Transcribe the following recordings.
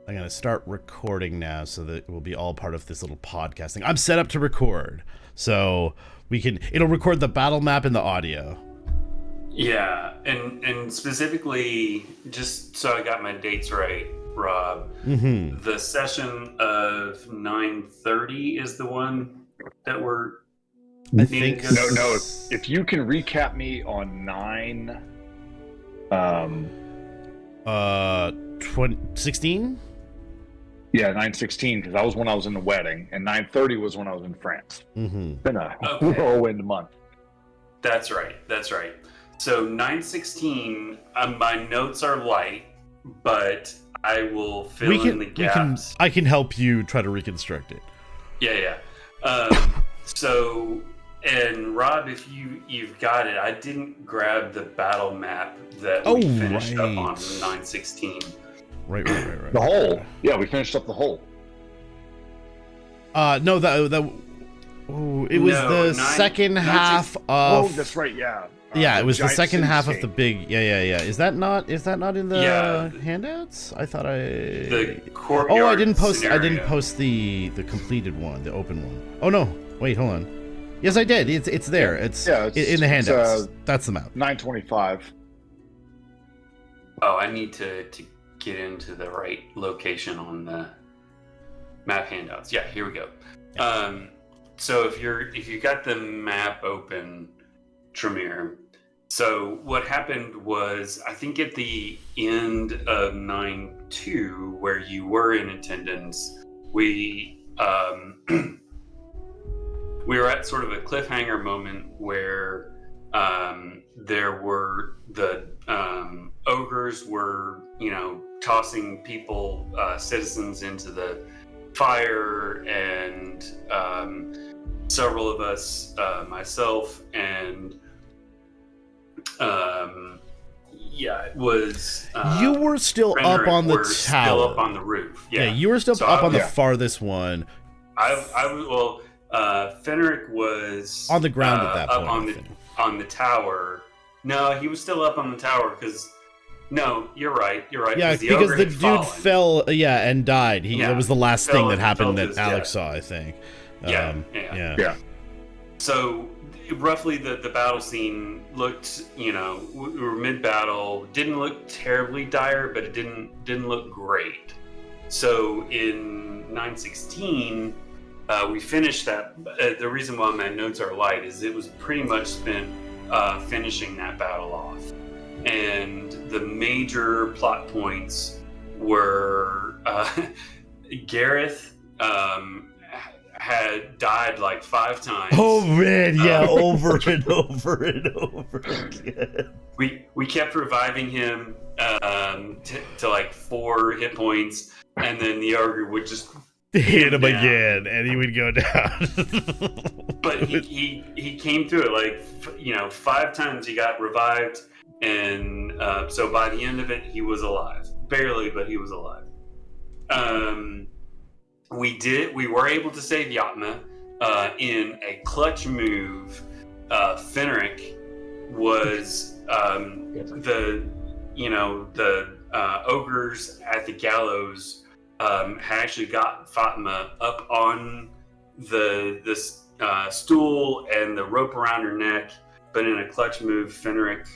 I'm going to start recording now so that it will be all part of this little podcasting. I'm set up to record, so it'll record the battle map and the audio. Yeah, and specifically, just so I got my dates right, Rob, the session of 9:30 is the one that I think No, if you can recap me on 16? Yeah, 9/16, because that was when I was in the wedding, and 9/30 was when I was in France. Been a whirlwind month. That's right. So 9:16, my notes are light, but I will fill in the gaps. I can help you try to reconstruct it. Yeah. So, and Rob, if you've got it, I didn't grab the battle map that we finished up on 9:16. Right. The whole. Yeah, we finished up the whole. No, it was the second half of. Oh, that's right. Yeah. Yeah, it was the second half of the big. Yeah. Is that not in the handouts? I thought the courtyard. Oh, I didn't post. Scenario. I didn't post the completed one, the open one. Oh no! Wait, hold on. Yes, I did. It's there. It's in the handouts. That's the map. 925. Oh, I need to get into the right location on the map handouts. Yeah, here we go. So if you got the map open, Tremere. So what happened was, I think at the end of 9/2, where you were in attendance, we we were at sort of a cliffhanger moment where there were the ogres were, tossing people, citizens into the fire, and several of us, myself and it was you were still up on the tower. Still up on the roof. Yeah, you were still up on the farthest one. Fenric was on the ground at that up point. on the tower. No, he was still up on the tower because. No, you're right. Yeah, because the dude fell. Yeah, and died. That was the last thing that happened that Alex saw, I think. Yeah. So roughly, the battle scene looked. We were mid-battle. Didn't look terribly dire, but it didn't look great. So in 9/16, we finished that. The reason why my notes are light is it was pretty much spent finishing that battle off. And the major plot points were Gareth had died like 5 times. Oh man, yeah, over and over and over again. We kept reviving him to like 4 hit points, and then the ogre would just hit him again, and he would go down. But he came through it 5 times. He got revived. And so by the end of it, he was alive. Barely, but he was alive. We were able to save Yatma in a clutch move. Fenric was the ogres at the gallows had actually got Fatima up on the stool and the rope around her neck. But in a clutch move, Fenric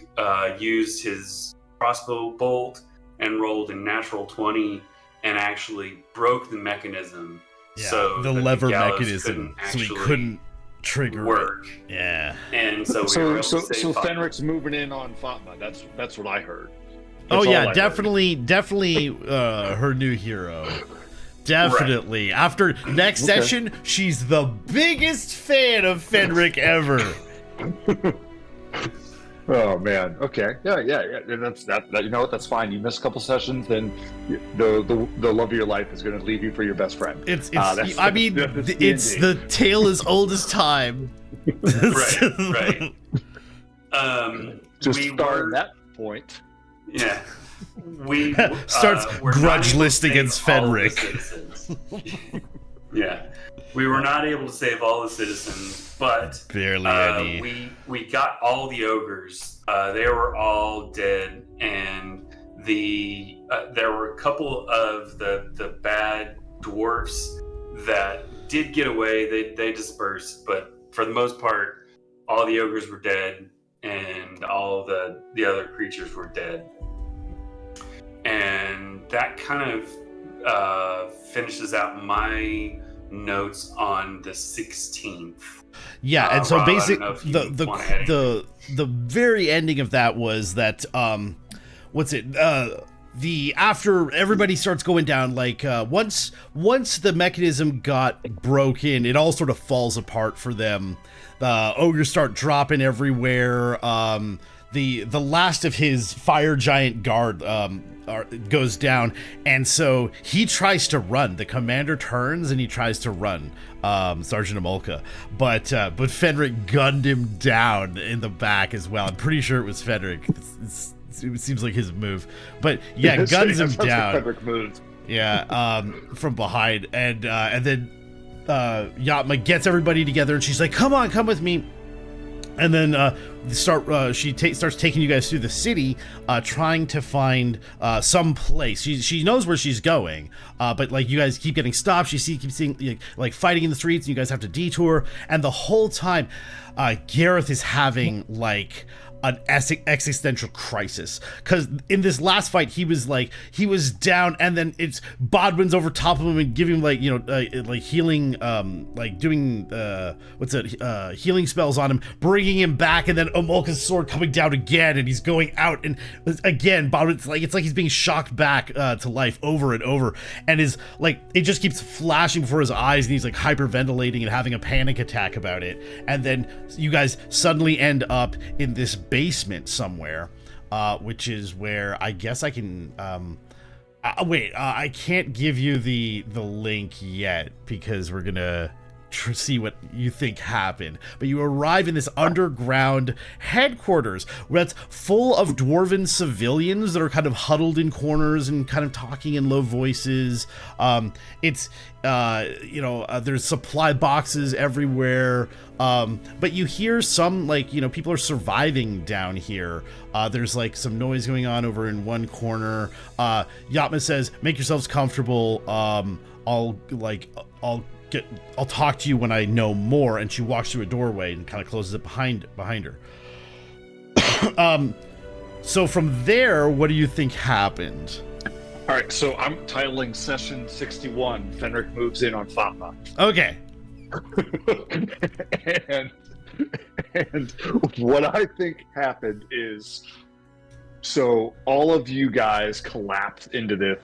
used his crossbow bolt and rolled a natural 20 and actually broke the mechanism. Yeah, so the lever mechanism, so he couldn't trigger work. Yeah, and so we were able to save Fatima. Fenric's moving in on Fatima. That's what I heard. Definitely her new hero. Definitely. Right. After next session, she's the biggest fan of Fenric ever. Oh man. Okay. Yeah. And that's that. You know what? That's fine. You miss a couple sessions, then the love of your life is going to leave you for your best friend. It's the tale as old as time. Right. Just start at that point. Yeah. We starts grudge list against Fenric. Yeah. We were not able to save all the citizens, but barely any. We got all the ogres. They were all dead, and the there were a couple of the bad dwarfs that did get away. They dispersed, but for the most part, all the ogres were dead, and all the other creatures were dead. And that kind of finishes out my notes on the 16th. Yeah, and so Rob, basically the very ending of that was that after everybody starts going down, like once the mechanism got broken, it all sort of falls apart for them. The ogres start dropping everywhere. The last of his fire giant guard goes down, and so he tries to run. The commander turns and he tries to run, Sergeant Amolka, but Fenric gunned him down in the back as well. I'm pretty sure it was Fenric. It seems like his move, but yeah, guns him down. Fenric moved. Yeah, from behind, and then Yatma gets everybody together, and she's like, "Come on, come with me." And then she starts taking you guys through the city, trying to find some place. She knows where she's going, but like you guys keep getting stopped. She keeps seeing like fighting in the streets, and you guys have to detour. And the whole time, Gareth is having like an existential crisis, because in this last fight he was down, and then it's Bodwin's over top of him and giving him like like healing like doing healing spells on him, bringing him back, and then Amolka's sword coming down again, and he's going out, and again Bodwin's it's like he's being shocked back to life over and over, and is like it just keeps flashing before his eyes, and he's like hyperventilating and having a panic attack about it. And then you guys suddenly end up in this basement somewhere, which is where I guess I can wait, I can't give you the link yet because we're gonna see what you think happened. But you arrive in this underground headquarters where it's full of dwarven civilians that are kind of huddled in corners and kind of talking in low voices. There's supply boxes everywhere, but you hear some people are surviving down here. There's like some noise going on over in one corner. Yatma says, "Make yourselves comfortable. I'll talk to you when I know more," and she walks through a doorway and kind of closes it behind her. So from there, what do you think happened? All right, so I'm titling session 61. Fenric moves in on Fatma. Okay. and what I think happened is, so all of you guys collapsed into this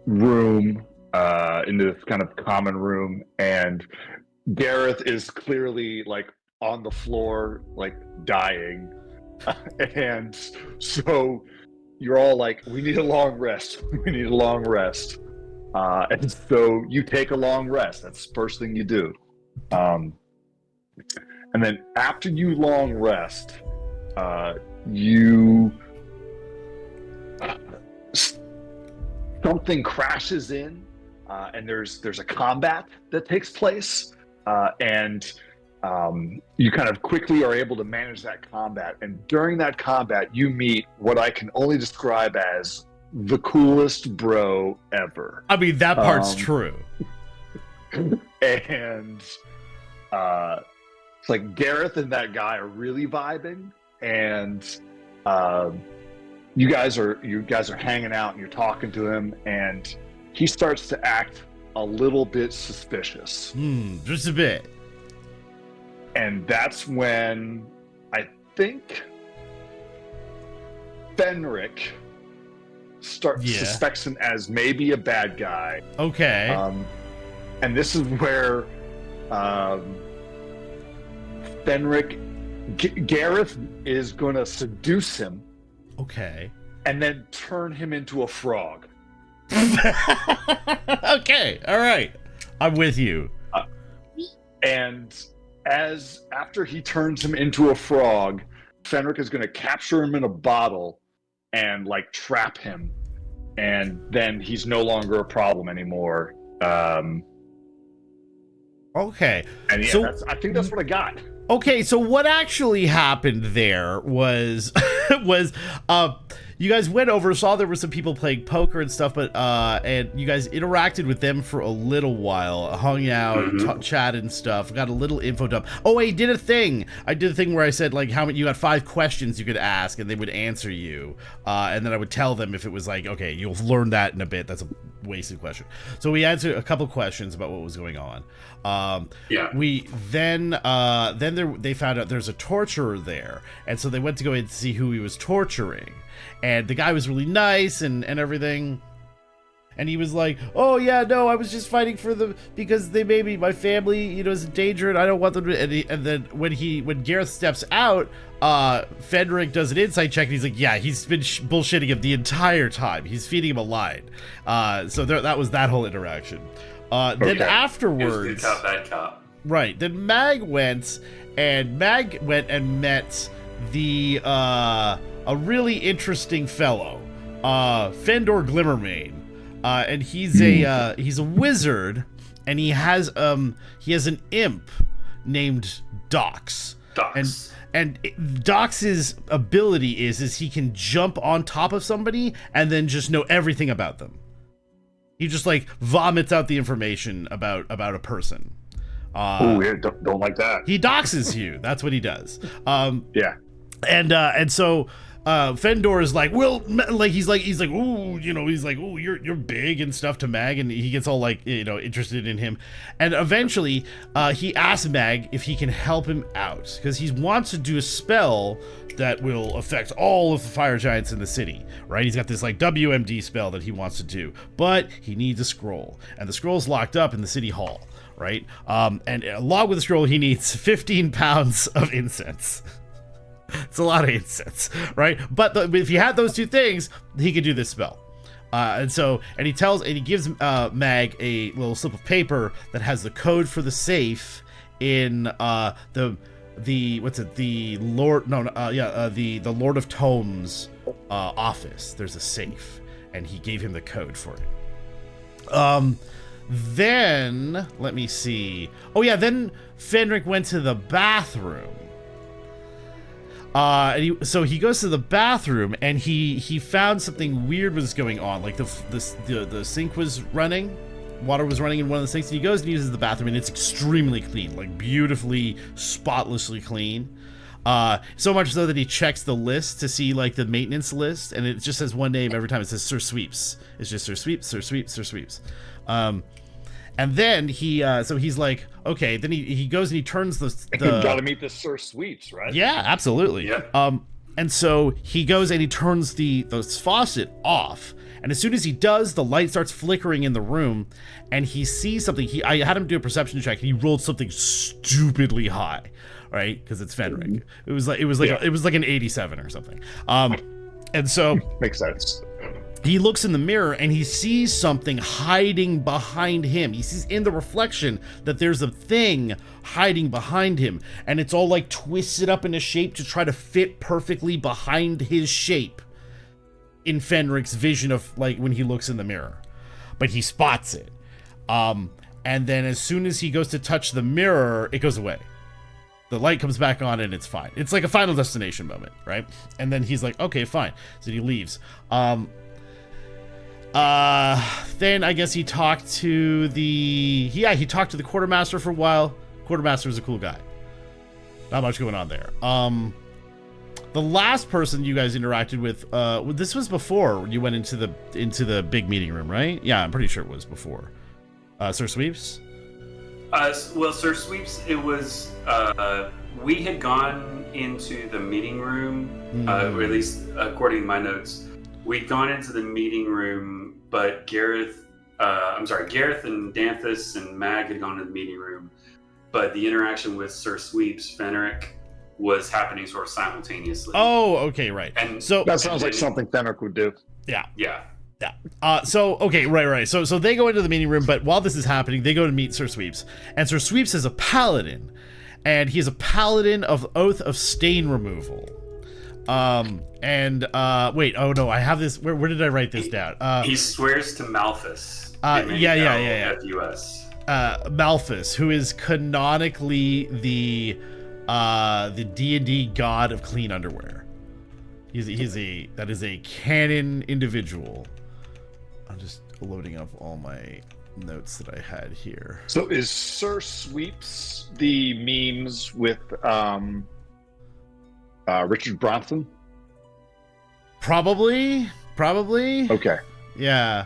room, into this kind of common room, and Gareth is clearly like on the floor, like dying. And so you're all like, "We need a long rest. We need a long rest." And so you take a long rest. That's the first thing you do. And then after you long rest, something crashes in, and there's a combat that takes place, and you kind of quickly are able to manage that combat. And during that combat, you meet what I can only describe as the coolest bro ever. I mean, that part's true. And it's like Gareth and that guy are really vibing, and you guys are hanging out and you're talking to him, and he starts to act a little bit suspicious. Just a bit. And that's when I think Fenric suspects him as maybe a bad guy. Okay. And this is where Gareth is going to seduce him. Okay. And then turn him into a frog. Okay. All right. I'm with you. And after he turns him into a frog, Fenric is going to capture him in a bottle and like trap him, and then he's no longer a problem anymore. Okay. And yeah, I think that's what I got. Okay, so what actually happened there was you guys went over, saw there were some people playing poker and stuff, but and you guys interacted with them for a little while, hung out, chatted and stuff, got a little info dump. Oh, I did a thing. I did a thing where I said, like, how many, you got 5 questions you could ask, and they would answer you, and then I would tell them if it was like, okay, you'll learn that in a bit. That's a wasted question. So we answered a couple questions about what was going on. We then they found out there's a torturer there, and so they went to go in to see who he was torturing, and the guy was really nice and everything, and he was like, oh yeah, no, I was just fighting for them because they made me, my family, you know, is in danger and I don't want them to, and then when Gareth steps out, Fenric does an insight check and he's like, yeah, he's been bullshitting him the entire time, he's feeding him a line. So that was that whole interaction. Then afterwards, good cop, bad cop. Right. Then Mag went and met the a really interesting fellow, Fendor Glimmermane, and he's a wizard, and he has an imp named Dox. And Dox's ability is he can jump on top of somebody and then just know everything about them. He just like vomits out the information about a person. Oh, yeah, don't like that. He doxes you. That's what he does. Yeah. And so Fendor is like, well, like he's like, ooh, you know, he's like, ooh, you're big and stuff to Mag, and he gets all like, you know, interested in him. And eventually, he asks Mag if he can help him out because he wants to do a spell that will affect all of the fire giants in the city, right? He's got this like WMD spell that he wants to do, but he needs a scroll, and the scroll's locked up in the city hall, right? And along with the scroll, he needs 15 pounds of incense. It's a lot of incense, right? But if he had those 2 things, he could do this spell. And he gives Mag a little slip of paper that has the code for the safe in the Lord of Tomes office. There's a safe, and he gave him the code for it. Then let me see. Oh yeah, then Fenric went to the bathroom. So he goes to the bathroom and he found something weird was going on. Like the sink was running, water was running in one of the sinks. And he goes and uses the bathroom, and it's extremely clean, like beautifully, spotlessly clean. So much so that he checks the list to see like the maintenance list, and it just says one name every time. It says Sir Sweeps. It's just Sir Sweeps, Sir Sweeps, Sir Sweeps. And then so he's like, okay. Then he goes and he turns the gotta meet the Sir Sweeps, right? Yeah, absolutely. Yeah. And so he goes and he turns the faucet off, and as soon as he does, the light starts flickering in the room, and he sees something. I had him do a perception check, and he rolled something stupidly high, right? Because it's Fenric. It was like an 87 or something. And so makes sense. He looks in the mirror and he sees something hiding behind him. He sees in the reflection that there's a thing hiding behind him, and it's all like twisted up in a shape to try to fit perfectly behind his shape in Fenric's vision of like when he looks in the mirror. But he spots it. And then as soon as he goes to touch the mirror, it goes away. The light comes back on and it's fine. It's like a Final Destination moment, right? And then he's like, okay, fine. So he leaves. Then I guess he talked to the quartermaster for a while. Quartermaster was a cool guy. Not much going on there. The last person you guys interacted with, this was before you went into the big meeting room, right? Yeah, I'm pretty sure it was before. Sir Sweeps? Well, Sir Sweeps, it was, we had gone into the meeting room, or at least according to my notes, we'd gone into the meeting room, but Gareth and Danthus and Mag had gone to the meeting room, but the interaction with Sir Sweeps, Fenric, was happening sort of simultaneously. Oh, okay, right. And so that sounds like something Fenric would do. Yeah. Yeah. So okay, right. So they go into the meeting room, but while this is happening, they go to meet Sir Sweeps, and Sir Sweeps is a paladin, and he is a paladin of Oath of Stain Removal. Wait, oh no, I have this. Where did I write this down? He swears to Malthus. Yeah. FUS. Malthus, who is canonically the D&D god of clean underwear. That is a canon individual. I'm just loading up all my notes that I had here. So is Sir Sweeps the memes with Richard Bronson? Probably. Okay. Yeah.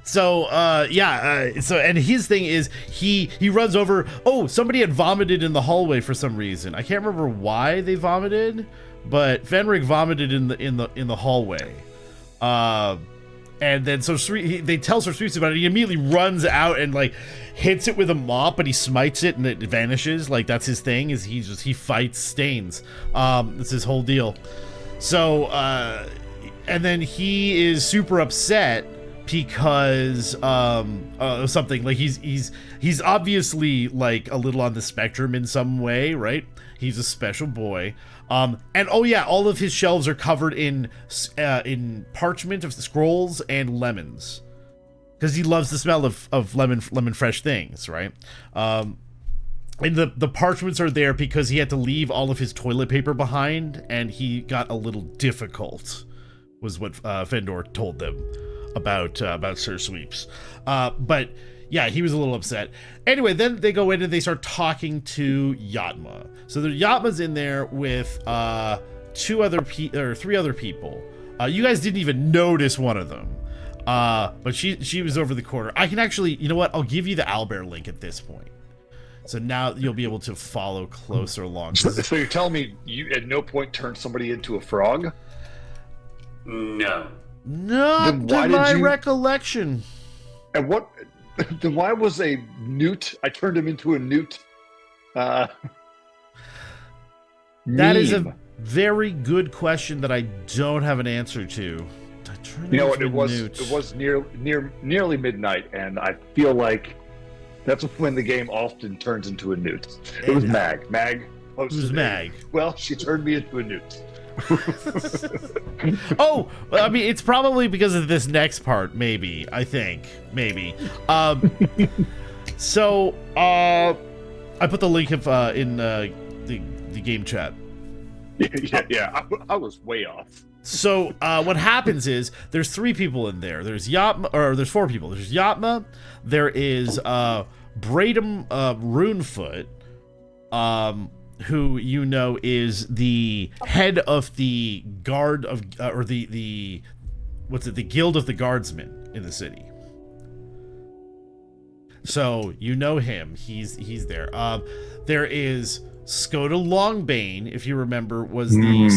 So and his thing is he runs over. Oh, somebody had vomited in the hallway for some reason. I can't remember why they vomited, but Fenric vomited in the hallway. And then they tell Sir Sweeps about it. He immediately runs out and like hits it with a mop, but he smites it and it vanishes. Like that's his thing. Is he fights stains. That's his whole deal. So and then he is super upset because something like he's obviously like a little on the spectrum in some way, right? He's a special boy. And oh yeah, all of his shelves are covered in parchment of scrolls and lemons, because he loves the smell of lemon fresh things, right? And the parchments are there because he had to leave all of his toilet paper behind, and he got a little difficult, was what Fendor told them about Sir Sweeps. But yeah, he was a little upset. Anyway, then they go in and they start talking to Yatma. So the Yatma's in there with three other people. You guys didn't even notice one of them. But she was over the corner. I can actually, you know what? I'll give you the Owlbear link at this point. So now you'll be able to follow closer along. So you're telling me you at no point turned somebody into a frog? No. Not to my recollection. And what? Then why was a newt? I turned him into a newt. That is a very good question that I don't have an answer to. You know what? It was nearly midnight, and I feel like that's when the game often turns into a newt. It was Mag. It was Mag. Well, she turned me into a newt. Oh, I mean, it's probably because of this next part, maybe. I think, maybe. So, I put the link in the game chat. Yeah, I was way off. So, what happens is there's three people in there. There's Yatma, or there's four people. There's Yatma. There is Bradam Runefoot, who you know is the head of the guard of or the guild of the guardsmen in the city. So you know him. He's there. There is Skoda Longbane, if you remember, was the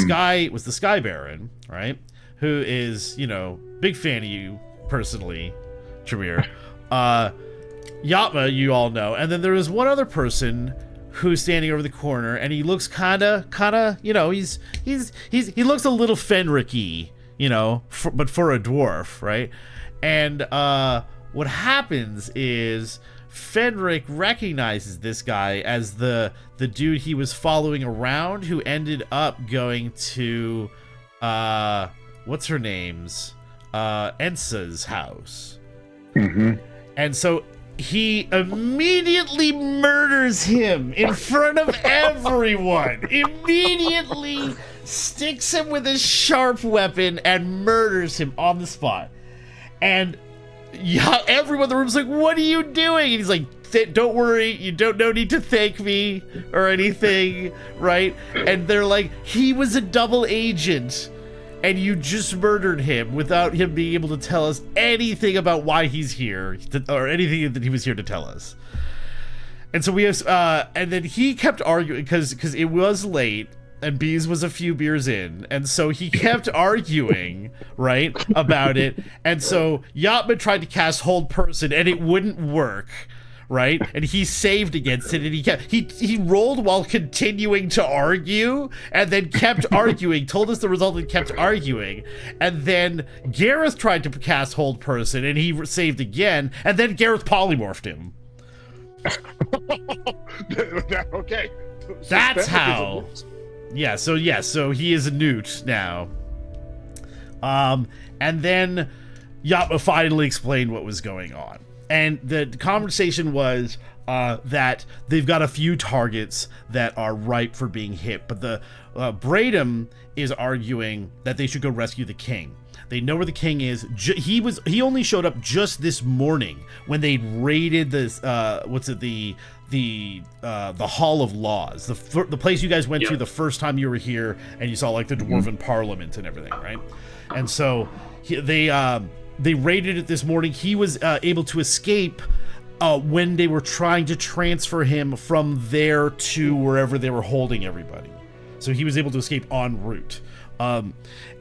Sky Baron, right? Who is, you know, big fan of you personally, Tremere. Yatma, you all know. And then there is one other person who's standing over the corner, and he looks kind of, you know, he looks a little Fenric-y, you know, but for a dwarf, right? And what happens is Fenric recognizes this guy as the dude he was following around, who ended up going to what's her name's Ensa's house. Mm-hmm. And so he immediately murders him in front of everyone. Immediately sticks him with a sharp weapon and murders him on the spot. And yeah, everyone in the room's like, "What are you doing?" And he's like, "Don't worry, you no need to thank me or anything, right?" And they're like, "He was a double agent, and you just murdered him without him being able to tell us anything about why he's here, or anything that he was here to tell us." And so we have, and then he kept arguing because it was late and Bees was a few beers in, and so he kept arguing, right, about it. And so Yatma tried to cast Hold Person, and it wouldn't work. Right, and he saved against it, and he rolled while continuing to argue, and then kept arguing. Told us the result and kept arguing, and then Gareth tried to cast Hold Person, and he saved again, and then Gareth polymorphed him. Okay, that's how. Yeah. So he is a newt now. And then Yatma finally explained what was going on. And the conversation was that they've got a few targets that are ripe for being hit, but the Bradham is arguing that they should go rescue the king. They know where the king is. He only showed up just this morning when they raided this the Hall of Laws, the place you guys went to the first time you were here, and you saw like the dwarven parliament and everything, right? And so they raided it this morning. He was able to escape when they were trying to transfer him from there to wherever they were holding everybody. So he was able to escape en route.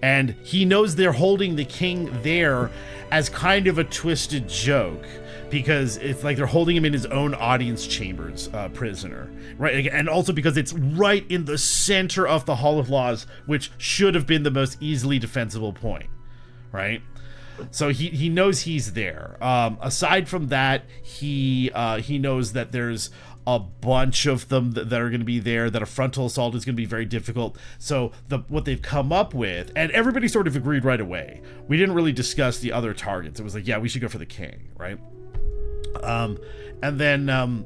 And he knows they're holding the king there as kind of a twisted joke, because it's like they're holding him in his own audience chambers, prisoner, right? And also because it's right in the center of the Hall of Laws, which should have been the most easily defensible point, right? So he knows he's there. Aside from that, he knows that there's a bunch of them that are going to be there, that a frontal assault is going to be very difficult. So what they've come up with, and everybody sort of agreed right away. We didn't really discuss the other targets. It was like, yeah, we should go for the king, right? And then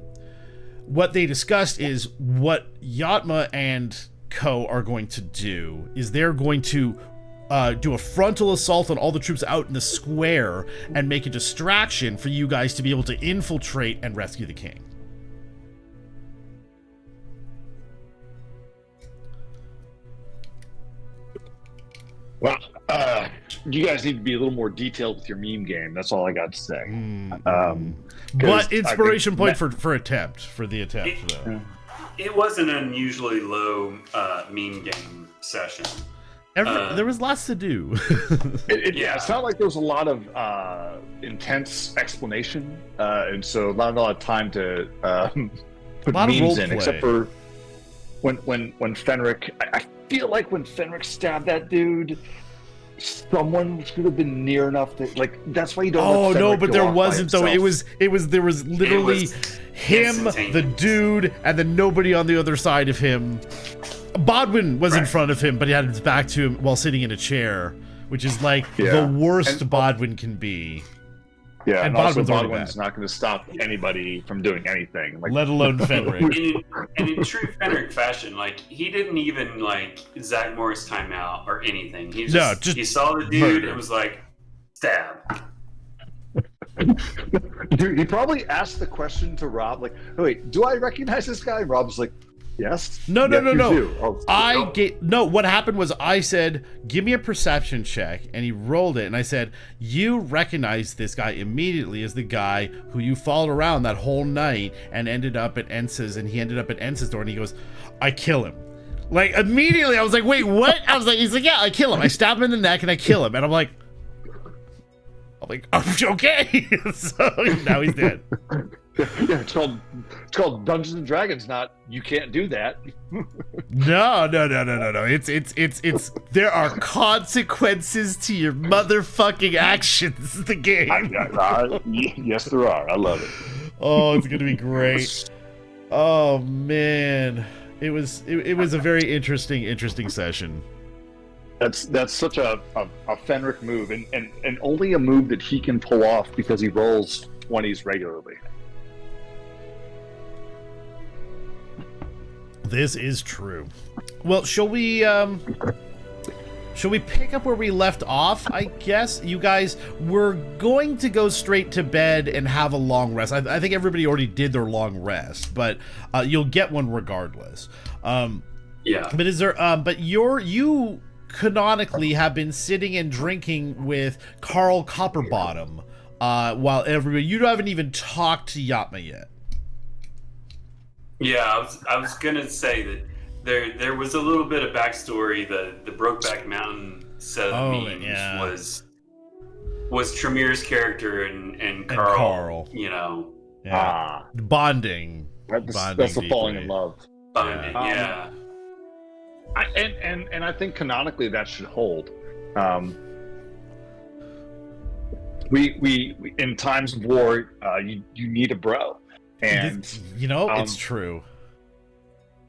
what they discussed is what Yatma and Co are going to do is they're going to do a frontal assault on all the troops out in the square and make a distraction for you guys to be able to infiltrate and rescue the king. Well, you guys need to be a little more detailed with your meme game. That's all I got to say. But inspiration point for the attempt. It was an unusually low meme game session. There was lots to do. It's not like there was a lot of intense explanation, and so not a lot of time to put memes in, except for when Fenric. I feel like when Fenric stabbed that dude, someone should have been near enough to, like, that's why you don't. Oh no, but there wasn't though. There was literally him, the dude, and then nobody on the other side of him. Bodwin was in front of him, but he had his back to him while sitting in a chair, which is like the worst Bodwin can be. Yeah, and Bodwin's not going to stop anybody from doing anything, like, let alone Fenric. and in true Fenric fashion, like, he didn't even like Zach Morris timeout or anything. He just he saw the dude and was like, stab. Dude, he probably asked the question to Rob, like, oh, wait, do I recognize this guy? Rob's like, yes. No. What happened was I said, give me a perception check, and he rolled it, and I said, you recognize this guy immediately as the guy who you followed around that whole night and ended up at Ensa's, and he ended up at Ensa's door, and he goes, I kill him. Like, immediately I was like, wait, what? He's like, yeah, I kill him. I stab him in the neck and I kill him. And I'm like, okay. So now he's dead. Yeah, it's called Dungeons and Dragons, not you can't do that. No. It's there are consequences to your motherfucking actions. The game. Yes, there are. I love it. Oh, it's gonna be great. Oh man, it was a very interesting session. That's such a Fenric move, and only a move that he can pull off because he rolls 20s regularly. This is true. Well, shall we pick up where we left off? I guess you guys were going to go straight to bed and have a long rest. I think everybody already did their long rest, but you'll get one regardless. Yeah. But is there? But you canonically have been sitting and drinking with Carl Copperbottom while everybody. You haven't even talked to Yatma yet. Yeah, I was gonna say that there was a little bit of backstory. The Brokeback Mountain set of memes was Tremere's character and Carl, you know, bonding. That's the falling in love. Bonding, yeah. And I think canonically that should hold. We in times of war, you need a bro. And it's true.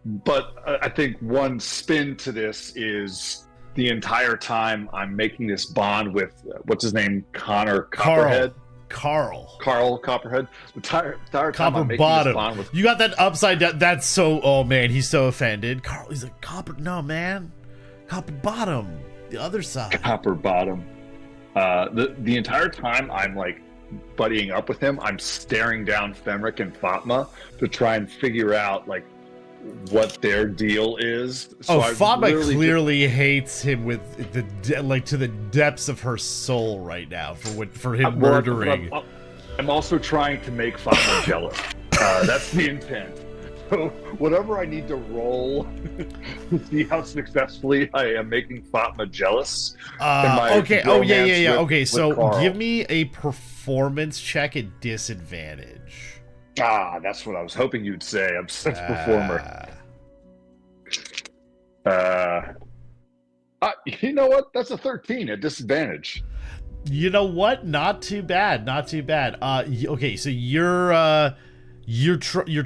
But I think one spin to this is the entire time I'm making this bond with what's his name, Connor Copperhead. Carl Copperhead. The entire time Copper I'm making bottom. this bond with You got that upside down. That's so. Oh man, he's so offended. Carl, he's like Copper. No man, Copper bottom. The other side. Copper bottom. The entire time I'm like buddying up with him, I'm staring down Fenric and Fatma to try and figure out like what their deal is. So Fatma clearly hates him with to the depths of her soul right now for him murdering. I'm also trying to make Fatma jealous. That's the intent. So whatever I need to roll to see how successfully I am making Fatma jealous. Okay. Oh yeah. Okay, with so Carl. give me a performance check at disadvantage. That's what I was hoping you'd say. I'm such a performer. You know what? That's a 13 at disadvantage. You know what? Not too bad. Not too bad. Okay, so you're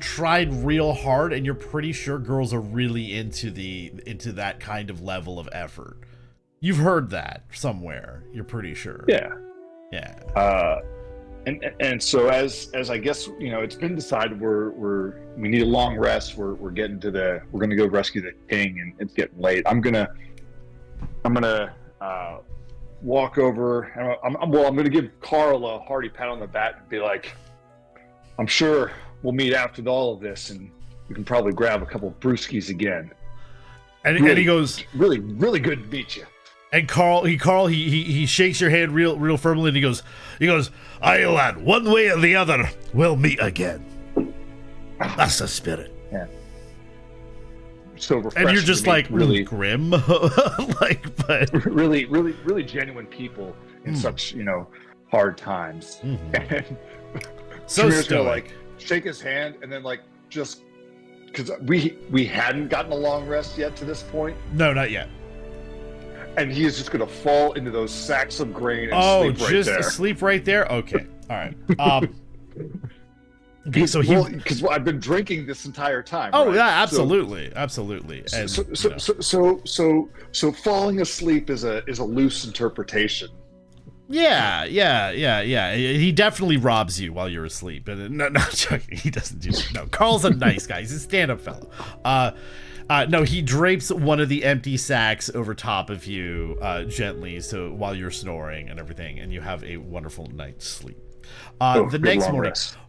tried real hard, and you're pretty sure girls are really into that kind of level of effort. You've heard that somewhere. You're pretty sure. Yeah. Yeah. And so as I guess it's been decided we need a long rest. We're getting we're gonna go rescue the king, and it's getting late. I'm gonna walk over, and I'm gonna give Carl a hearty pat on the back and be like, I'm sure we'll meet after all of this, and we can probably grab a couple brewskis again. And he goes, really, really good to meet you. And Carl, he shakes your hand real firmly, and he goes, "Aye, lad, one way or the other, we'll meet again. That's the spirit." Yeah. So refreshing. And you're just like really grim, but really, really, really genuine people in such hard times. Mm-hmm. And so Shamir's gonna stoic. shake his hand, and then just because we hadn't gotten a long rest yet to this point. No, not yet. And he is just going to fall into those sacks of grain and sleep right there. Sleep right there? Okay. All right. Okay, so because I've been drinking this entire time. Oh, right? yeah, absolutely. Absolutely. And, so falling asleep is a loose interpretation. Yeah. He definitely robs you while you're asleep. And no, not joking. He doesn't do that. No, Carl's a nice guy. He's a stand-up fellow. No, he drapes one of the empty sacks over top of you gently, so while you're snoring and everything, and you have a wonderful night's sleep. The next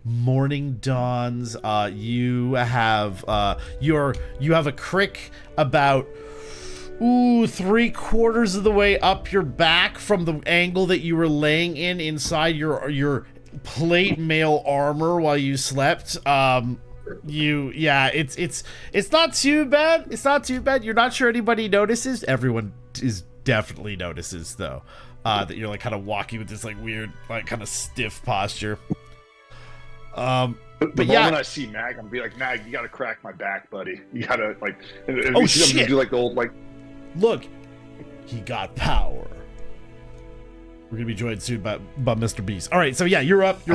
morning dawns. You have a crick about 3/4 of the way up your back from the angle that you were laying inside your plate mail armor while you slept. It's not too bad. It's not too bad. You're not sure anybody notices. Everyone definitely notices though. That you're kind of walking with this weird kind of stiff posture. The moment I see Mag, I'm gonna be like, Mag, you gotta crack my back, buddy. You gotta oh shit! Do the old Look, he got power. We're gonna be joined soon by Mr. Beast. All right, so yeah, you're up.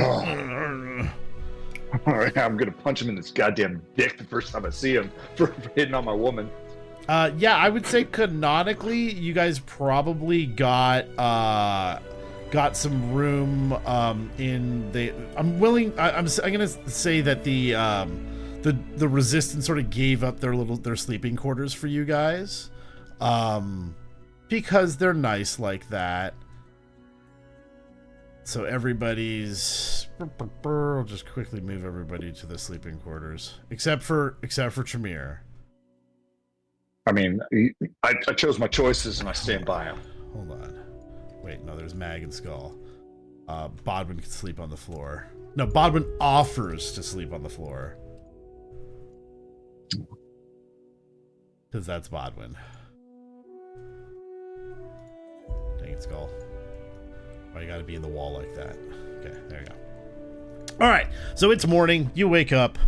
All right, I'm gonna punch him in his goddamn dick the first time I see him for hitting on my woman. Yeah, I would say canonically, you guys probably got some room in the. I'm gonna say that the resistance sort of gave up their sleeping quarters for you guys, because they're nice like that. So I'll just quickly move everybody to the sleeping quarters, except for Tremere. I mean, I chose my choices and I stand by them. Hold on. Wait, no, there's Mag and Skull. Bodwin can sleep on the floor. No, Bodwin offers to sleep on the floor. Because that's Bodwin. Dang it, Skull. Why you gotta be in the wall like that? Okay, there you go. Alright, so it's morning. You wake up.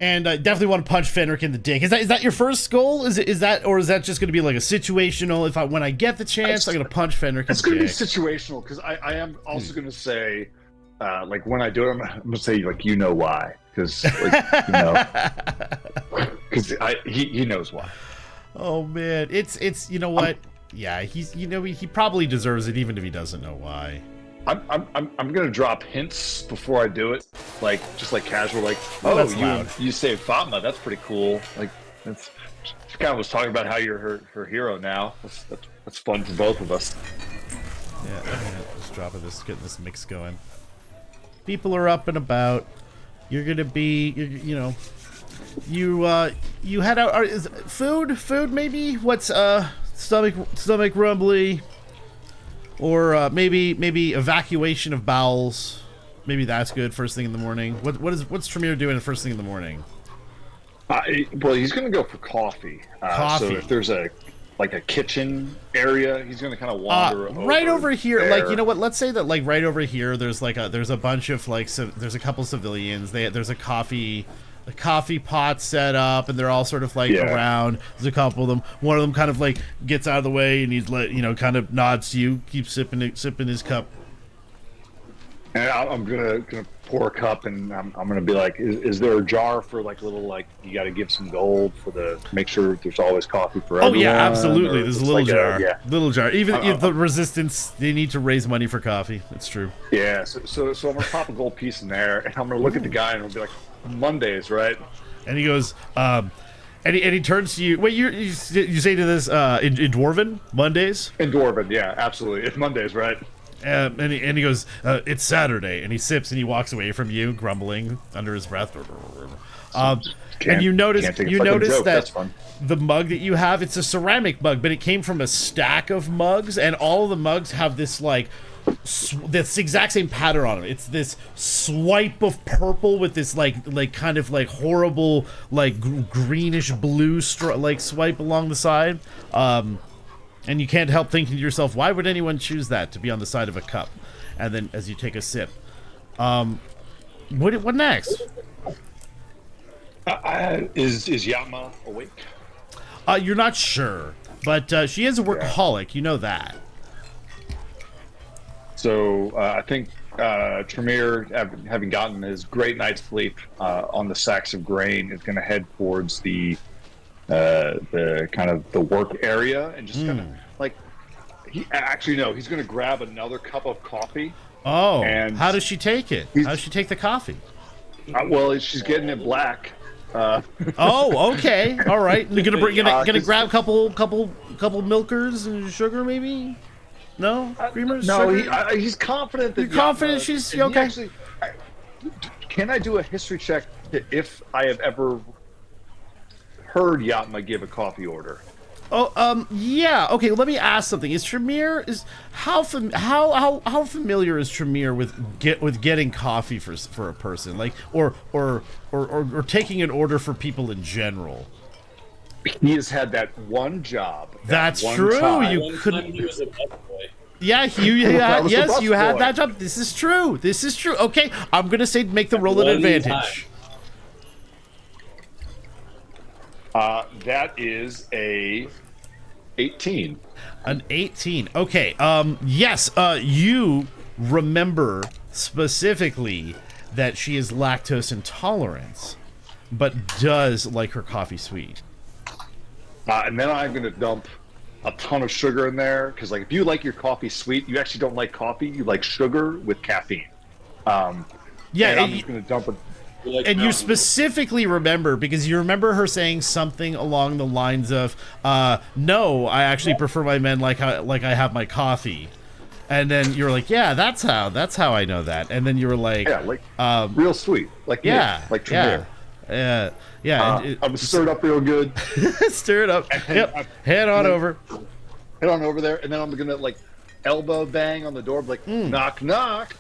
And I definitely want to punch Fenric in the dick. Is that your first goal? Is that just going to be a situational? When I get the chance, I'm going to punch Fenric in the dick. It's going to be situational because I am also going to say, when I do it, I'm going to say you know why, because because he knows why. Oh man, it's you know what? Yeah, he's he probably deserves it even if he doesn't know why. I'm gonna drop hints before I do it, like just like casual, like that's loud. you saved Fatma, that's pretty cool. Like that's she kind of was talking about how you're her hero now. That's fun for both of us. Yeah, just dropping this, getting this mix going. People are up and about. You're gonna be, you know, you had out is food maybe. What's stomach rumbly. Or maybe evacuation of bowels. Maybe that's good first thing in the morning. What's Tremere doing first thing in the morning? Well, he's going to go for coffee. Coffee. So if there's a kitchen area, he's going to kind of wander right over here. there. Like, you know what? Let's say that like right over here, there's a bunch of like there's a couple civilians. There's a coffee pot set up, and they're all sort of like around. There's a couple of them. One of them kind of like gets out of the way, and he's kind of nods to you, keeps sipping his cup. And I'm gonna pour a cup, and I'm gonna be like, is there a jar for like little, like, you got to give some gold for make sure there's always coffee for everyone? Oh yeah, absolutely. There's a little like jar. Little jar. Even if the resistance, they need to raise money for coffee. It's true. Yeah. So I'm gonna pop a gold piece in there, and I'm gonna look at the guy, and I'll be like, Mondays, right? And he goes, and he turns to you. Wait, you say to this in Dwarven Mondays? In Dwarven, yeah, absolutely. It's Mondays, right? And he goes, it's Saturday, and he sips and he walks away from you, grumbling under his breath. And you notice that the mug that you have, it's a ceramic mug, but it came from a stack of mugs, and all of the mugs have this like this exact same pattern on them. It's this swipe of purple with this like kind of like horrible like greenish blue like swipe along the side. And you can't help thinking to yourself, why would anyone choose that to be on the side of a cup? And then as you take a sip, what next? Is Yatma awake? You're not sure, but she is a workaholic. You know that. So I think Tremere, having gotten his great night's sleep on the sacks of grain, is going to head towards the kind of the work area, and just kind of like he's going to grab another cup of coffee. Oh, and how does she take it? How does she take the coffee? Well, she's getting it black. Oh, okay, all right. You're gonna grab a couple milkers and sugar, maybe. No, creamers. No, he's confident that you're confident she's okay. Actually, can I do a history check if I have ever heard Yatma give a coffee order? Oh, yeah. Okay, let me ask something. Is Tremere how familiar is Tremere with getting coffee for a person, like or taking an order for people in general? He has had that one job. That's true. Time. You couldn't. He was a busboy. Yeah, you had that job. This is true. Okay, I'm gonna say make the roll an advantage. That is a 18. An 18. Okay. Yes. You remember specifically that she is lactose intolerant, but does like her coffee sweet. And then I'm going to dump a ton of sugar in there, because like if you like your coffee sweet, you actually don't like coffee. You like sugar with caffeine. Yeah, and I'm just going to dump it. And you specifically remember, because you remember her saying something along the lines of, "No, I actually prefer my men like I have my coffee." And then you were like, "Yeah, that's how I know that." And then you were like, "Yeah, like real sweet, like like Tremere." Yeah. I'm stirred up real good. Stir it up. Yep. Head on over there, and then I'm gonna like elbow bang on the door, like knock knock.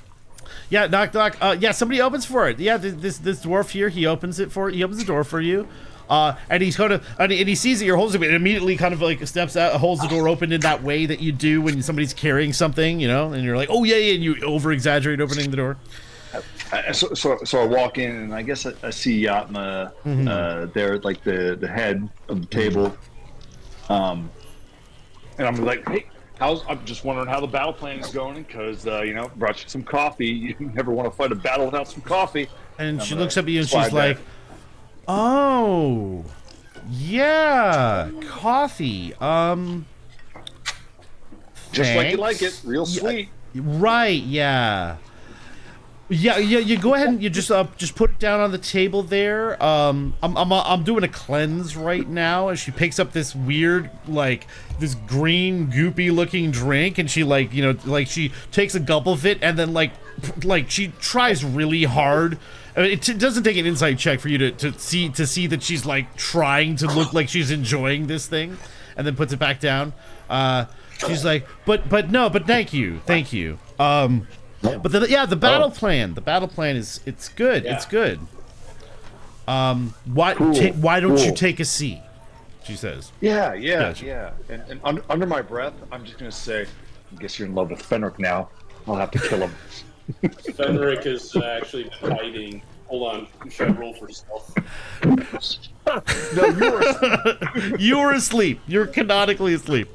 Yeah, knock knock. Yeah, somebody opens for it. Yeah, this dwarf here, he opens the door for you. And he's kind of, and he sees that you're holding it, and immediately kind of like steps out, holds the door open in that way that you do when somebody's carrying something, you know, and you're like, oh yeah, and you over exaggerate opening the door. So I walk in, and I guess I see Yatma there at like the head of the table, and I'm like, hey, I'm just wondering how the battle plan is going, because brought you some coffee. You never want to fight a battle without some coffee. And she looks up at you and she's like, oh yeah, coffee. Just like you like it, real sweet. Right, yeah. Yeah, you go ahead and you just put it down on the table there. I'm doing a cleanse right now, and she picks up this weird, like, this green goopy looking drink, and she, like, you know, like, she takes a gulp of it, and then like she tries really hard. I mean, it doesn't take an insight check for you to see that she's like trying to look like she's enjoying this thing, and then puts it back down. She's like, but thank you. But the battle plan. The battle plan it's good. Yeah. It's good. Why don't you take a seat? She says. Yeah. And under my breath, I'm just gonna say, I guess you're in love with Fenric now. I'll have to kill him. Fenric is actually hiding. Hold on, should I roll for stealth? No, you were asleep. You were asleep. You're canonically asleep.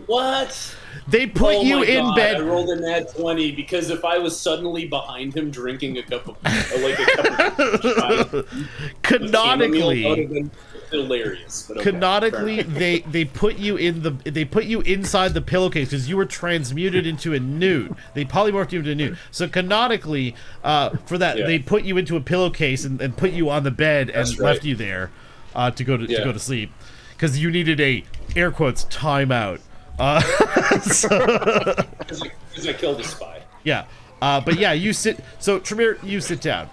What? They put you in bed. I rolled a nat 20 because if I was suddenly behind him drinking a cup of canonically, that would have been hilarious. But okay, canonically, they put you inside the pillowcase because you were transmuted into a newt. They polymorphed you into a newt. So canonically, for that, they put you into a pillowcase and put you on the bed and left you there to go to sleep because you needed a air quotes timeout. Because I killed a spy. Yeah. But yeah, you sit. So Tremere, you sit down.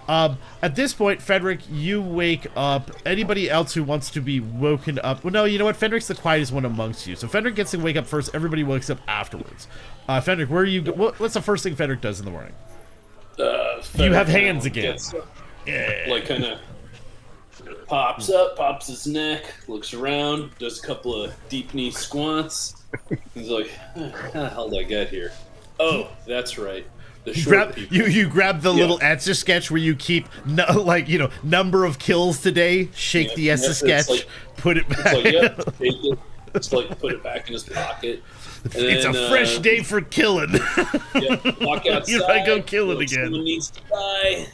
At this point, Fenric, you wake up. Anybody else who wants to be woken up? Well, no, you know what? Fenric's the quietest one amongst you. So Fenric gets to wake up first. Everybody wakes up afterwards. Fenric, where are you? What's the first thing Fenric does in the morning? You have hands again. Like kind of pops up, pops his neck, looks around, does a couple of deep knee squats. He's like, how the hell did I get here? Oh, that's right. You grab the little Etch sketch where you keep number of kills today. Shake the Etch sketch, put it back. Take it. It's like put it back in his pocket. It's a fresh day for killing. Walk outside. You gotta go kill it again. Someone needs to die.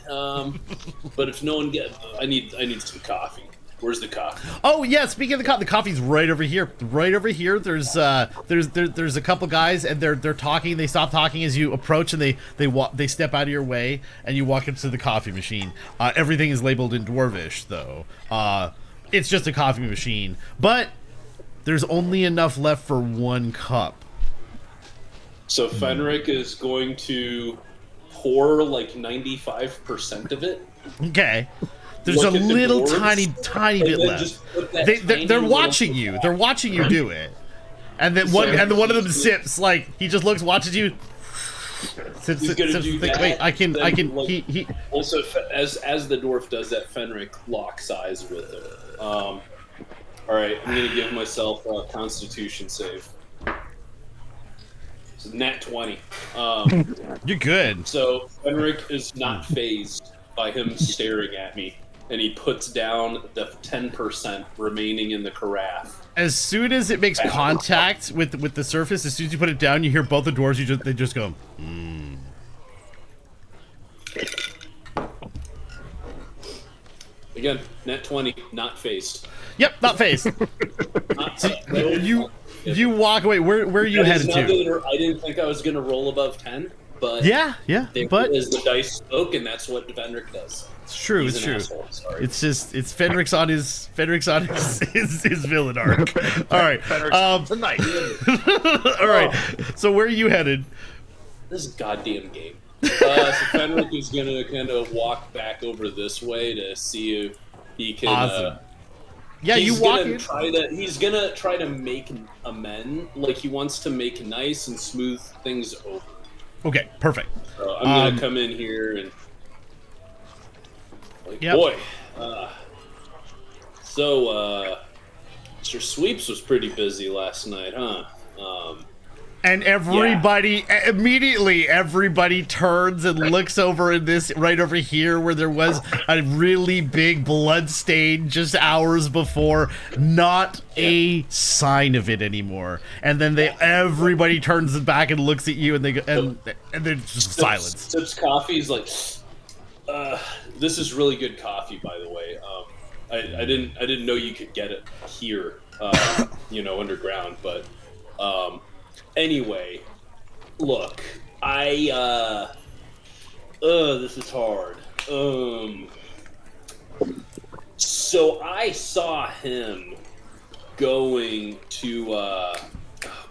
But if no one gets, I need some coffee. Where's the coffee? Oh yeah, speaking of the coffee's right over here. Right over here. There's a couple guys and they're talking. They stop talking as you approach and they step out of your way and you walk into the coffee machine. Everything is labeled in Dwarvish though. It's just a coffee machine, but there's only enough left for one cup. So Fenric is going to pour like 95% of it. Okay. There's a little tiny bit left. They're watching you. They're watching you do it. And then one of them sips, like he just looks, watches you. He's gonna do that. Wait, I can. He also, as the dwarf does that, Fenric locks eyes with it. All right, I'm gonna give myself a Constitution save. It's a nat 20. You're good. So Fenric is not fazed by him staring at me. And he puts down the 10% remaining in the carafe. As soon as it makes contact with the surface, as soon as you put it down, you hear both the doors. They just go. Again, net 20, not faced. Yep, not faced. You walk away. Where are you headed to? I didn't think I was going to roll above 10, but but as the dice spoke, and that's what Fenric does. It's true. He's it's true. Asshole, sorry. It's Fenric's on his villain arc. All right. Tonight. All right. So where are you headed? This is a goddamn game. So Fenric is gonna kind of walk back over this way to see if he can. Awesome. Yeah, you walk in. He's gonna try to make amends. Like he wants to make nice and smooth things over. Okay. Perfect. So I'm gonna come in here and. Boy, Mr. Sweeps was pretty busy last night, huh? And everybody turns and looks over in this right over here where there was a really big blood stain just hours before. Not a sign of it anymore. And then everybody turns back and looks at you and they go, and there's just silence. Sips coffee. He's like, this is really good coffee, by the way. I didn't know you could get it here, underground. But anyway, look, This is hard. So I saw him going to, oh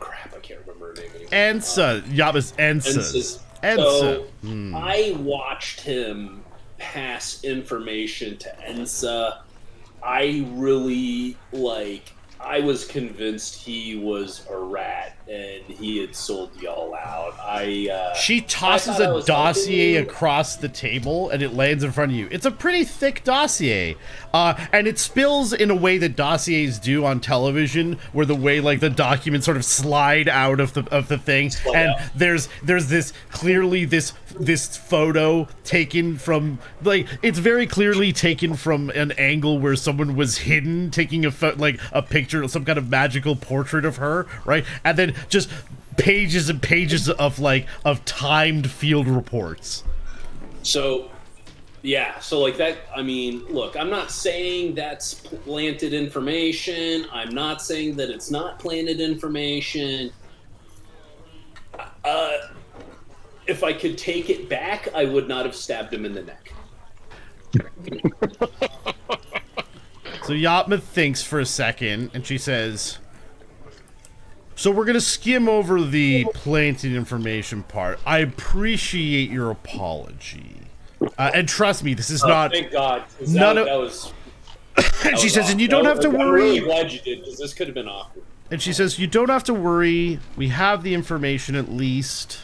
crap, I can't remember her name anymore. Ensa. Yaba's Ensa. So I watched him pass information to Ensa. I really, I was convinced he was a rat and he had sold y'all out. She tosses a dossier across the table and it lands in front of you. It's a pretty thick dossier, and it spills in a way that dossiers do on television, where the way the documents sort of slide out of the thing, and there's this clearly this photo taken from it's very clearly taken from an angle where someone was hidden taking a picture, some kind of magical portrait of her, right? And then just pages and pages of timed field reports. So that, I mean, look, I'm not saying that's planted information. I'm not saying that it's not planted information. If I could take it back, I would not have stabbed him in the neck. So Yatma thinks for a second, and she says, so we're going to skim over the planted information part. I appreciate your apology. And trust me, this is not... Thank God. She says, and you don't have to worry... I'm really glad you did, because this could have been awkward. And she says, you don't have to worry. We have the information at least.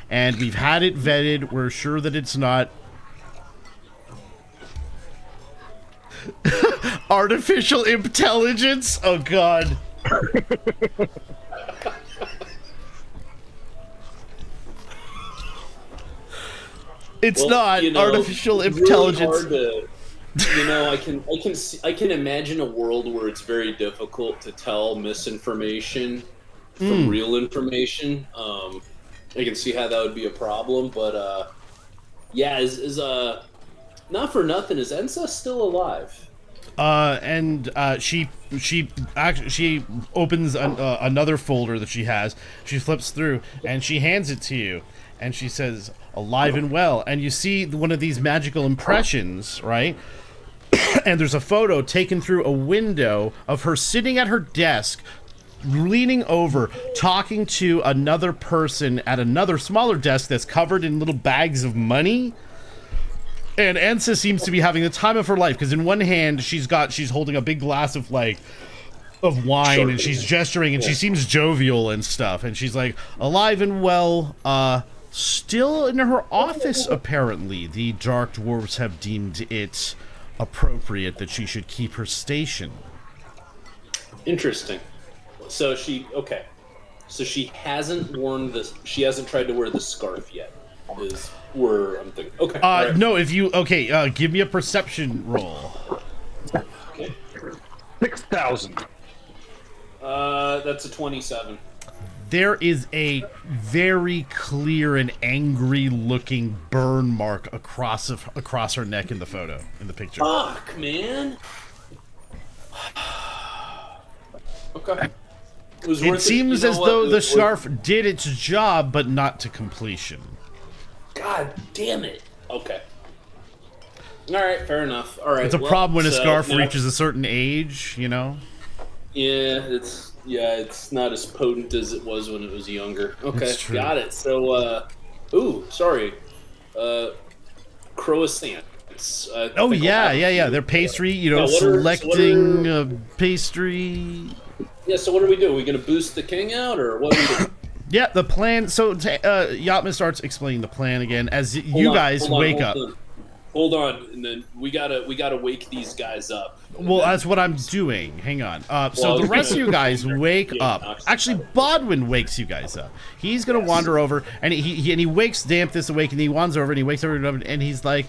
And we've had it vetted. We're sure that it's not... artificial intelligence? Oh, God. It's not artificial intelligence. Really hard to, I can imagine a world where it's very difficult to tell misinformation from real information. I can see how that would be a problem, but not for nothing, is Ensa still alive? She opens another folder that she has. She flips through and she hands it to you, and she says, alive and well. And you see one of these magical impressions, right? And there's a photo taken through a window of her sitting at her desk, leaning over, talking to another person at another smaller desk that's covered in little bags of money. And Ensa seems to be having the time of her life, because in one hand she's holding a big glass of wine, and she's gesturing, and she seems jovial and stuff, and she's like, alive and well, still in her office apparently. The dark dwarves have deemed it appropriate that she should keep her station. Interesting. So she hasn't worn this. She hasn't tried to wear the scarf yet. Is where I'm thinking. Okay. Right. No. If you give me a perception roll. Okay. 6,000. That's a 27. There is a very clear and angry-looking burn mark across her neck in the photo, in the picture. Fuck, man. Okay. It seems as though the scarf did its job, but not to completion. God damn it. Okay. All right, fair enough. All right. It's a problem when a scarf reaches a certain age, you know? Yeah, it's not as potent as it was when it was younger. Okay, got it. So, croissants. They're pastry, selecting pastry. Yeah, so what do we do? Are we going to boost the king out, or what do we do? Yeah, the plan. So Yatma starts explaining the plan again as you guys wake up. Hold on, and then we gotta wake these guys up. Well, that's what I'm doing. Hang on. So the rest of you guys wake up. Actually, Bodwin wakes you guys up. He's gonna wander over, and he wakes Dampthus awake, and he wanders over, and he wakes everyone up, and he's like,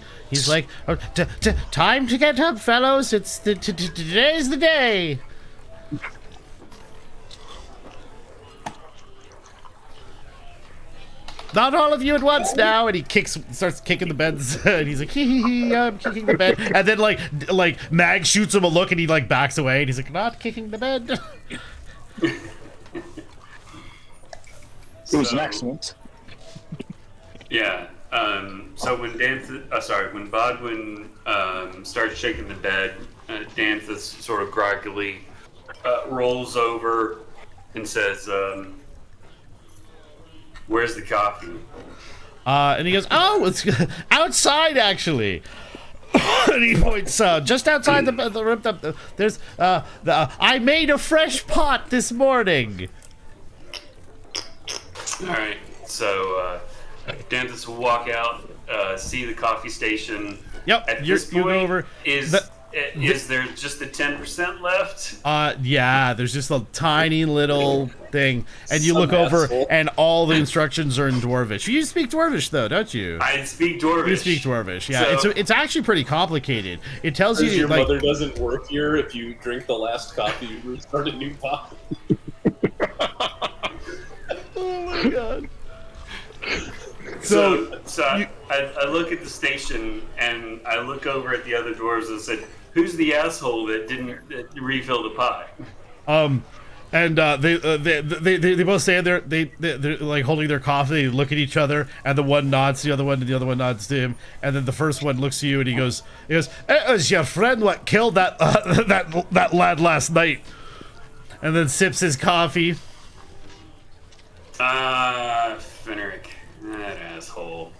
time to get up, fellows. It's today's the day. Not all of you at once now, and he starts kicking the beds, and he's like, I'm kicking the bed, and then like Mag shoots him a look, and he backs away, and he's like, not kicking the bed. It was an accident. Yeah. So when when Bodwin starts shaking the bed, Danthus sort of groggily rolls over and says, "Where's the coffee?" And he goes, "Oh, it's outside actually." And he points just outside the room. There's I made a fresh pot this morning. All right. So Danthus will walk out, see the coffee station. Yep. At You this point, go over. Is there just the 10% left? Yeah, there's just a tiny little thing, and you look over, and all the instructions are in Dwarvish. You speak Dwarvish, though, don't you? I speak Dwarvish. You speak Dwarvish, yeah. So, it's actually pretty complicated. It tells you, your like, mother doesn't work here. If you drink the last coffee, you start a new pot. oh my god. So I look at the station, and I look over at the other dwarves and said, "Who's the asshole that didn't refill the pot?" And they both stand there. They're like holding their coffee. They look at each other, and the one nods to the other one, and the other one nods to him. And then the first one looks to you, and he goes, "It was your friend what killed that that lad last night." And then sips his coffee. Fenric, that asshole.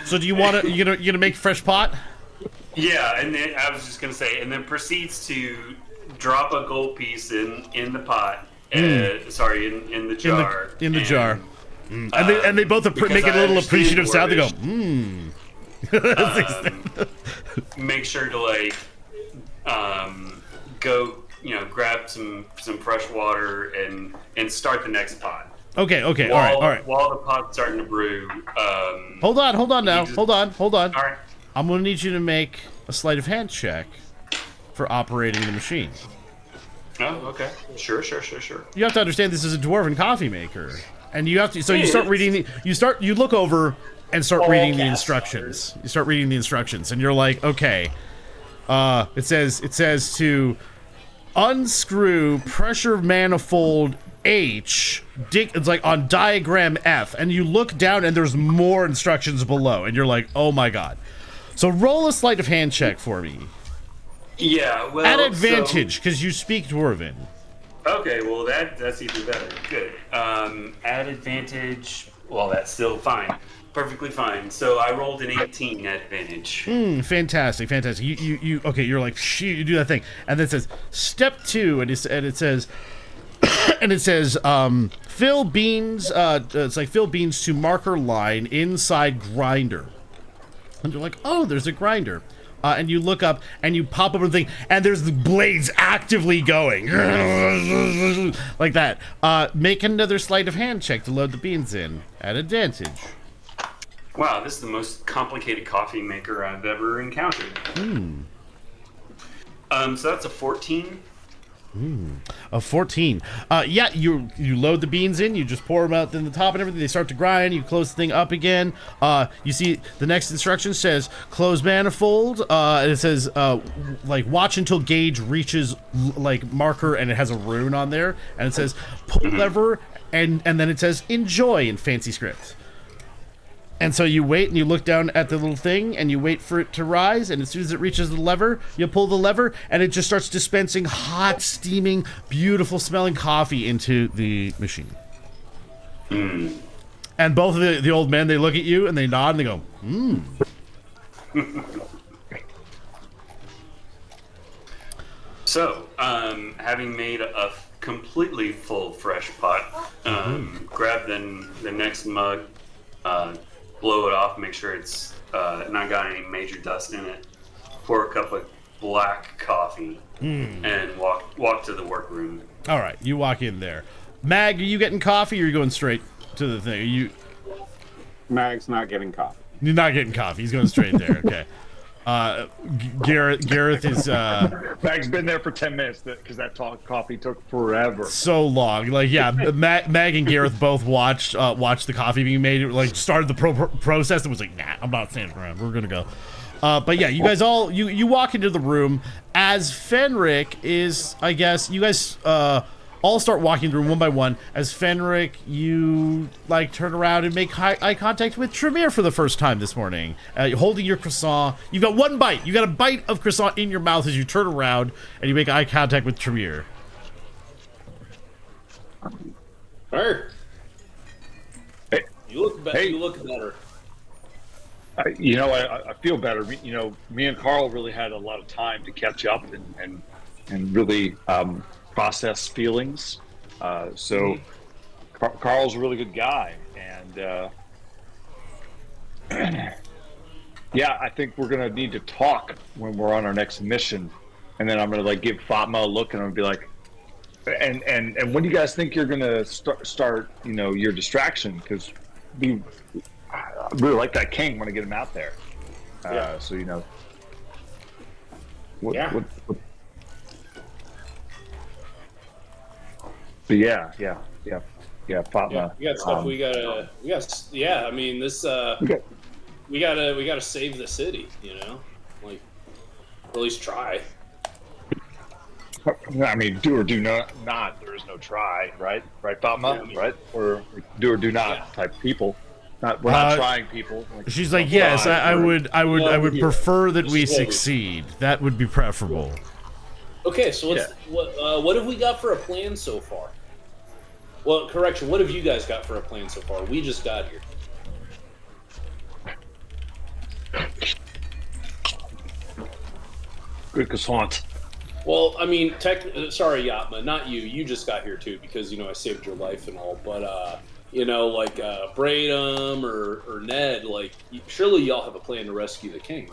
So do you want to? You gonna make fresh pot? Yeah, and then I was just gonna say, and then proceeds to drop a gold piece in the pot. Sorry, in the jar. In the jar. And they both make a little appreciative sound. They go, make sure to go, grab some fresh water and start the next pot. Okay, all right. While the pot's starting to brew. Hold on now. Hold on. All right. I'm gonna need you to make a sleight of hand check for operating the machine. Oh, okay. Sure. You have to understand this is a dwarven coffee maker, and you have to. So you start reading. You look over and start reading the instructions. You start reading the instructions, and you're like, okay. It says to unscrew pressure manifold H. It's like on diagram F, and you look down, and there's more instructions below, and you're like, oh my god. So roll a sleight of hand check for me. Yeah, well, at advantage, because you speak Dwarven. Okay, well that's even better. Good. At advantage. Well, that's still fine. Perfectly fine. So I rolled an 18 at advantage. Fantastic. You okay? You're like, shoot, you do that thing, and then it says step 2, and it says. And it says, fill beans. It's like fill beans to marker line inside grinder. And you're like, oh, there's a grinder. And you look up and you pop up the thing, and there's the blades actively going like that. Make another sleight of hand check to load the beans in at advantage. Wow, this is the most complicated coffee maker I've ever encountered. So that's a 14. A 14. Yeah, you load the beans in, you just pour them out in the top and everything. They start to grind. You close the thing up again. You see the next instruction says close manifold. And it says watch until gauge reaches marker, and it has a rune on there. And it says pull lever, and then it says enjoy in fancy script. And so you wait and you look down at the little thing and you wait for it to rise, and as soon as it reaches the lever, you pull the lever, and it just starts dispensing hot, steaming, beautiful smelling coffee into the machine. And both of the old men, they look at you and they nod and they go, So, having made a completely full fresh pot, grab the next mug, blow it off, make sure it's not got any major dust in it, pour a cup of black coffee, and walk to the workroom. All right, you walk in there. Mag, are you getting coffee, or are you going straight to the thing? Mag's not getting coffee. You're not getting coffee. He's going straight there. Okay. Gareth is Mag's been there for 10 minutes because that coffee took forever. So long. Mag and Gareth both watched the coffee being made. It started the process and was like, nah, I'm not standing around. We're gonna go. But yeah, you guys all you walk into the room as Fenric is. I guess you guys all all start walking through one by one. As Fenric, you like turn around and make eye contact with Tremere for the first time this morning, holding your croissant. You've got one bite. You got a bite of croissant in your mouth as you turn around and you make eye contact with Tremere. Hey. Hey. You look better. Hey. You look better. I feel better. Me and Carl really had a lot of time to catch up and really process feelings. So Carl's a really good guy, and yeah, I think we're gonna need to talk when we're on our next mission, and then I'm gonna like give Fatma a look, and I'm gonna be like, and when do you guys think you're gonna start your distraction? Because I really like that king. Want to get him out there. So what, but yeah, Fatma. We got stuff we gotta. Yeah, I mean this. We gotta save the city. Like at least try. I mean, do or do not. There is no try, right? Right, Fatma, right? Or do or do not type people. We're not trying people. She's like, yes, I would prefer that we succeed. That would be preferable. Okay, so what have we got for a plan so far? Well, correction. What have you guys got for a plan so far? We just got here. Good croissant. Well, I mean, sorry, Yatma, not you. You just got here too, because I saved your life and all. But like Bradum or Ned, like surely y'all have a plan to rescue the king,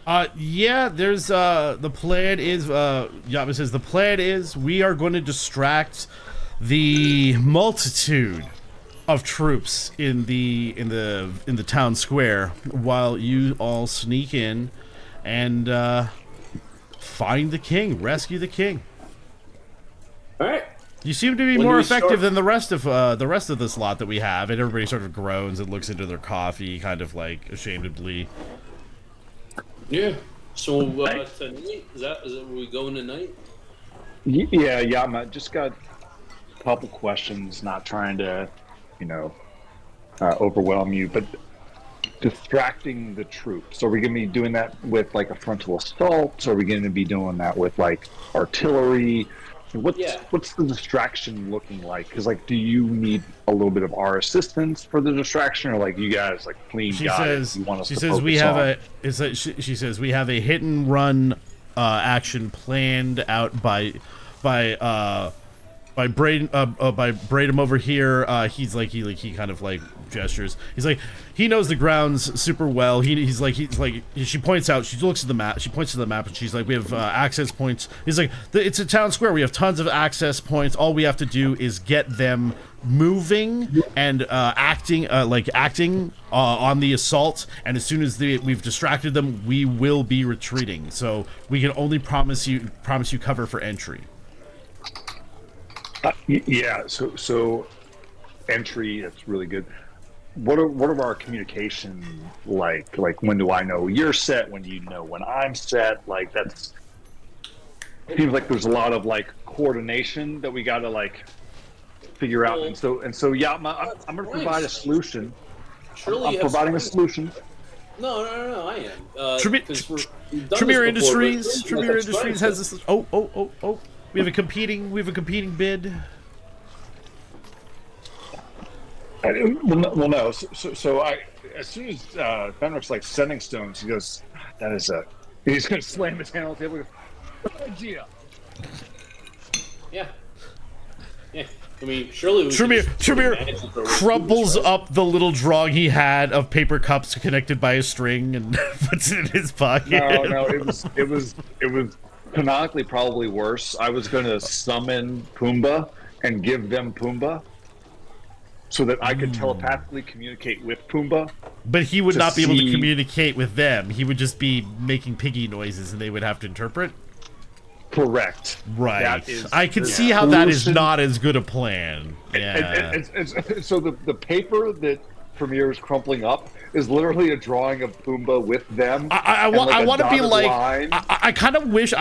right? Yeah, there's the plan is Yatma says the plan is we are going to distract the multitude of troops in the town square while you all sneak in and find the king, rescue the king. All right. You seem to be more effective than the rest of this lot that we have, and everybody sort of groans and looks into their coffee, kind of like ashamedly. Yeah. So tonight, is that we going tonight? Yeah, Yatma, just got a couple questions. Not trying to, overwhelm you, but distracting the troops. Are we going to be doing that with like a frontal assault? Are we going to be doing that with like artillery? What's the distraction looking like? Because do you need a little bit of our assistance for the distraction, or you guys clean? She says we have she says we have a hit and run action planned out by Bradum over here. He's like he kind of gestures. He's like he knows the grounds super well. He's like she points out. She looks at the map. She points to the map and she's like, we have access points. He's like, it's a town square. We have tons of access points. All we have to do is get them moving and acting on the assault. And as soon as we've distracted them, we will be retreating. So we can only promise you cover for entry. Yeah, so entry, that's really good. What are our communication like? When do I know you're set? When do you know when I'm set? That's seems like there's a lot of coordination that we got to figure out. And so Yatma, I'm going to provide a solution. I'm providing a solution. No, I am. Tremere Industries has this. Oh. We have a competing bid. Well, no. So as soon as Fenric's sending stones, he goes, he's going to slam his hand on the table. And go, good idea. Yeah. I mean, surely Tremere crumbles up the little drawing he had of paper cups connected by a string and puts it in his pocket. No, it was canonically probably worse. I was going to summon Pumbaa and give them Pumbaa so that I could telepathically communicate with Pumbaa. But he would not be able to communicate with them. He would just be making piggy noises and they would have to interpret. Correct. Right. I can see how that is not as good a plan. Yeah. And so the paper that Premier is crumpling up is literally a drawing of Pumbaa with them. I want to be like I kind of wish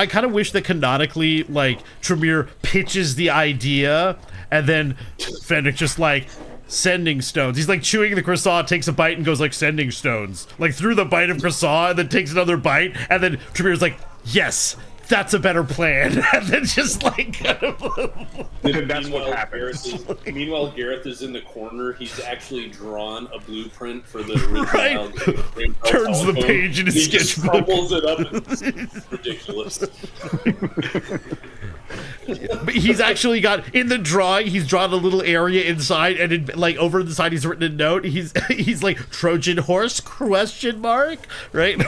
that canonically like Tremere pitches the idea and then Fenric just like sending stones. He's like chewing the croissant, takes a bite and goes like sending stones, like through the bite of croissant, and then takes another bite, and then Tremere's like, yes, that's a better plan, and then just like that's what happens. Meanwhile, Gareth is in the corner. He's actually drawn a blueprint for the original. Right. Turns the page in his sketchbook. Crumbles it up. It's ridiculous. But he's actually got in the drawing. He's drawn a little area inside, and in, like over the side, he's written a note. He's like Trojan horse ? Right.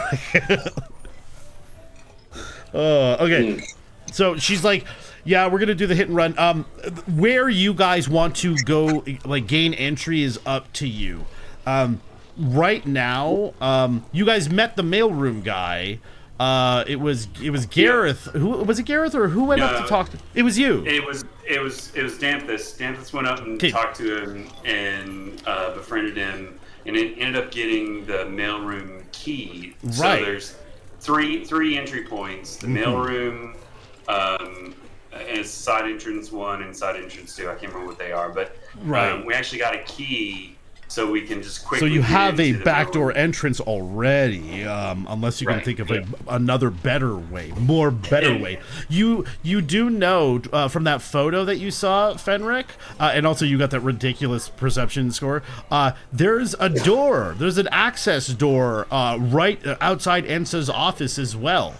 Okay. So she's like, yeah, we're gonna do the hit and run. Where you guys want to go, like gain entry, is up to you. Right now, you guys met the mailroom guy. It was Gareth. Yeah. Who was it? Gareth or who went up to talk to? It was you. It was Danthus. Danthus went up and talked to him and befriended him, and it ended up getting the mailroom key. Right. So there's three entry points: the mailroom, and it's side entrance 1 and side entrance 2. I can't remember what they are, but we actually got a key. So we can just quickly. So you have a backdoor entrance already, unless you can think of another better way, way. You do know from that photo that you saw, Fenric, and also you got that ridiculous perception score. There's a door. There's an access door right outside Ensa's office as well.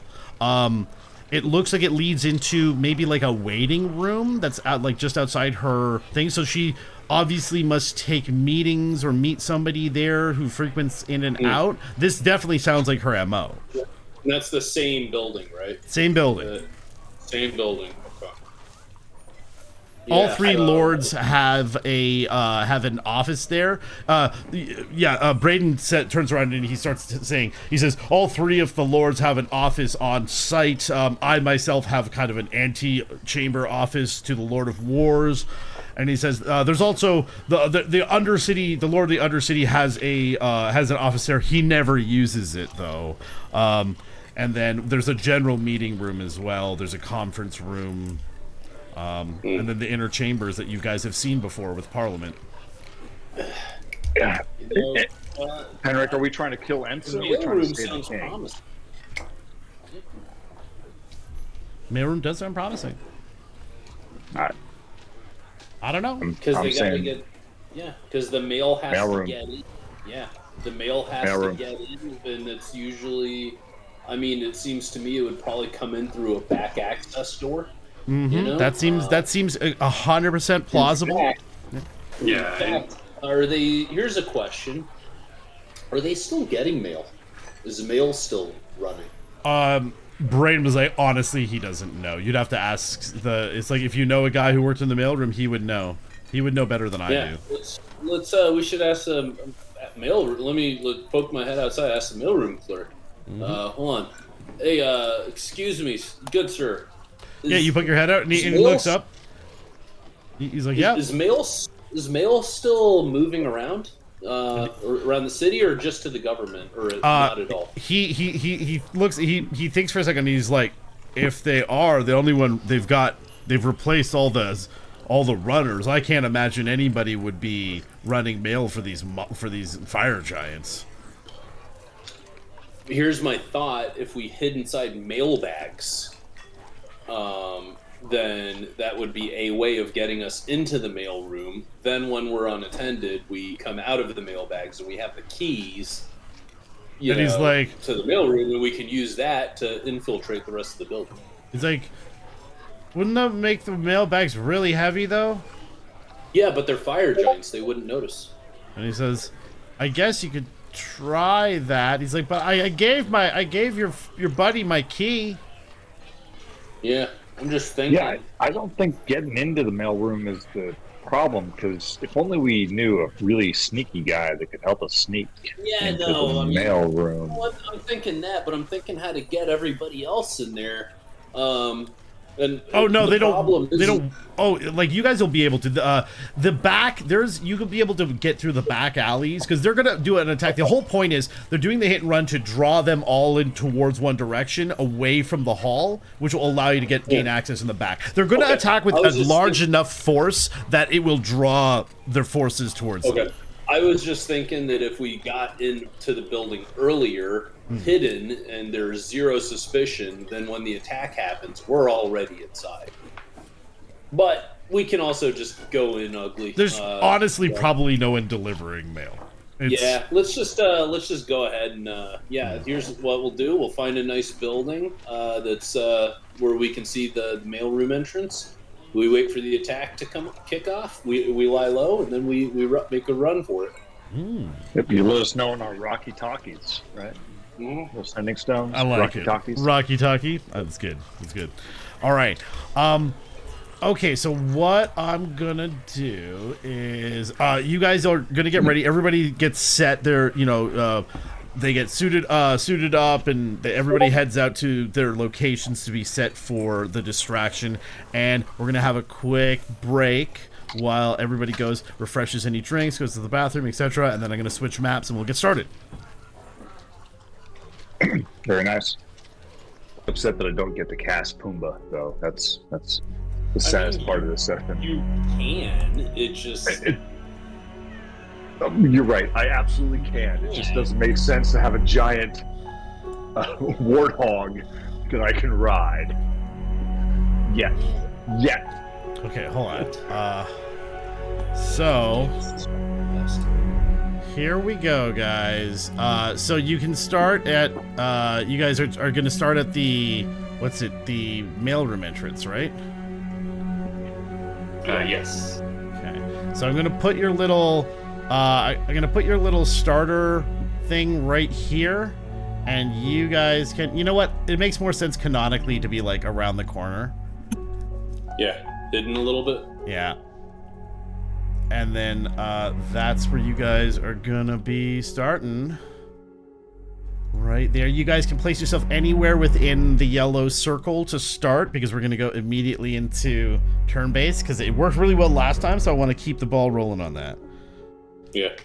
It looks like it leads into maybe like a waiting room that's like just outside her thing. So she obviously must take meetings or meet somebody there who frequents in and out. This definitely sounds like her MO. And that's the same building, right? Same building. Same building. Okay. All three lords have an office there. Braden turns around and he starts saying, he says, all three of the lords have an office on site. I myself have kind of an anti-chamber office to the Lord of Wars. And he says, there's also the Undercity. The Lord of the Undercity has an office there. He never uses it though. And then there's a general meeting room as well. There's a conference room, and then the inner chambers that you guys have seen before with Parliament. Yeah. Henrik, are we trying to kill Ensa? The mailroom sounds promising. Mailroom does sound promising. I don't know. Because they got to get, because the mail has to get in. Yeah, the mail has to get in, and it's usually, I mean, it seems to me it would probably come in through a back access door. Mm-hmm. You know? That seems 100% plausible. In fact, are they? Here's a question: are they still getting mail? Is the mail still running? Braden was like, honestly, he doesn't know. You'd have to ask it's like if you know a guy who worked in the mailroom, he would know. He would know better than I do. Let's we should ask the mail. Let me poke my head outside. Ask the mailroom clerk. Hold on. Hey, excuse me, good sir. You put your head out and he looks up. He's like, Is mail still moving around? Around the city, or just to the government, or not at all? He looks. He thinks for a second. And he's like, if they are the only one they've replaced all the runners. I can't imagine anybody would be running mail for these fire giants. Here's my thought: if we hid inside mailbags, then that would be a way of getting us into the mail room. Then when we're unattended, we come out of the mailbags and we have the keys he's like, to the mail room, and we can use that to infiltrate the rest of the building. He's like, wouldn't that make the mailbags really heavy though? Yeah, but they're fire giants. They wouldn't notice. And he says, I guess you could try that. He's like, but I gave your buddy my key. Yeah. I'm just thinking. Yeah, I don't think getting into the mailroom is the problem, because if only we knew a really sneaky guy that could help us sneak into the mailroom. Well, I'm thinking that, but I'm thinking how to get everybody else in there. And Oh no, they problem don't. They don't. Oh, like you guys will be able to. The back, you could be able to get through the back alleys because they're gonna do an attack. The whole point is they're doing the hit and run to draw them all in towards one direction, away from the hall, which will allow you to gain access in the back. They're gonna attack with a large enough force that it will draw their forces towards them. I was just thinking that if we got into the building earlier, hidden, and there's zero suspicion, then when the attack happens, we're already inside. But we can also just go in ugly. There's honestly probably no one delivering mail. Yeah, let's just go ahead and here's what we'll do. We'll find a nice building that's where we can see the mailroom entrance. We wait for the attack to kick off. We lie low, and then we make a run for it. If you let us know in our Rocky Talkies, right? Those sending stones. I like Rocky it. Talkies. Rocky Talkie. That's good. That's good. All right. Okay, so what I'm gonna do is you guys are gonna get ready. Everybody gets set. They're they get suited up, and everybody heads out to their locations to be set for the distraction. And we're gonna have a quick break while everybody goes, refreshes any drinks, goes to the bathroom, etc. And then I'm gonna switch maps, and we'll get started. Very nice. Upset that I don't get to cast Pumbaa, though. That's the saddest part of this session. You can. It just. You're right. I absolutely can. It just doesn't make sense to have a giant warthog that I can ride. Yet. Okay, hold on. So here we go, guys. So you can start at you guys are going to start at the the mailroom entrance, right? Yes. Okay. So I'm going to put your little starter thing right here, and you guys can. You know what? It makes more sense canonically to be like around the corner. Yeah, hidden a little bit. Yeah. And then that's where you guys are gonna be starting. Right there. You guys can place yourself anywhere within the yellow circle to start, because we're gonna go immediately into turn-based, because it worked really well last time, so I want to keep the ball rolling on that. Yeah.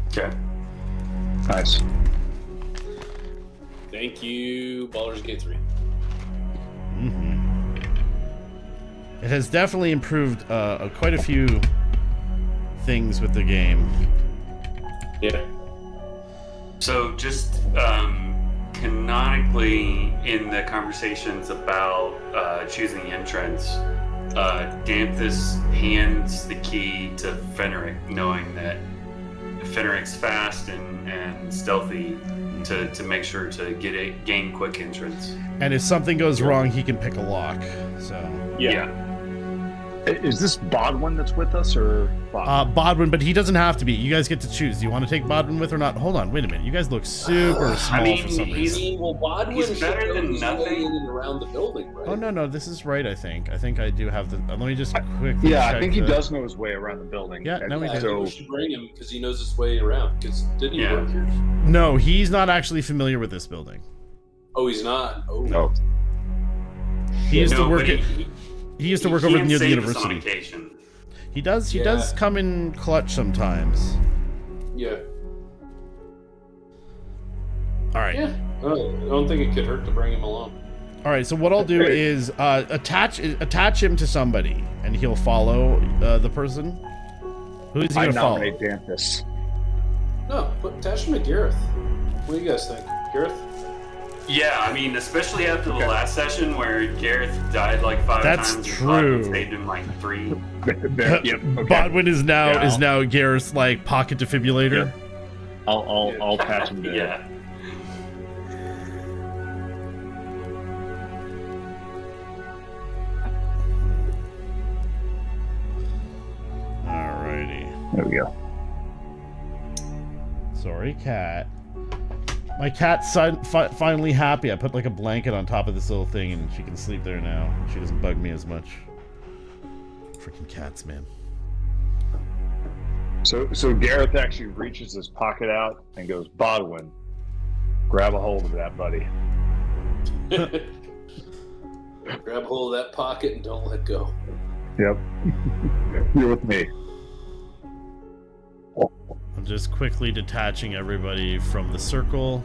Okay. Nice. Thank you, Baldur's Gate 3. It has definitely improved quite a few things with the game. Yeah. So just canonically in the conversations about choosing the entrance, Danthus hands the key to Fenric, knowing that Fenric's fast and stealthy to make sure to gain quick entrance. And if something goes wrong, he can pick a lock. So Yeah. Is this Bodwin that's with us, or Bodwin? But he doesn't have to be. You guys get to choose. Do you want to take Bodwin with or not? Hold on, wait a minute. You guys look super small for some reason. Well, Bodwin He's better than nothing. in and around the building, right? Oh no, this is right. I think I do have the. Let me just quickly. Yeah, check I think he does know his way around the building. Yeah, no, he I does. think we should bring him because he knows his way around. Because didn't he work here? No, he's not actually familiar with this building. Oh, he's not. Oh No. He used to work but at. He used to work over near the university. He does. He does come in clutch sometimes. Yeah. All right. Yeah. I don't think it could hurt to bring him along. All right. So what I'll do is attach him to somebody, and he'll follow the person. Who is he I gonna follow? nominate Danthus. No, but attach him to Gareth. What do you guys think, Gareth? Yeah, I mean, especially after the last session where Gareth died like 5 That's times. true. And Bodwin saved him like 3. Yep. Okay. Bodwin is now Gareth's like pocket defibrillator. Yeah. I'll patch him to. Yeah. Alrighty. There we go. Sorry, cat. My cat's finally happy. I put like a blanket on top of this little thing, and she can sleep there now. She doesn't bug me as much. Freaking cats, man. So Gareth actually reaches his pocket out and goes, Bodwin, grab a hold of that, buddy. Grab hold of that pocket and don't let go. Yep. You're with me. I'm just quickly detaching everybody from the circle.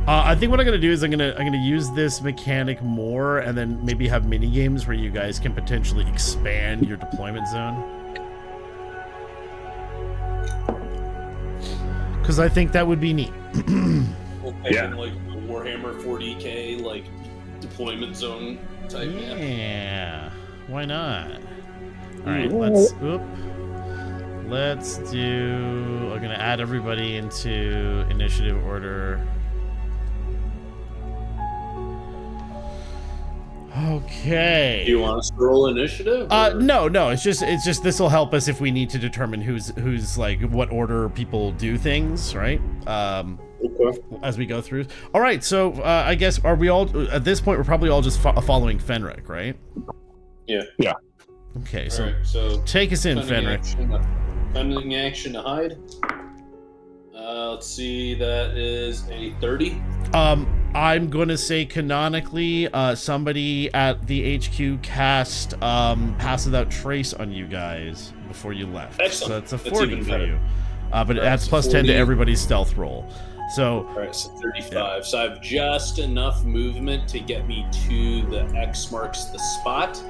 I think what I'm gonna do is I'm gonna use this mechanic more, and then maybe have mini games where you guys can potentially expand your deployment zone. Because I think that would be neat. Yeah. Like a Warhammer 40k like deployment zone type map. Yeah. Why not? All right. Let's do. I'm gonna add everybody into initiative order. Okay. Do you want us to roll initiative? No. It's just this will help us if we need to determine who's like what order people do things, right? Okay. As we go through. All right. So I guess are we all at this point? We're probably all just following Fenric, right? Yeah. Yeah. Okay. All right, so take us in, Fenric. Cunning action to hide. Let's see. That is a 30. I'm going to say canonically, somebody at the HQ cast Pass Without Trace on you guys before you left. Excellent. So that's a 40 for you. But it Right, adds so plus 10 to everybody's stealth roll. So, all right, so 35. Yeah. So I have just enough movement to get me to the X marks the spot.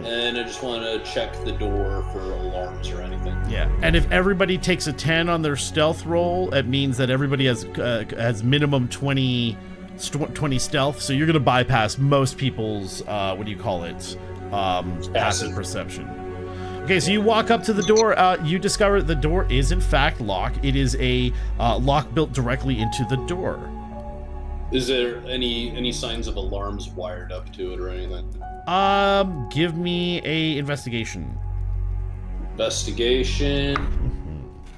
And I just want to check the door for alarms or anything. Yeah, and if everybody takes a 10 on their stealth roll, it means that everybody has minimum 20 stealth. So you're going to bypass most people's passive perception. Okay, so you walk up to the door. You discover the door is in fact locked. It is a lock built directly into the door. Is there any signs of alarms wired up to it or anything? Give me a investigation. Investigation.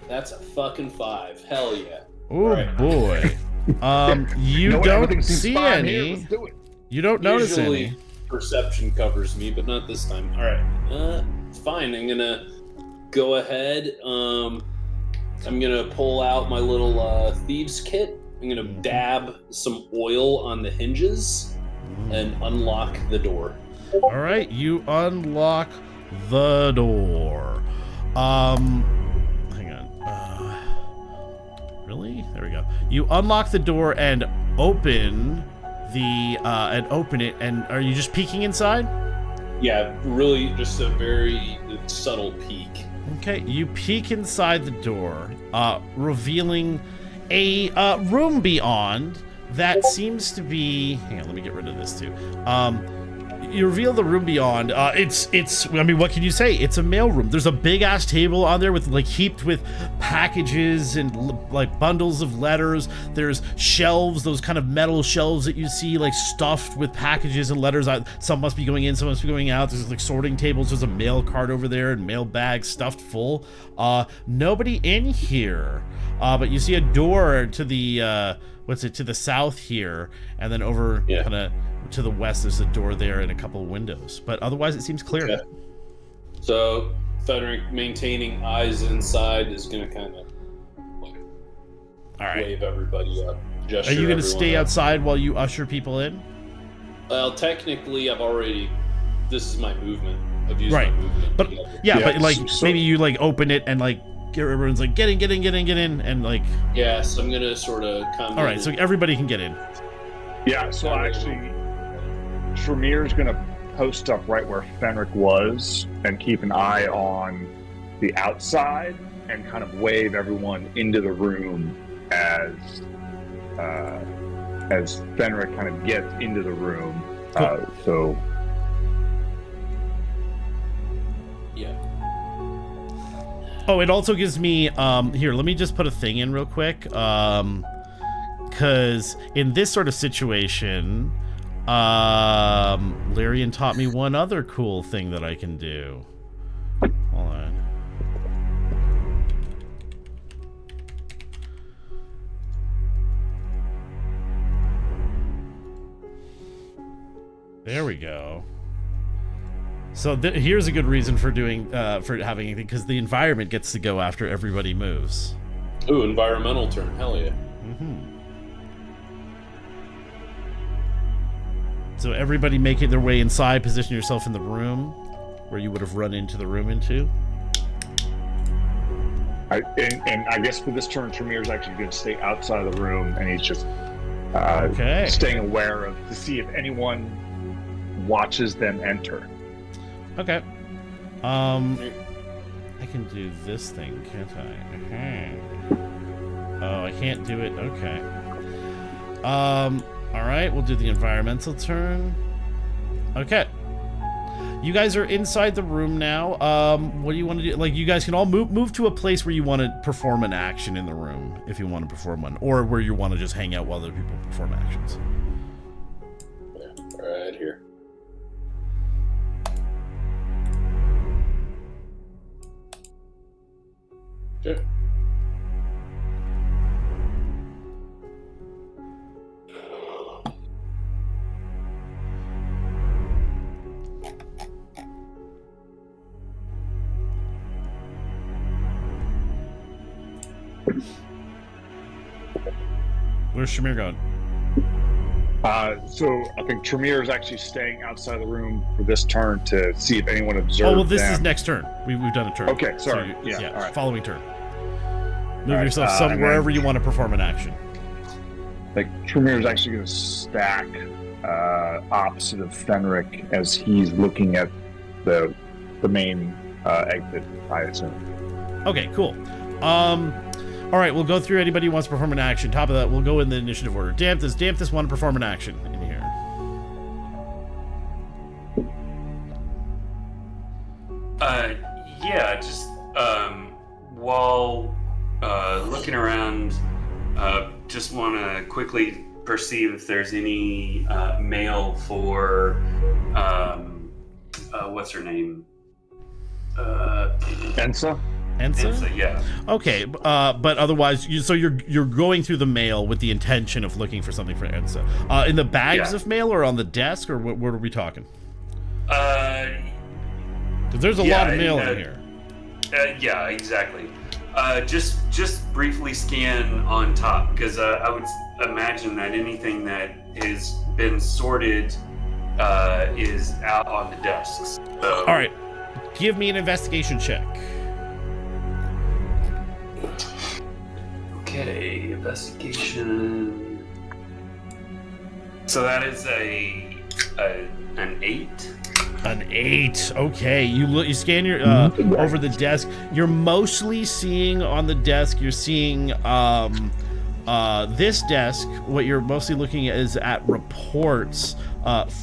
That's a fucking 5. Hell yeah. Oh right. Boy. You don't see any. Let's do it. You don't notice any. Perception covers me, but not this time. All right. It's fine. I'm gonna go ahead. I'm gonna pull out my little thieves kit. I'm gonna dab some oil on the hinges and unlock the door. All right, you unlock the door. Hang on. Really? There we go. You unlock the door and open it. And are you just peeking inside? Yeah, really, just a very subtle peek. Okay, you peek inside the door, revealing a room beyond that seems to be. Hang on, let me get rid of this too. You reveal the room beyond. It's. I mean, what can you say? It's a mailroom. There's a big ass table on there with heaped with packages and bundles of letters. There's shelves, those kind of metal shelves that you see stuffed with packages and letters. Some must be going in, some must be going out. There's sorting tables. There's a mail cart over there and mail bags stuffed full. Nobody in here. But you see a door to the to the south here, and then over kind of to the west there's a door there and a couple of windows, but otherwise it seems clear. Okay. So Fenric, maintaining eyes inside, is going to kind of wave everybody up. Are you going to stay outside while you usher people in? Well, technically this is my movement. I've used my movement. But maybe you open it and everyone's get in, and yeah, so I'm gonna sort of come all right, so everybody can get in. Yeah, so actually Tremir's gonna post up right where Fenric was and keep an eye on the outside and kind of wave everyone into the room as Fenric kind of gets into the room. Cool. Yeah. Oh, it also gives me here, let me just put a thing in real quick. Because in this sort of situation, Lyrian taught me one other cool thing that I can do. Hold on. There we go. So here's a good reason for doing for having anything, because the environment gets to go after everybody moves. Ooh, environmental turn, hell yeah. So everybody making their way inside, position yourself in the room where you would have run into the room into. And I guess for this turn, Tremir's actually going to stay outside of the room, and he's just staying aware to see if anyone watches them enter. Okay. I can do this thing, can't I? Oh, I can't do it. Okay. All right, we'll do the environmental turn. Okay. You guys are inside the room now. What do you want to do? Like, you guys can all move to a place where you want to perform an action in the room, if you want to perform one, or where you want to just hang out while other people perform actions. Yeah, right here. Sure. Where's Shamir going? So I think Tremere is actually staying outside the room for this turn to see if anyone observes. Oh well, this them. is next turn. We've done a turn. Okay, sorry. So Yeah, all right. Following turn. Move All yourself right, wherever you want to perform an action. Like Tremere is actually going to stack opposite of Fenric as he's looking at the main exit, I assume. Okay, cool. All right, we'll go through anybody who wants to perform an action. Top of that, we'll go in the initiative order. Damp this want to perform an action in here. Yeah, just while looking around, just want to quickly perceive if there's any mail for what's her name? Ensa? Ensa? Yeah. Okay, but otherwise, you're going through the mail with the intention of looking for something for Ensa. In the bags of mail, or on the desk, or what are we talking? Because there's a lot of mail in here. Yeah, exactly. Just briefly scan on top, because I would imagine that anything that has been sorted is out on the desks. So. All right, give me an investigation check. Okay, investigation. So that is an 8. An 8. Okay, you scan your over the desk. You're mostly seeing on the desk. You're seeing this desk. What you're mostly looking at is at reports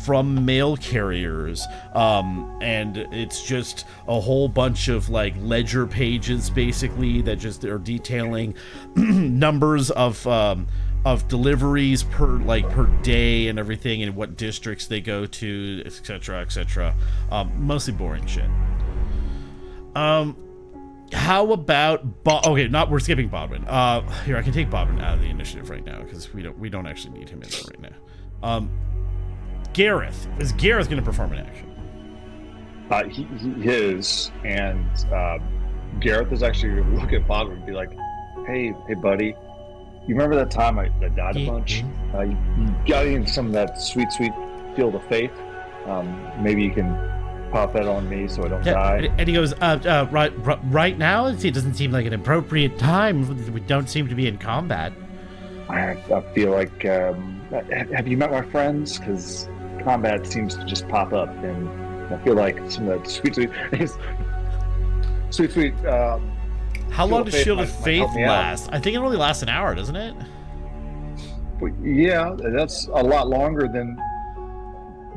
from mail carriers, and it's just a whole bunch of like ledger pages, basically, that just are detailing numbers of deliveries per day and everything, and what districts they go to, etc., etc. Mostly boring shit. How about we're skipping Bodwin. Here, I can take Bodwin out of the initiative right now because we don't actually need him in there right now. Gareth, is Gareth going to perform an action? He is, and Gareth is actually going to look at Bodwin and be like, "Hey, buddy. You remember that time I died a bunch? You got in some of that sweet field of faith. Maybe you can pop that on me so I don't die." And he goes, right now? It doesn't seem like an appropriate time. We don't seem to be in combat. I feel like, have you met my friends? Because combat seems to just pop up, and I feel like some of that sweet how long does Shield of Faith last? I think it only lasts an hour, doesn't it? Yeah, that's a lot longer than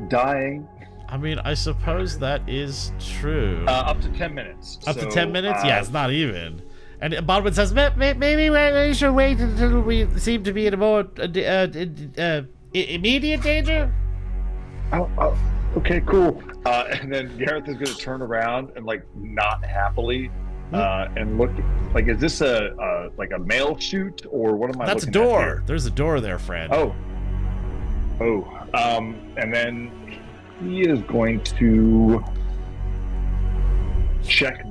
dying. I mean, I suppose that is true. Up to 10 minutes. Up to 10 minutes? Yeah, it's not even. And Bodwin says, maybe we should wait until we seem to be in a more immediate danger? Oh, okay, cool. And then Gareth is going to turn around and, like, not happily and look, like, is this a mail chute, or what am I That's looking a door. at here? There's a door there, Fred. Oh. And then he is going to check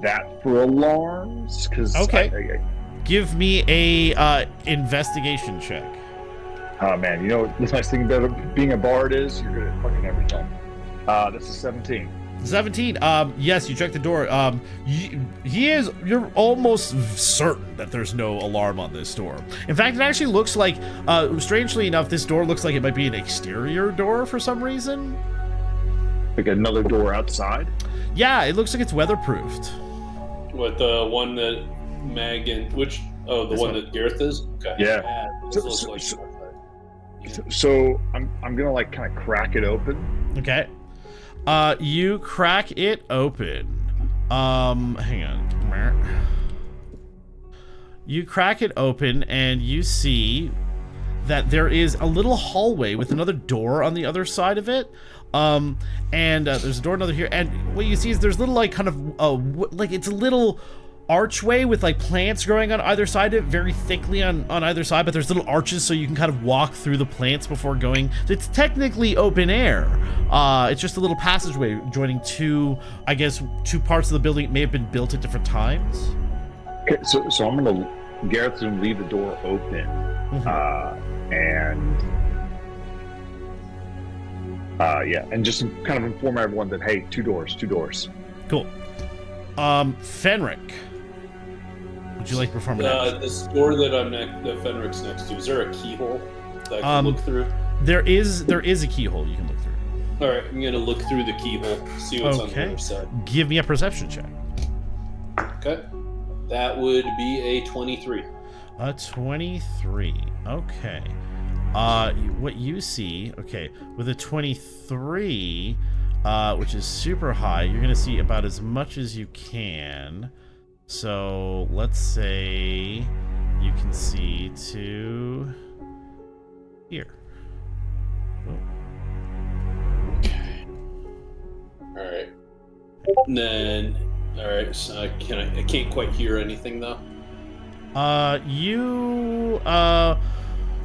that for alarms, because okay. Give me a investigation check. Oh man, you know what the nice thing about being a bard is? You're good at fucking everything. This is 17. 17. Yes, you check the door. You're almost certain that there's no alarm on this door. In fact, it actually looks like, strangely enough, this door looks like it might be an exterior door for some reason. Like another door outside? Yeah, it looks like it's weatherproofed. What, the one that Mag and which? Oh, the one that Gareth is. Okay. Yeah. This looks like. So I'm gonna like kind of crack it open. Okay. You crack it open. Hang on. You crack it open and you see that there is a little hallway with another door on the other side of it. There's a door another here, and what you see is there's little like kind of like it's a little archway with like plants growing on either side of it, very thickly on either side, but there's little arches so you can kind of walk through the plants before going. It's technically open air. It's just a little passageway joining two parts of the building. It may have been built at different times. Okay, so I'm gonna Gareth's gonna leave the door open, and just kind of inform everyone that hey, two doors. Cool. Fenric, would you like to perform an this door that that Fenric's next to, is there a keyhole that I can look through? There is a keyhole you can look through. All right, I'm gonna look through the keyhole, see what's on the other side. Give me a perception check. Okay, that would be a 23. A 23. Okay. What you see? Okay, with a 23, which is super high, you're gonna see about as much as you can. So let's say you can see to here. Okay. All right. And then, all right. So I can't quite hear anything though.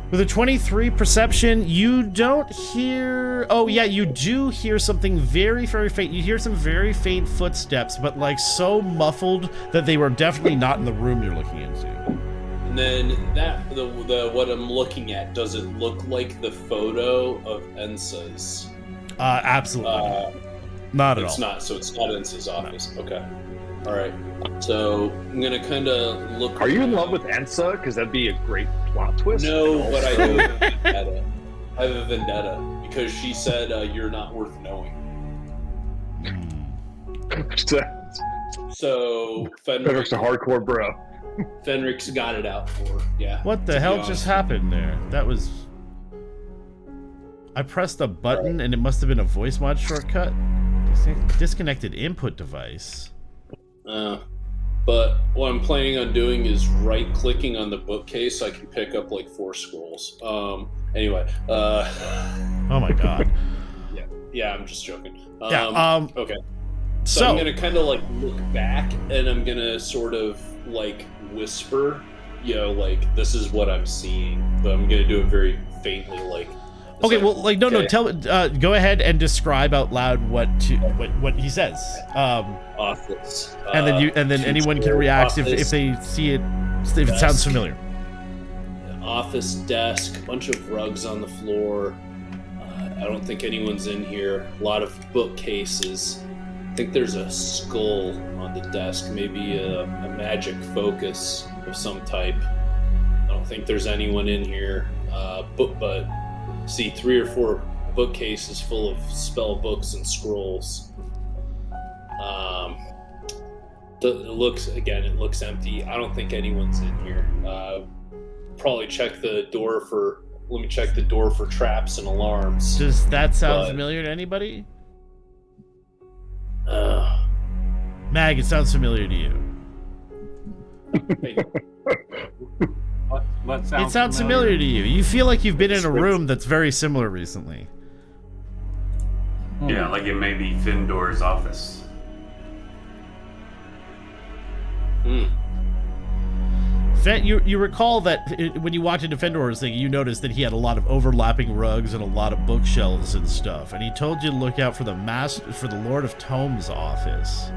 With a 23 perception, you don't hear... Oh, yeah, you do hear something very, very faint. You hear some very faint footsteps, but, like, so muffled that they were definitely not in the room you're looking into. And then what I'm looking at, does it look like the photo of Ensa's? Absolutely. Not at all. It's not, so it's not Ensa's office. No. Okay. All right. So I'm going to kind of look... Are you in love with Ensa? Because that'd be a great plot twist. No, but I do have a vendetta. I have a vendetta because she said you're not worth knowing. So Fenric's a hardcore bro. Fenric's got it out for her. Yeah. What the hell just happened there? That was... I pressed a button and it must have been a voice mod shortcut. Disconnected input device. But what I'm planning on doing is right-clicking on the bookcase so I can pick up like 4 scrolls. Anyway. Oh my god. Yeah, I'm just joking. Okay. So I'm gonna kind of like look back and I'm gonna sort of like whisper, like this is what I'm seeing, but I'm gonna do it very faintly, like. Okay, well, like no, tell. Go ahead and describe out loud what he says. Office. And then anyone can react if they see it, if it sounds familiar. Office desk, a bunch of rugs on the floor. I don't think anyone's in here. A lot of bookcases. I think there's a skull on the desk, maybe a magic focus of some type. I don't think there's anyone in here. But see 3 or 4 bookcases full of spell books and scrolls. It looks empty. I don't think anyone's in here. Probably check the door for. Let me check the door for traps and alarms. Does that sound familiar to anybody? Mag, it sounds familiar to you. What It sounds familiar to you. You feel like you've been in a room that's very similar recently. Yeah, like it may be Findor's office. You recall that when you walked into Fendor's thing, you noticed that he had a lot of overlapping rugs and a lot of bookshelves and stuff, and he told you to look out for the Lord of Tomes office.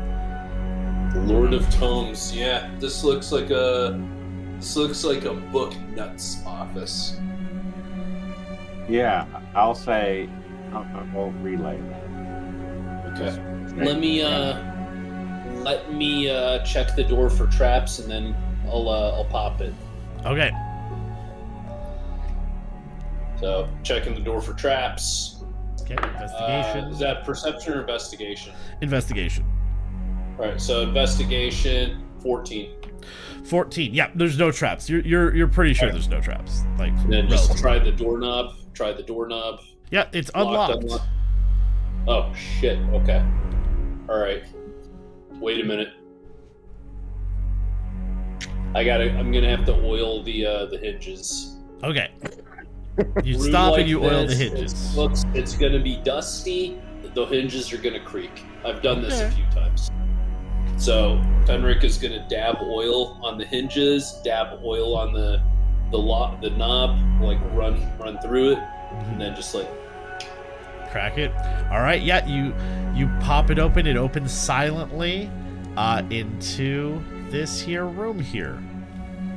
The Lord of Tomes, yeah. This looks like a book nuts office. Yeah, I'll say I'll relay that. Okay. Let me check the door for traps, and then I'll pop it. Okay. So checking the door for traps. Okay. Investigation. Is that perception or investigation? Investigation. All right. So investigation 14. 14. Yeah, there's no traps. You're pretty sure there's no traps. Like, And then just relatively. try the doorknob. Try the doorknob. Yeah, it's Locked, unlocked. unlocked. Oh shit. Okay. All right. Wait a minute. I'm gonna have to oil the hinges. Okay. You Room stop like and you oil the this, hinges. It's gonna be dusty. The hinges are gonna creak. I've done this a Okay. few times. So Fenric is gonna dab oil on the hinges, dab oil on the knob, like run through it, and then just like Crack it. All right. Yeah, you pop it open. It opens silently into this here room here.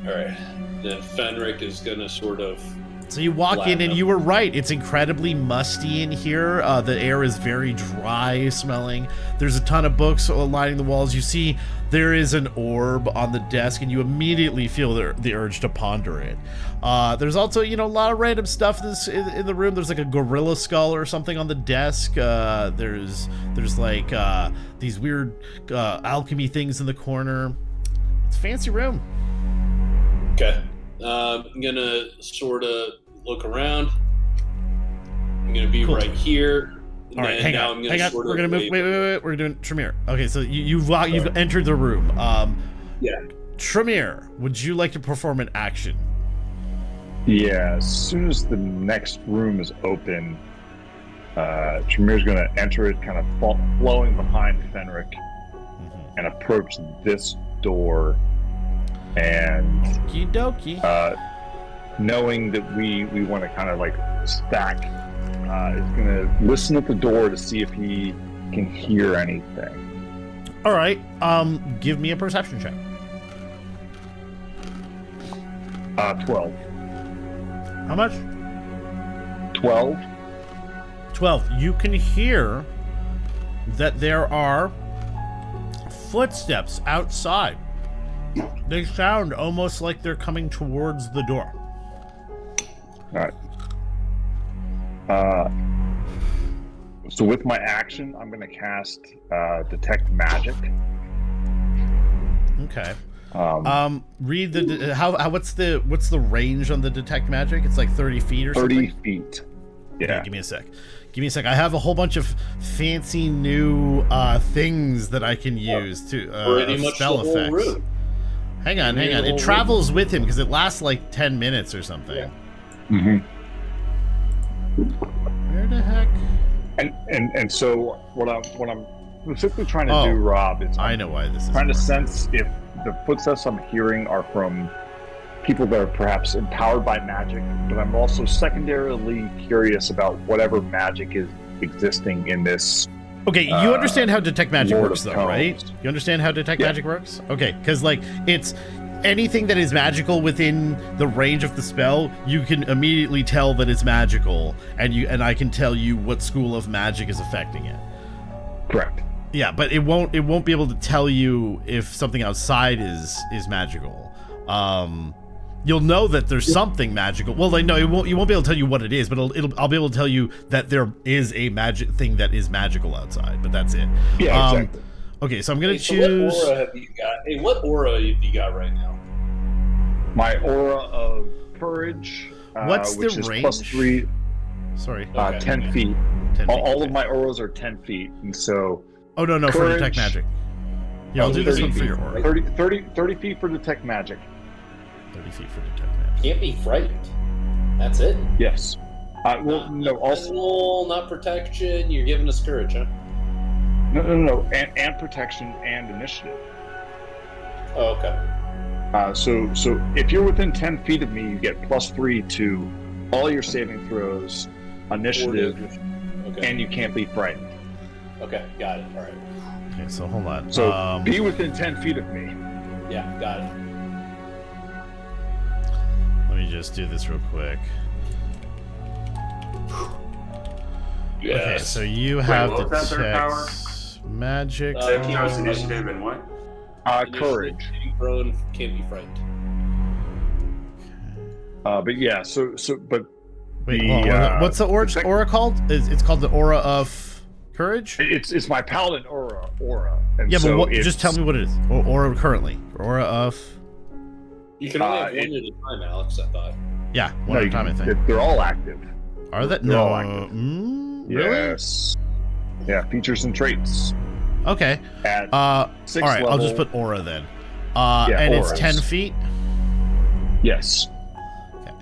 all right. Then Fenric is gonna sort of So you walk in, and Platinum. you were right. It's incredibly musty in here. The air is very dry smelling. There's a ton of books lining the walls. You see there is an orb on the desk, and you immediately feel the urge to ponder it. There's also, a lot of random stuff in the room. There's like a gorilla skull or something on the desk. There's like these weird alchemy things in the corner. It's a fancy room. okay. I'm gonna sort of look around. I'm gonna be Cool. right here. And All right, then hang now on. I'm gonna Hang on. sort We're of gonna move. Wait. We're doing Tremere. Okay, so you've entered the room. Yeah. Tremere, would you like to perform an action? Yeah, as soon as the next room is open, Tremere's going to enter it, kind of flowing behind Fenric, and approach this door. And Okie dokie. knowing that we want to kind of like stack, is going to listen at the door to see if he can hear anything. All right. Give me a perception check. 12. How much? 12. 12. You can hear that there are footsteps outside. They sound almost like they're coming towards the door. All right. So with my action, I'm going to cast Detect Magic. Okay. Read the what's the range on the detect magic? It's like 30 feet or 30 something. feet. Okay, Yeah. give me a sec. I have a whole bunch of fancy new things that I can use to pretty much spell the whole effects. room. Hang on. The It whole travels with him because it lasts like 10 minutes or something. Yeah. Mm-hmm. Where the heck? And so what I'm specifically trying to Oh, do, Rob, is I know why this is trying to working. sense if the footsteps I'm hearing are from people that are perhaps empowered by magic, but I'm also secondarily curious about whatever magic is existing in this. Okay, you understand how detect magic Lord works, of though, Tomes. right? You understand how detect Yeah. magic works? Okay, because like it's anything that is magical within the range of the spell, you can immediately tell that it's magical, and I can tell you what school of magic is affecting it. Correct. Yeah, but it won't be able to tell you if something outside is magical. You'll know that there's something magical. Well, like no, you won't be able to tell you what it is, but I'll be able to tell you that there is a magic thing that is magical outside, but that's it. Yeah, exactly. Okay, so I'm gonna Hey, so choose. what aura have you got? Hey, what aura have you got right now? My aura of courage, What's the which is range? +3, Sorry, Okay. 10 feet. 10 feet. All of my auras are 10 feet, and so Oh no, for courage- detect magic. Yeah, I'll do this 30 one for feet. your aura. 30 feet for detect magic. 30 feet for detect magic. Can't be frightened. That's it. Yes. Well, no. Also, Invisible, not protection. You're giving us courage, huh? no. And protection and initiative. Oh, okay. So if you're within 10 feet of me, you get +3 to all your saving throws, initiative, Okay. and you can't be frightened. Okay, got it. All right. Okay, so hold on. So be within 10 feet of me. Yeah, got it. Let me just do this real quick. Yes. Okay, so you have what was that third power? detect magic. 17 was initiative and what? Courage. Being prone can't be frightened. But yeah, but Wait, the, hold on. What's the second- aura called? It's called the aura of courage. it's my paladin aura. And Yeah, so but just tell me what it is. Aura currently. Aura of. You can only have one at a time, Alex, I thought. Yeah, one at a time, I think. They're all active. Are that? They're No. all active. Really? Yes. Yeah, features and traits. Okay. At All 6th right, I'll just level. put aura then. Yeah, and auras. it's 10 feet. Yes. Okay.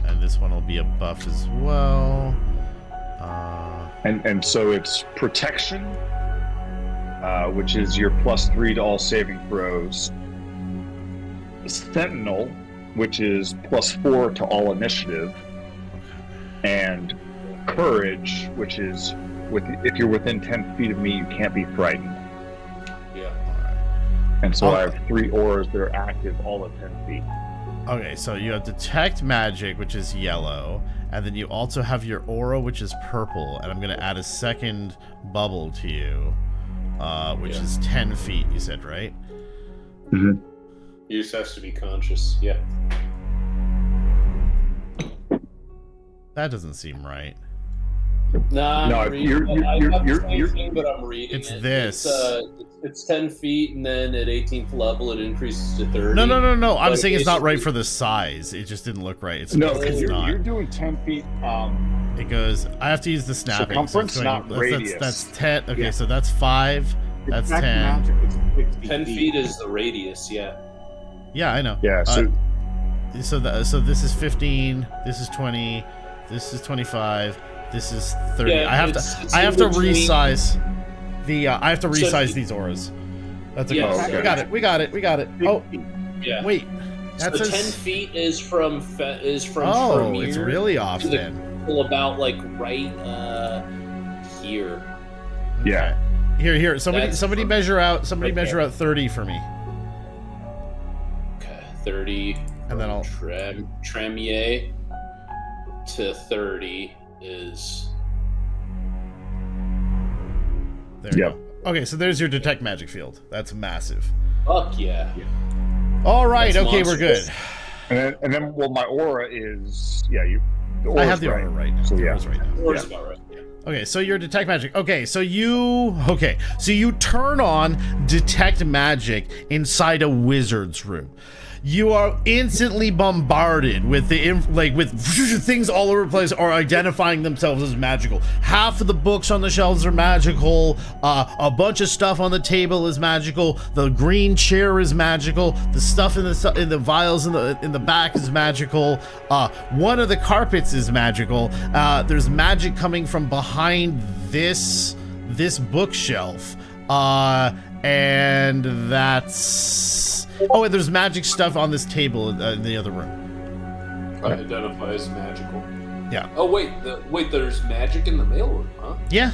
And this one will be a buff as well. And so it's protection, which is your +3 to all saving throws. Sentinel, which is +4 to all initiative, and courage, which is if you're within 10 feet of me, you can't be frightened. Yeah. And so I have 3 auras that are active all at 10 feet. Okay, so you have detect magic, which is yellow, and then you also have your aura, which is purple, and I'm going to add a second bubble to you, which is 10 feet, you said, right? Mm-hmm. You just have to be conscious. Yeah. That doesn't seem right. Nah, No, I'm reading you're- it. I you're- have the you're- same you're- thing, but I'm reading It's it. this. It's 10 feet, and then at 18th level, it increases to 30. No. I'm But saying it's not right basically- for the size. It just didn't look right. It's No, it's you're, not. you're doing 10 feet. It goes. I have to use the snapping. Circumference, not radius. That's 10. Okay, Yeah. so that's 5. That's Detect 10. magic is 60 10 feet is the radius, yeah. Yeah, I know. Yeah. So So this is 15. This is 20. This is 25. This is 30. Yeah, I have it's to in between. resize the. I have to So- resize these auras. That's a Yeah, good. okay. We got it. Oh, Yeah. wait. That So says. 10 feet is from Oh, Tremere it's really off to the then. people about like right here. yeah. Here. Somebody That's somebody from- measure out. Somebody okay. measure out 30 for me. Okay, 30. And then I'll- Tremier to 30 is. There you Yep. go. Okay, so there's your detect magic field. That's massive. Fuck yeah. All right. That's Okay, we're good. monstrous. And then well, my aura is The I have aura's the aura right now. So The yeah. aura's right now. Or it's about right. Yeah. Okay, so your detect magic. Okay, so you turn on detect magic inside a wizard's room. You are instantly bombarded with with things all over the place are identifying themselves as magical. Half of the books on the shelves are magical. A bunch of stuff on the table is magical. The green chair is magical. The stuff in the vials in the back is magical. One of the carpets is magical. There's magic coming from behind this bookshelf. And that's. Oh, and there's magic stuff on this table in the other room. Identify as magical. Yeah. Oh wait, there's magic in the mailroom, huh? Yeah.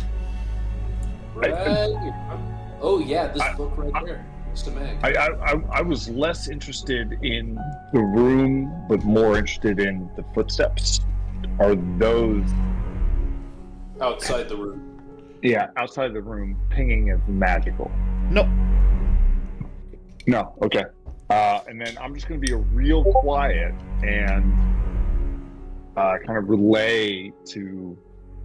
Right. Oh yeah, this book right there. It's the mag. I was less interested in the room, but more interested in the footsteps. Are those Outside the room. outside the room pinging as magical? Nope. No. Okay. And then I'm just going to be real quiet and kind of relay to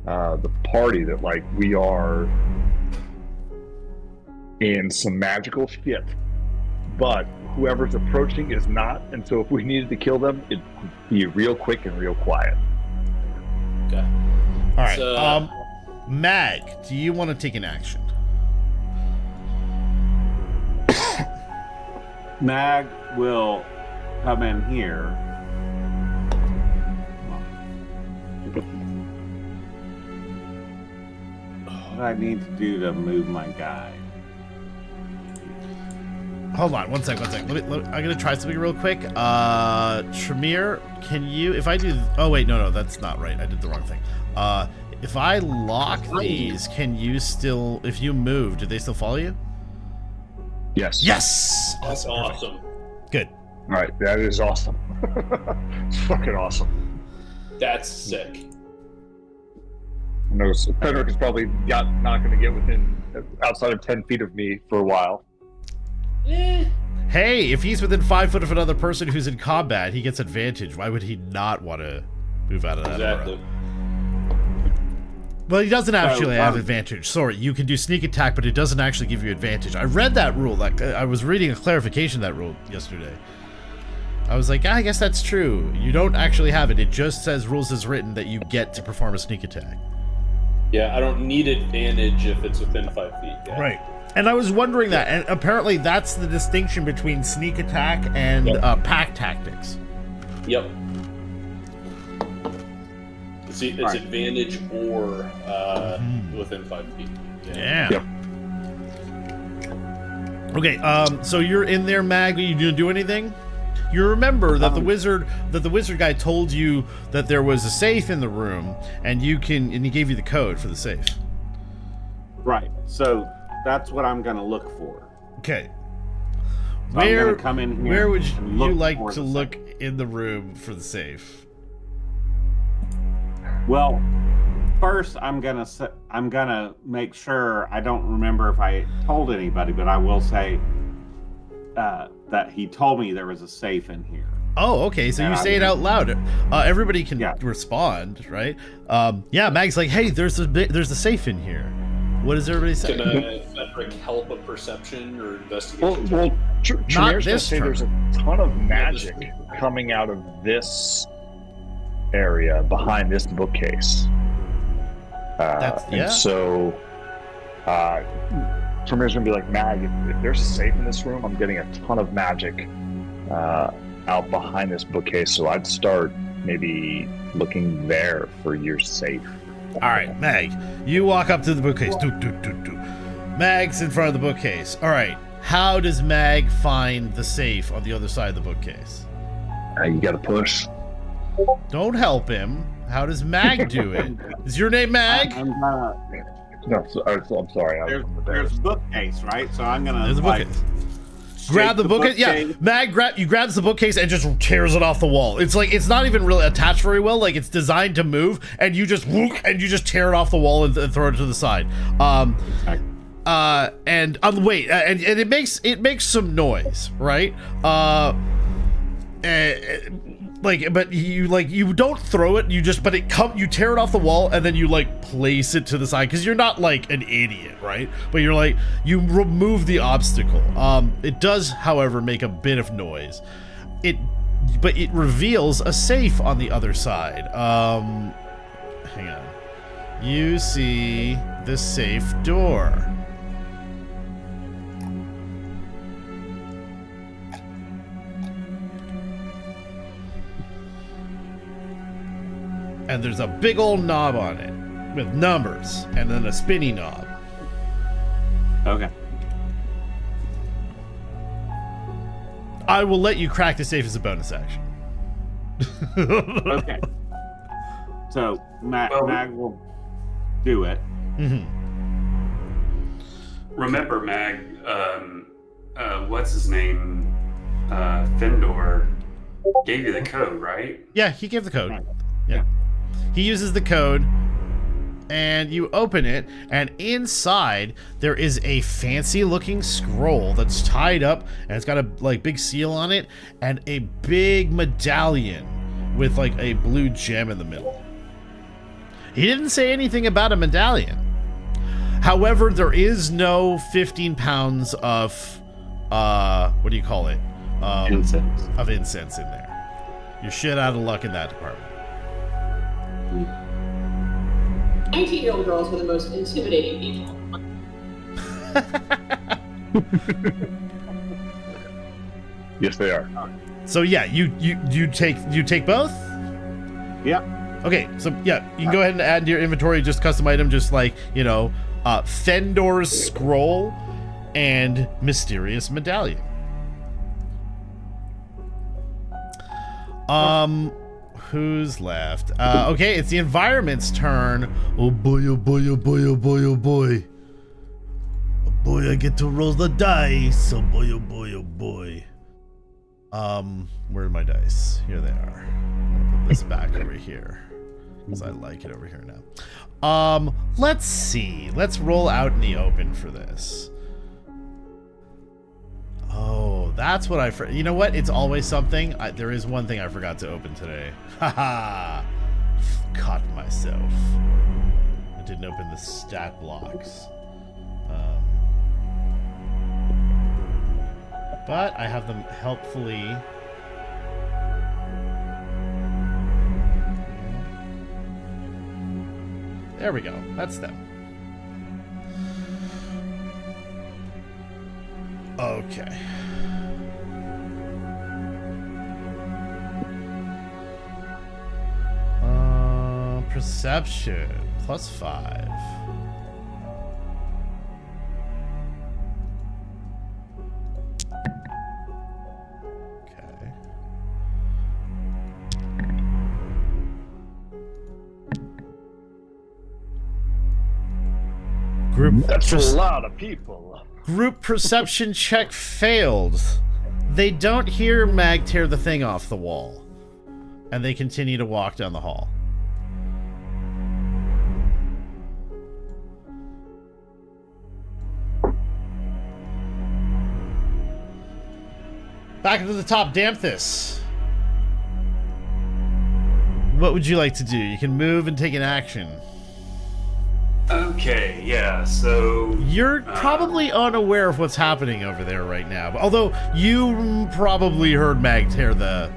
the party that we are in some magical shit, but whoever's approaching is not. And so if we needed to kill them, it'd be real quick and real quiet. Okay. All right. So- Mag, do you want to take an action? Mag will come in here. What do I need to do to move my guy? Hold on, one sec. I'm gonna try something real quick. Tremere, can you? If I do, oh wait, no, that's not right. I did the wrong thing. If I lock these, can you still? If you move, do they still follow you? Yes. Yes. That's awesome. Good. All right. That is awesome. It's fucking awesome. That's sick. I know Fenric is probably not going to get within outside of 10 feet of me for a while. Hey, if he's within 5 foot of another person who's in combat, he gets advantage. Why would he not want to move out of that aura? Well, he doesn't actually have advantage. Sorry, you can do sneak attack, but it doesn't actually give you advantage. I read that rule. Like I was reading a clarification of that rule yesterday. I was like, I guess that's true. You don't actually have it. It just says rules as written that you get to perform a sneak attack. Yeah, I don't need advantage if it's within 5 feet. Yeah. Right. And I was wondering that, and apparently that's the distinction between sneak attack and pack tactics. Yep. See, it's advantage or within 5 feet. Yeah. Yep. Okay, so you're in there, Mag. Are you gonna do anything? You remember that the wizard guy told you that there was a safe in the room, and he gave you the code for the safe. Right. So that's what I'm going to look for. Okay. So I'm gonna come in here. Where would and you look like for to the look safe. in the room for the safe? Well, first I'm gonna make sure. I don't remember if I told anybody, but I will say that he told me there was a safe in here. Oh, okay. So you say it out loud. Everybody can respond, right? Yeah, Mag's like, hey, there's a safe in here. What does everybody say? Can Fenric help a perception or investigation? Well, Tremere's going to this say turn. there's a ton of magic coming out of this area behind this bookcase. And so Tremere's going to be like, Mag, if there's a safe in this room, I'm getting a ton of magic out behind this bookcase, so I'd start maybe looking there for your safe. All right, Mag, you walk up to the bookcase. Mag's in front of the bookcase. All right, how does Mag find the safe on the other side of the bookcase? You got to push. Don't help him. How does Mag do it? Is your name Mag? I'm gonna. No, I'm sorry. There's a bookcase, right? So I'm gonna. There's a bookcase. Grab the bookcase. Yeah, Mag grabs the bookcase and just tears it off the wall. It's like it's not even really attached very well. Like it's designed to move, and you just tear it off the wall and throw it to the side. And wait, and it makes some noise, right? But you don't throw it. You tear it off the wall and then you place it to the side because you're not like an idiot, right? But you remove the obstacle. It does, however, make a bit of noise. But it reveals a safe on the other side. Hang on. You see the safe door. And there's a big old knob on it with numbers and then a spinny knob. Okay. I will let you crack the safe as a bonus action. Okay. So Mag will do it. Mm-hmm. Remember, Mag, what's his name? Fendor gave you the code, right? Yeah, he gave the code. Right. Yeah. He uses the code, and you open it, and inside there is a fancy-looking scroll that's tied up, and it's got a big seal on it, and a big medallion with a blue gem in the middle. He didn't say anything about a medallion. However, there is no 15 pounds of what do you call it? Incense. Of incense in there. You're shit out of luck in that department. 19-year-old girls were the most intimidating people. Yes, they are. So yeah, you take both? Yeah. Okay, so yeah, you can go ahead and add to your inventory just custom item, just Fendor's scroll and mysterious medallion. Who's left? Okay, it's the environment's turn. Oh boy, oh boy, oh boy, oh boy, oh boy. Oh boy, I get to roll the dice. Oh boy, oh boy, oh boy. Where are my dice? Here they are. I'm gonna put this back over here. because I like it over here now. Let's see. Let's roll out in the open for this. Oh, that's what you know what? It's always something. There is one thing I forgot to open today. Haha. Caught myself. I didn't open the stat blocks. But I have them helpfully. There we go. That's them. Okay. Perception +5. Okay. Group. That's a lot of people. Group perception check failed. They don't hear Mag tear the thing off the wall. And they continue to walk down the hall. Back into the top, Danthus. What would you like to do? You can move and take an action. Okay, yeah, so... You're probably unaware of what's happening over there right now. Although, you probably heard Mag tear the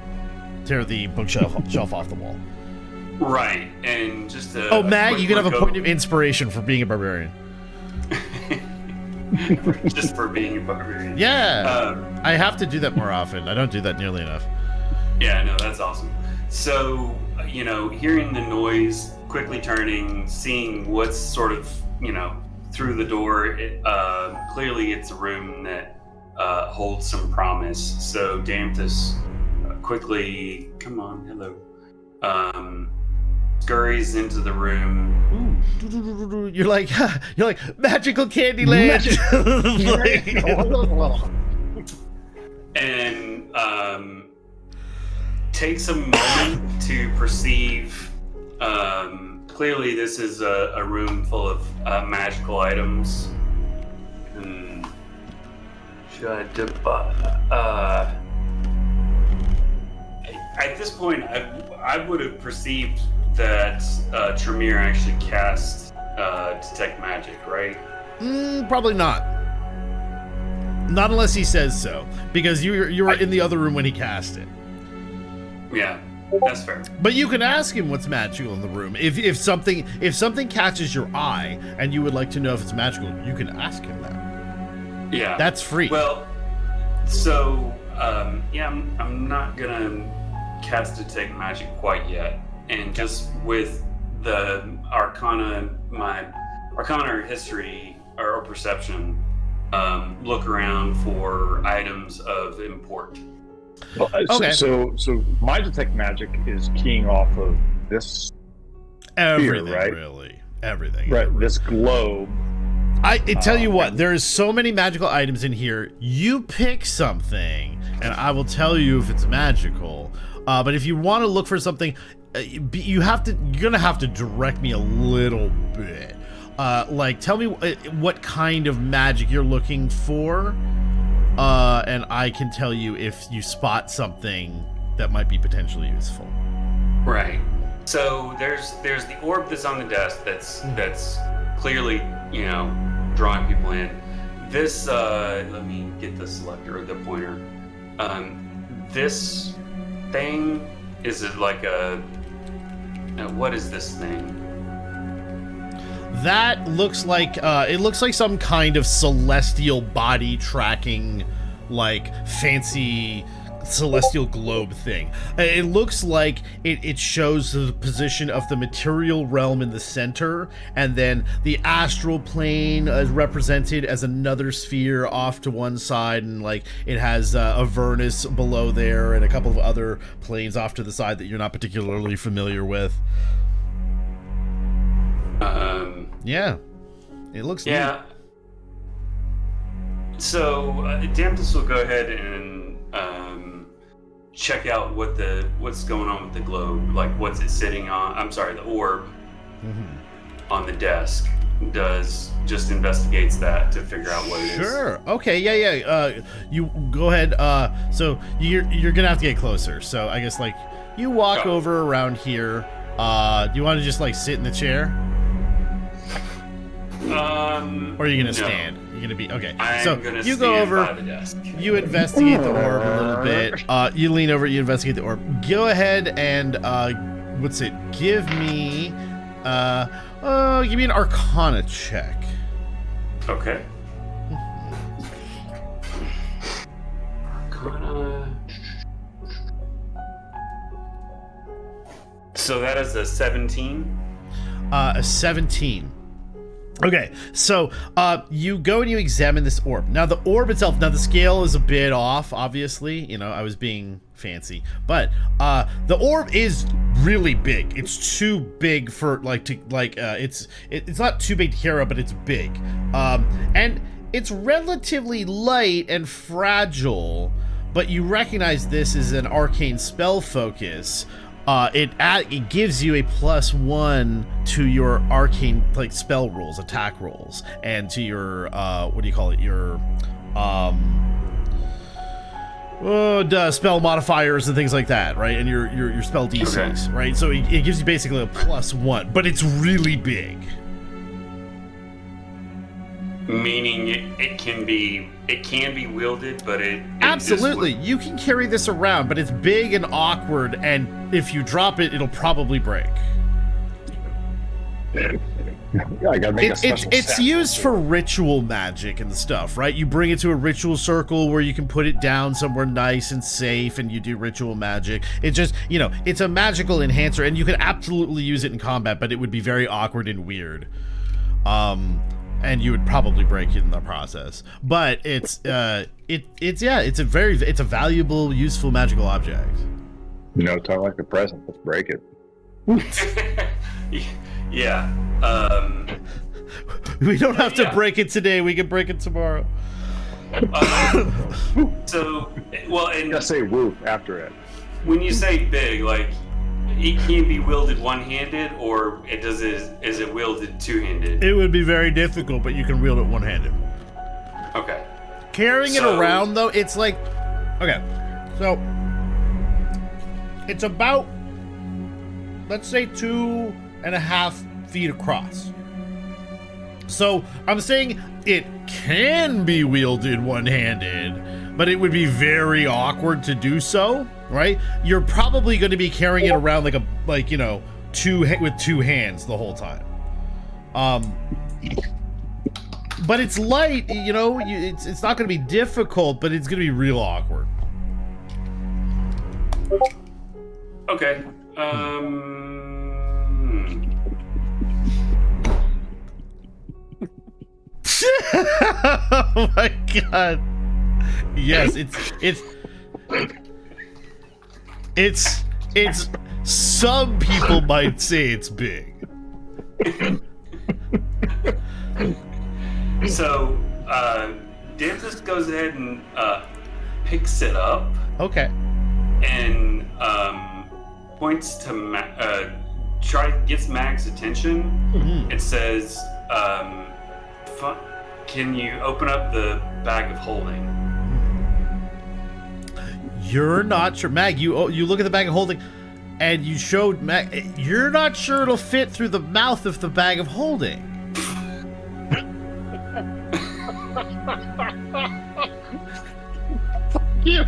bookshelf off the wall. Right, and just a... Oh, Mag, you can have a point of inspiration for being a barbarian. Just for being a barbarian. Yeah, I have to do that more often. I don't do that nearly enough. Yeah, no, that's awesome. So, hearing the noise, quickly turning, seeing what's sort of, through the door, clearly it's a room that holds some promise. So Danthus quickly, come on, hello, scurries into the room. Ooh. You're like magical candy land. And takes a moment to perceive. Clearly, this is a room full of magical items. Should I at this point, I would have perceived that Tremere actually cast Detect Magic, right? Probably not. Not unless he says so, because you were in the other room when he cast it. Yeah, that's fair. But you can ask him what's magical in the room. If something catches your eye and you would like to know if it's magical, you can ask him that. Yeah, that's free. Well, so I'm not gonna cast Detect Magic quite yet, and just with the my Arcana or History or Perception, look around for items of import. Well, okay. So my Detect Magic is keying off of this everything, sphere, right? Really, everything. Right, this globe. I tell you what, there's so many magical items in here. You pick something, and I will tell you if it's magical. But if you want to look for something, you're gonna have to direct me a little bit. Tell me what kind of magic you're looking for, and I can tell you if you spot something that might be potentially useful. Right. So there's the orb that's on the desk that's clearly drawing people in. This let me get the selector or the pointer. This thing, is it like what is this thing? That looks like it looks like some kind of celestial body tracking, like fancy celestial globe thing. It looks like it shows the position of the material realm in the center, and then the astral plane is represented as another sphere off to one side, and like it has Avernus below there and a couple of other planes off to the side that you're not particularly familiar with. Yeah, it looks neat. So Danthus will go ahead and check out what's going on with the globe. Like, what's it sitting on? I'm sorry, the orb on the desk. Just investigates that to figure out what it is. Sure. Okay. Yeah. You go ahead. So you're gonna have to get closer. So I guess like you walk over around here. Do you want to just like sit in the chair? Or are you gonna stand? You're gonna be okay. So you go over. By the desk. You investigate the orb a little bit. You lean over. You investigate the orb. Go ahead and what's it? Give me an Arcana check. Okay. Arcana. So that is a 17. A 17. Okay, so you go and you examine this orb. Now the orb itself, now the scale is a bit off, obviously. You know, I was being fancy, but the orb is really big. It's too big for it's not too big to carry, but it's big, and it's relatively light and fragile. But you recognize this is an arcane spell focus. It gives you a +1 to your arcane like spell rolls, attack rolls, and to your what do you call it? Your spell modifiers and things like that, right? And your spell DCs, right? So it gives you basically a +1, but it's really big. Meaning it can be wielded, but it absolutely you can carry this around, but it's big and awkward, and if you drop it, it'll probably break. Yeah, I gotta make a special it's used for ritual magic and stuff, right? You bring it to a ritual circle where you can put it down somewhere nice and safe, and you do ritual magic. It just, it's a magical enhancer, and you can absolutely use it in combat, but it would be very awkward and weird. And you would probably break it in the process. But it's a valuable, useful magical object. Talk like a present. Let's break it. Yeah. We don't have to break it today. We can break it tomorrow. And I say woo after it. When you say big, like, it can be wielded one-handed, or is it wielded two-handed? It would be very difficult, but you can wield it one-handed. Okay. Carrying it around, though, it's like... Okay, so... It's about, let's say, 2.5 feet across. So, I'm saying it can be wielded one-handed, but it would be very awkward to do so, right? You're probably going to be carrying it around with two hands the whole time. But it's light, it's not going to be difficult, but it's going to be real awkward. Okay. Oh my god. Yes, it's some people might say it's big. So, Dantis goes ahead and picks it up. Okay. And points to gets Mag's attention. Mm-hmm. It says, "Can you open up the bag of holding?" You're not sure, Mag. You look at the bag of holding, and you showed Mag. You're not sure it'll fit through the mouth of the bag of holding. Fuck you.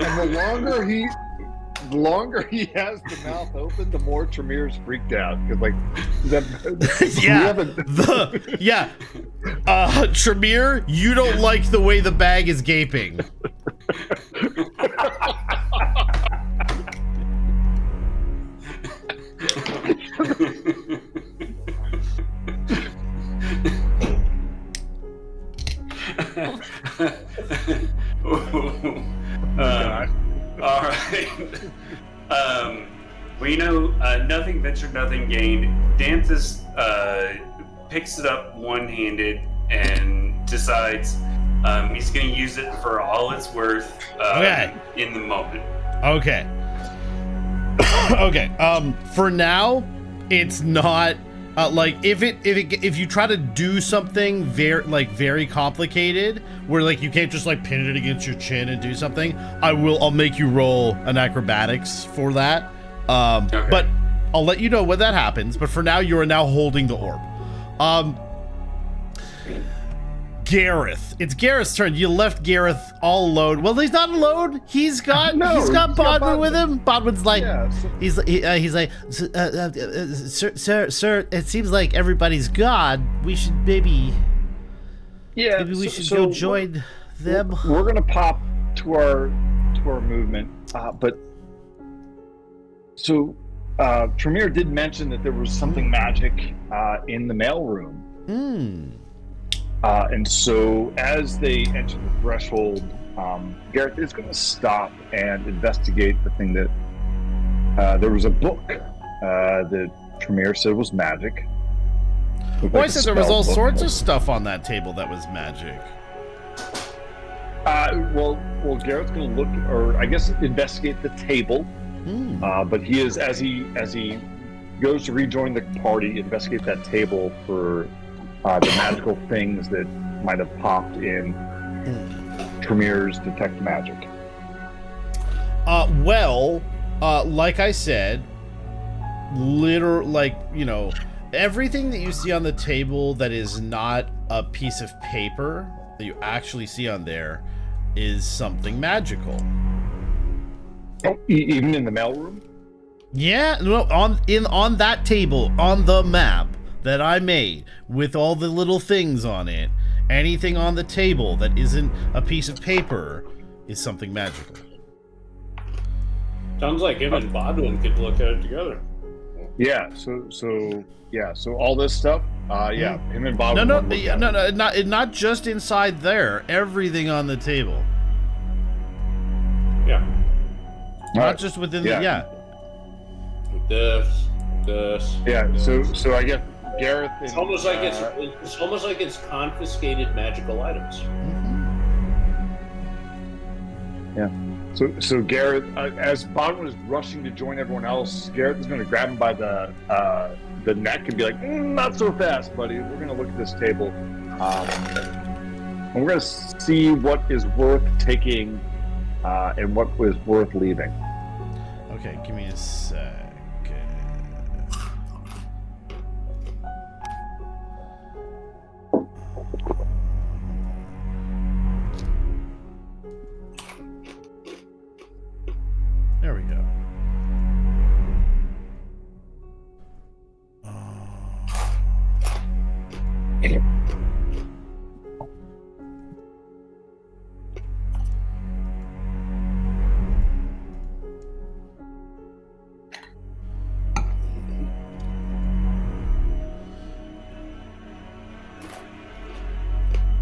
And the longer he has the mouth open, the more Tremir's freaked out. Because Tremere, you don't like the way the bag is gaping. All right. Well, nothing ventured, nothing gained. Dantis picks it up one-handed and decides he's going to use it for all it's worth in the moment. Okay. Okay. For now, it's not like if you try to do something very complicated, where like you can't just like pin it against your chin and do something. I'll make you roll an acrobatics for that. Okay. But I'll let you know when that happens. But for now, you are now holding the orb. Gareth. It's Gareth's turn. You left Gareth all alone. Well, he's not alone. He's got Bodwin with him. Bodwin's like, he's like, sir. It seems like everybody's gone. We should maybe we should go join them. We're gonna pop to our movement, but so Tremere did mention that there was something magic in the mailroom. And so as they enter the threshold, Gareth is going to stop and investigate the thing that there was a book that Tremere said was magic. Well, I said there was all sorts of stuff on that table that was magic. Well, Gareth's going to look, or I guess investigate the table. But he is, as he goes to rejoin the party, investigate that table for the magical things that might have popped in Tremere's detect magic. Like I said, everything that you see on the table that is not a piece of paper that you actually see on there is something magical. Oh, even in the mailroom? Yeah, no, on that table, on the map that I made with all the little things on it, anything on the table that isn't a piece of paper is something magical. Sounds like him and Bodwin could look at it together. Yeah, so all this stuff, him and Bodwin. No, not just inside there. Everything on the table. Yeah. Not just within the This. Yeah. So I guess Gareth. It's almost like it's confiscated magical items. Yeah. So Gareth, as Bodwin is rushing to join everyone else, Gareth is going to grab him by the neck and be like, "Not so fast, buddy. We're going to look at this table, and we're going to see what is worth taking and what is worth leaving." Okay, give me a sec. There we go.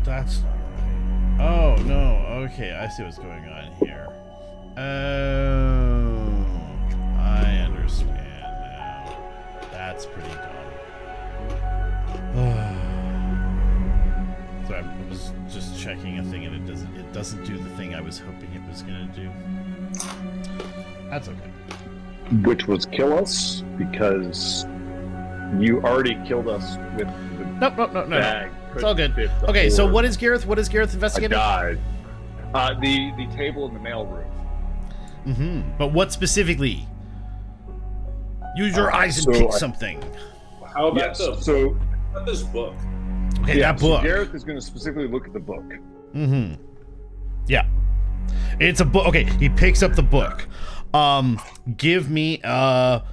That's not right. Oh, no. Okay, I see what's going on here. Oh, I understand now. That's pretty dumb. Sorry, I was just checking a thing and it doesn't do the thing I was hoping it was gonna do. That's okay. Which was kill us, because you already killed us with the bag. It's all good. Okay, so what is Gareth investigating? I died. The table in the mailroom. But what specifically? Use your eyes and pick something. How about this book? Okay, that book. So Gareth is going to specifically look at the book. Yeah. It's a book. Okay, he picks up the book. Give me let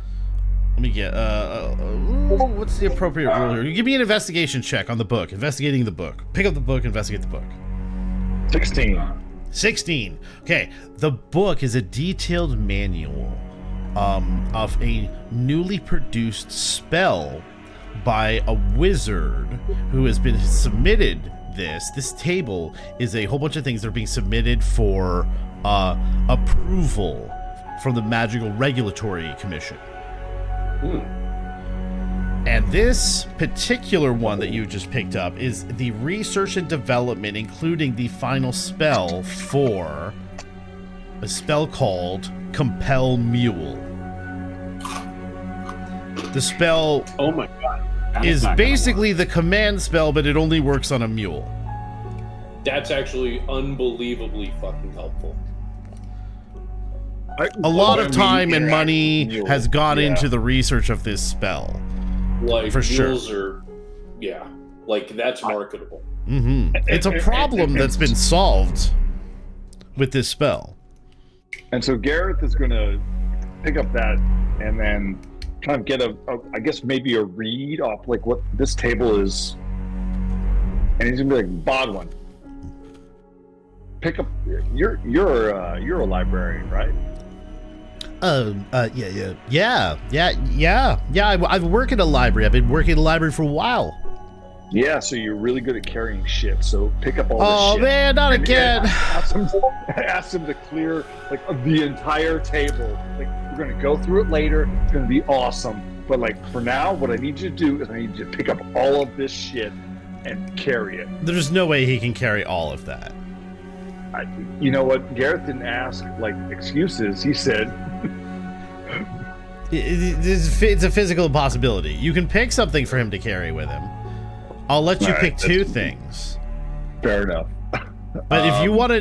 me get what's the appropriate rule here? You give me an investigation check on the book. Investigating the book. Pick up the book, investigate the book. 16. Okay, the book is a detailed manual of a newly produced spell by a wizard who has been submitted. This table is a whole bunch of things that are being submitted for approval from the Magical Regulatory Commission. And this particular one that you just picked up is the research and development, including the final spell for a spell called Compel Mule. The spell Oh my god. is basically the command spell, but it only works on a mule. That's actually unbelievably fucking helpful. A lot of time and money has gone into the research of this spell. Like, For sure. mules are, yeah, like that's marketable. It's a problem that's been solved with this spell. And so Gareth is going to pick up that and then kind of get I guess maybe a read off like what this table is, and he's gonna be like, Bodwin, pick up. You're a librarian, right? Yeah. I work at a library. I've been working at a library for a while. Yeah, so you're really good at carrying shit. So pick up all this Oh shit. man, not again. Ask him to clear like the entire table. Like, we're gonna go through it later. It's gonna be awesome. But like for now, what I need you to do is I need you to pick up all of this shit and carry it. There's no way he can carry all of that. You know what? Gareth didn't ask like excuses. He said, It's a physical impossibility. You can pick something for him to carry with him. I'll let you pick two things. Fair enough. But if you want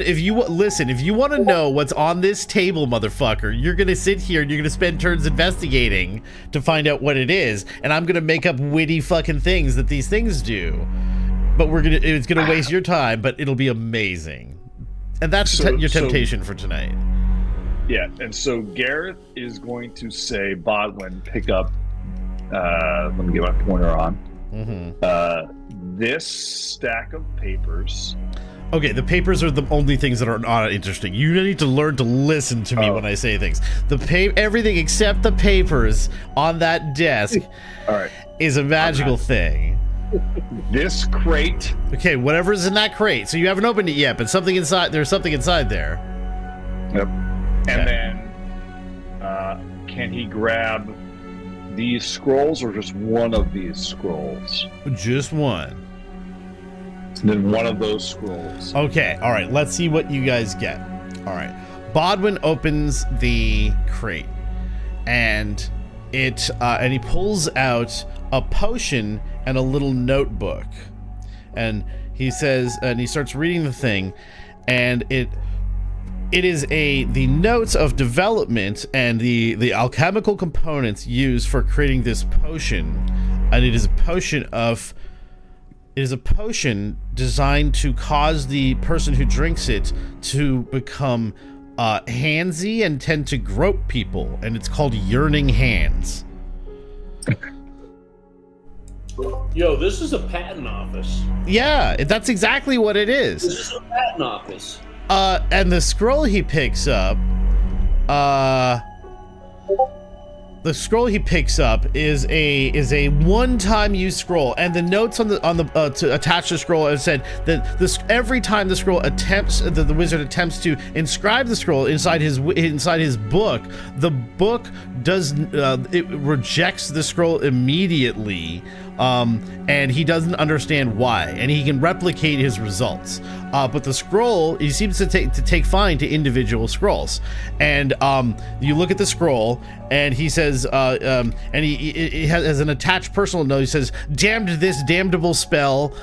to know what's on this table, motherfucker, you're gonna sit here and you're gonna spend turns investigating to find out what it is, and I'm gonna make up witty fucking things that these things do. But it's gonna waste your time, but it'll be amazing. And that's your temptation for tonight. Yeah, and so Gareth is going to say, Bodwin, pick up. Let me get my pointer on. This stack of papers. Okay, the papers are the only things that are not interesting. You need to learn to listen to me when I say things. Everything except the papers on that desk is a magical thing. This crate. Okay, whatever's in that crate. So you haven't opened it yet, but something inside. There's something inside there. Yep. And then, can he grab these scrolls or just one of these scrolls? Just one. And then one of those scrolls. Okay, all right, let's see what you guys get. All right. Bodwin opens the crate and he pulls out a potion and a little notebook. And he says, and he starts reading the thing, and it is the notes of development and the alchemical components used for creating this potion. And it is a potion designed to cause the person who drinks it to become handsy and tend to grope people, and it's called Yearning Hands. Yo, this is a patent office. Yeah, that's exactly what it is. This is a patent office. And the scroll he picks up, is a one-time use scroll, and the notes on the to attach the scroll have said that every time the scroll the wizard attempts to inscribe the scroll inside his book, the book it rejects the scroll immediately, and he doesn't understand why, and he can replicate his results. But the scroll, he seems to take fine to individual scrolls, and you look at the scroll, and he says, and he has an attached personal note. He says, "Damned this damnable spell.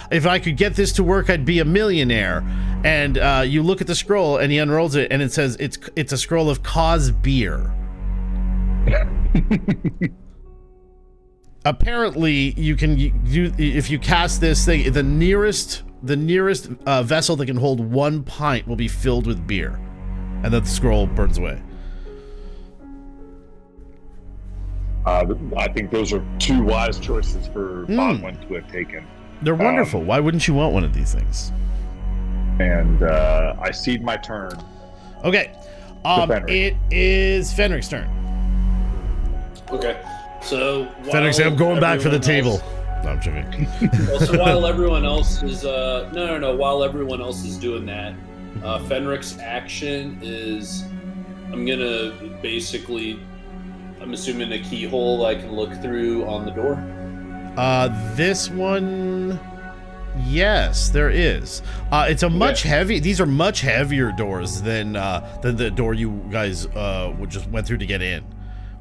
If I could get this to work, I'd be a millionaire." And you look at the scroll, and he unrolls it, and it says it's a scroll of cause beer. Apparently, you can if you cast this thing, the nearest vessel that can hold 1 pint will be filled with beer, and then the scroll burns away. I think those are two wise choices for Bodwin to have taken. They're wonderful. Why wouldn't you want one of these things? And I cede my turn. Okay. It is Fenric's turn. Okay. So Fenric, I'm going back for the table. No, I'm joking. Well, so while everyone else is while everyone else is doing that, Fenric's action is, I'm gonna basically I'm assuming a keyhole I can look through on the door. This one, yes, there is. It's a much heavy. These are much heavier doors than the door you guys just went through to get in,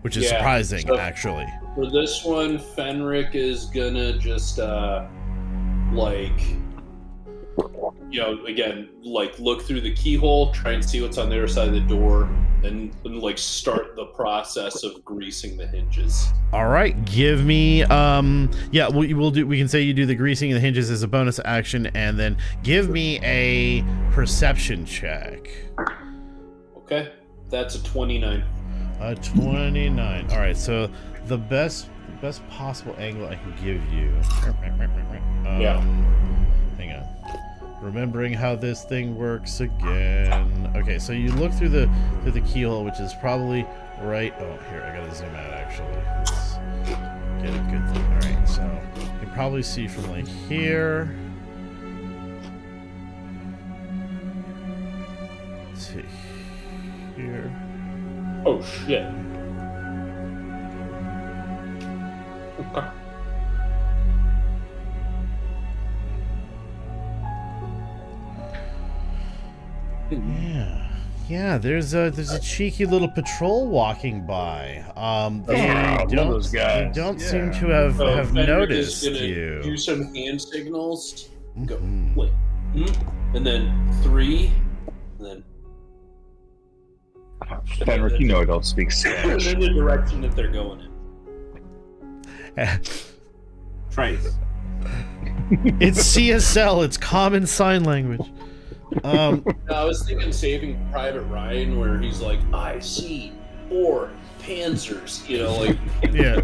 which is surprising, actually. For this one, Fenric is gonna just again, look through the keyhole, try and see what's on the other side of the door, and start the process of greasing the hinges. All right, give me we can say you do the greasing of the hinges as a bonus action, and then give me a perception check. Okay, that's a 29. A 29. All right, so the best possible angle I can give you. Hang on. Remembering how this thing works again. Okay, so you look through the keyhole, which is probably right. Oh, here, I gotta zoom out actually. Let's get a good thing. All right, so you can probably see from here. To here. Oh shit. Okay. Yeah. There's a cheeky little patrol walking by. They don't seem to have Fenric noticed is gonna you. do some hand signals. Go, wait, and then 3, and then. Fenric, you know I don't speak Spanish. In the direction that they're going in. Trace. It's CSL. It's Common Sign Language. I was thinking Saving Private Ryan, where he's like, I see 4 panzers, Yeah.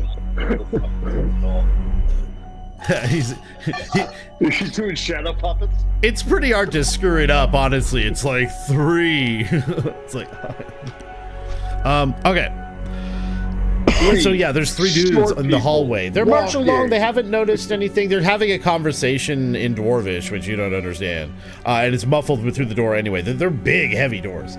He's doing shadow puppets. It's pretty hard to screw it up, honestly. It's like 3. It's like, okay. So yeah, there's 3 dudes in the hallway. They're marching along. They haven't noticed anything. They're having a conversation in Dwarvish, which you don't understand, and it's muffled through the door anyway. They're big, heavy doors.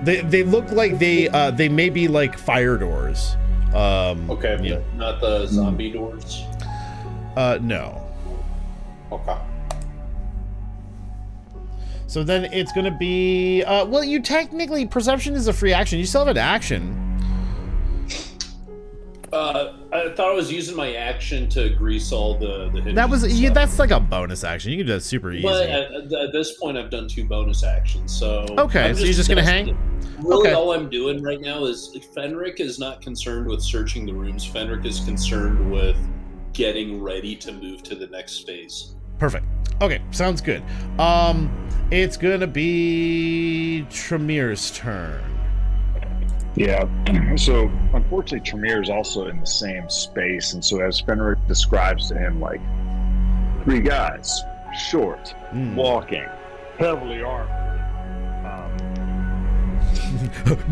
They look like they may be like fire doors. Okay, yeah. Not the zombie doors. No. Okay. So then it's gonna be well, you technically, perception is a free action. You still have an action. I thought I was using my action to grease all the hinges. That was that's like a bonus action. You can do that super easy. But at this point, I've done 2 bonus actions, so okay. So you're just gonna hang. Really, okay. all I'm doing right now is Fenric is not concerned with searching the rooms. Fenric is concerned with getting ready to move to the next phase. Perfect. Okay, sounds good. It's gonna be Tremir's turn. Yeah, so unfortunately Tremere is also in the same space, and so as Fenric describes to him, 3 guys, short, walking, heavily armed.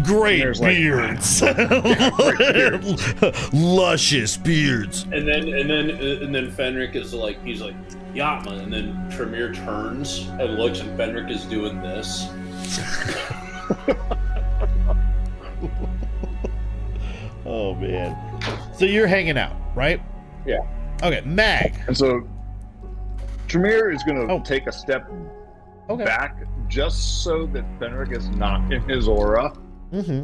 Great beards. Luscious beards. And then Fenric is he's like, Yatma, and then Tremere turns and looks, and Fenric is doing this. Oh man. So you're hanging out, right? Yeah. Okay, Mag. And so Tremere is going to take a step back just so that Fenric is not in his aura. Mm-hmm.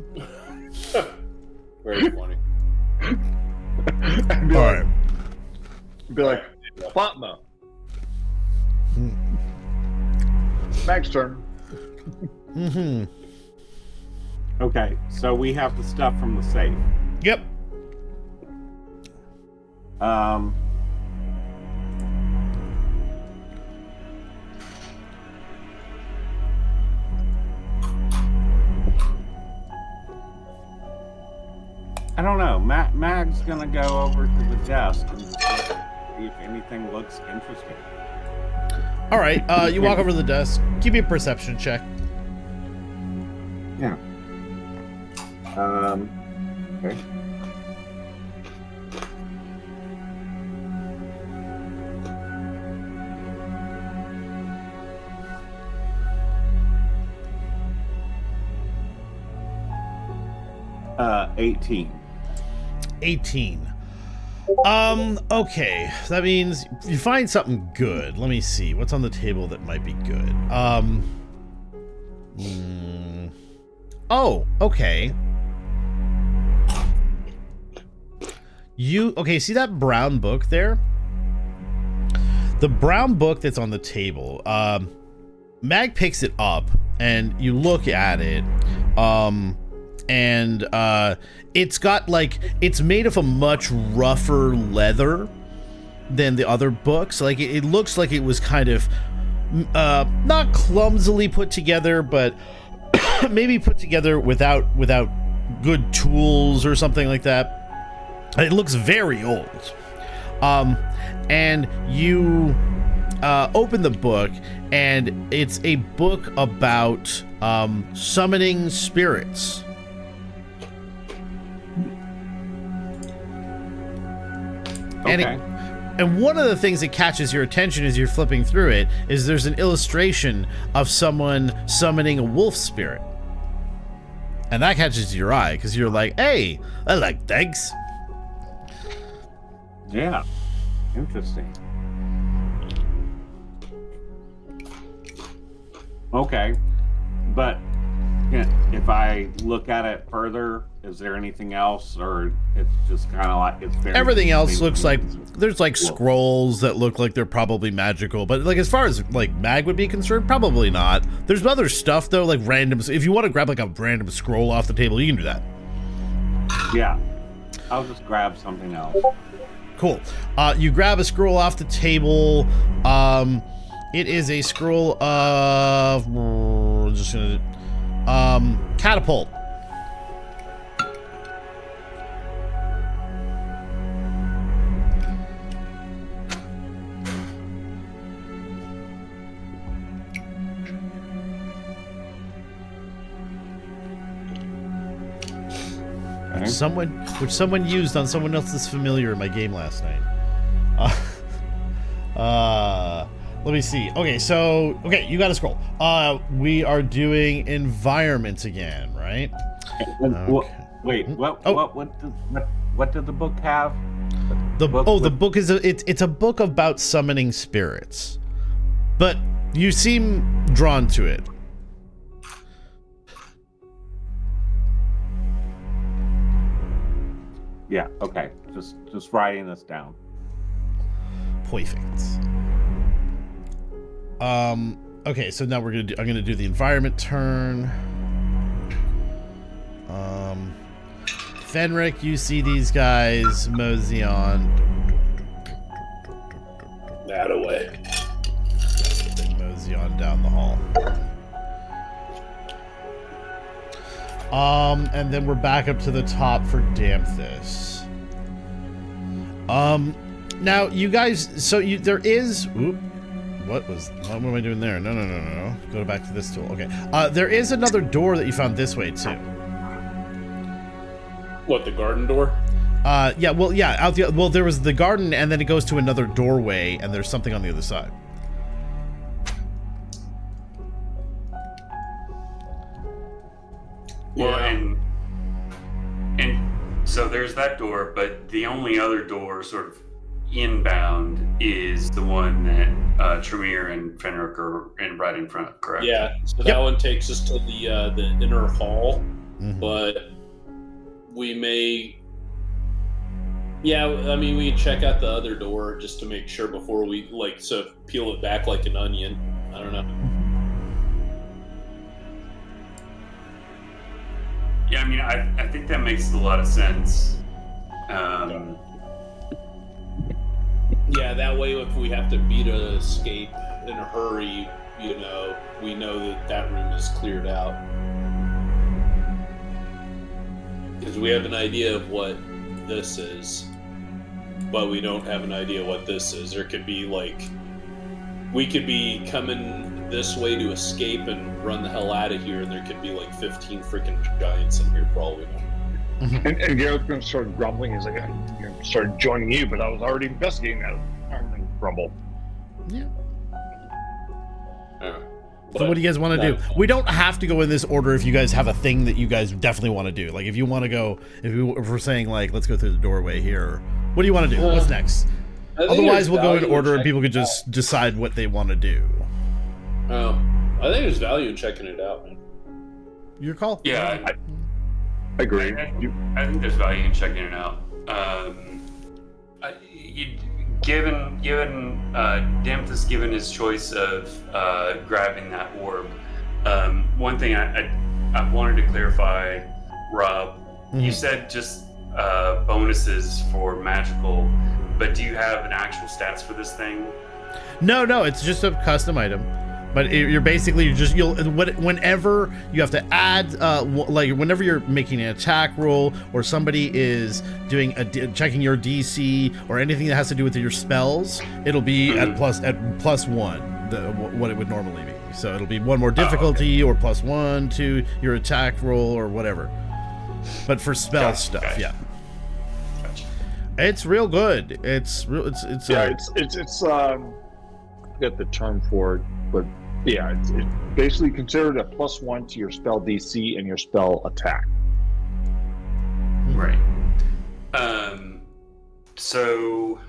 Very funny. And be like, Fatma. Mag's turn. Mm-hmm. Okay, so we have the stuff from the safe. Yep. I don't know. Mag's gonna go over to the desk and see if anything looks interesting. All right. You walk over to the desk. Give me a perception check. Yeah. Okay. 18. 18. Okay. That means you find something good. Let me see. What's on the table that might be good? Oh, okay. Okay, see that brown book there? The brown book that's on the table. Mag picks it up and you look at it. It's got like, it's made of a much rougher leather than the other books. Like it looks like it was kind of not clumsily put together, but maybe put together without good tools or something like that. It looks very old. And you open the book, and it's a book about summoning spirits. Okay. And one of the things that catches your attention as you're flipping through it is there's an illustration of someone summoning a wolf spirit. And that catches your eye because you're like, hey, I like thanks. Yeah. Interesting. Okay. But if I look at it further, is there anything else, or it's just kind of like it's very everything else looks like there's like scrolls that look like they're probably magical, but like as far as like Mag would be concerned, probably not. There's other stuff though, like random. If you want to grab like a random scroll off the table, you can do that. Yeah, I'll just grab something else. Cool. You grab a scroll off the table. It is a scroll of just gonna catapult. Which someone used on someone else's familiar in my game last night. Let me see. Okay, so you got a scroll. We are doing environments again, right? Okay. Wait, what did the book have? The book is it's a book about summoning spirits, but you seem drawn to it. Yeah, okay. Just writing this down. Perfect. Okay, so now I'm gonna do the environment turn. Fenric, you see these guys mosey on. That away. They mosey on down the hall. And then we're back up to the top for Damthus. Now you guys, there is, what am I doing there? No. Go back to this tool. Okay. There is another door that you found this way too. What, the garden door? Yeah, there was the garden and then it goes to another doorway and there's something on the other side. Well, and so there's that door, but the only other door sort of inbound is the one that Tremere and Fenric are right in front of, correct? Yeah, so that one takes us to the inner hall, but we may... Yeah, I mean, we can check out the other door just to make sure before we, peel it back like an onion. I don't know. Yeah, I mean, I think that makes a lot of sense. Yeah, that way if we have to beat an escape in a hurry, we know that room is cleared out. Because we have an idea of what this is, but we don't have an idea what this is. There could be, we could be coming this way to escape and run the hell out of here, and there could be 15 freaking giants in here for all we know. And Garrett's going to start grumbling. He's like, I started joining you, but I was already investigating that. And grumble. Yeah. So what do you guys want to do? We don't have to go in this order if you guys have a thing that you guys definitely want to do. Like if you want to go, if we're saying like, let's go through the doorway here. What do you want to do? What's next? Otherwise, we'll go in order and people could just decide what they want to do. Oh, I think there's value in checking it out. Your call. Yeah, I agree. I think there's value in checking it out. Given Damthus given his choice of grabbing that orb, one thing I wanted to clarify, Rob, you said just bonuses for magical, but do you have an actual stats for this thing? No, it's just a custom item. But you're basically whenever you have to add, like whenever you're making an attack roll or somebody is doing checking your DC or anything that has to do with your spells, it'll be at +1, what it would normally be. So it'll be one more difficulty or +1 to your attack roll or whatever. But for spell stuff, yeah. Gotcha. It's real good. It's get the term for it, but yeah, it's basically considered a +1 to your spell DC and your spell attack. Right. So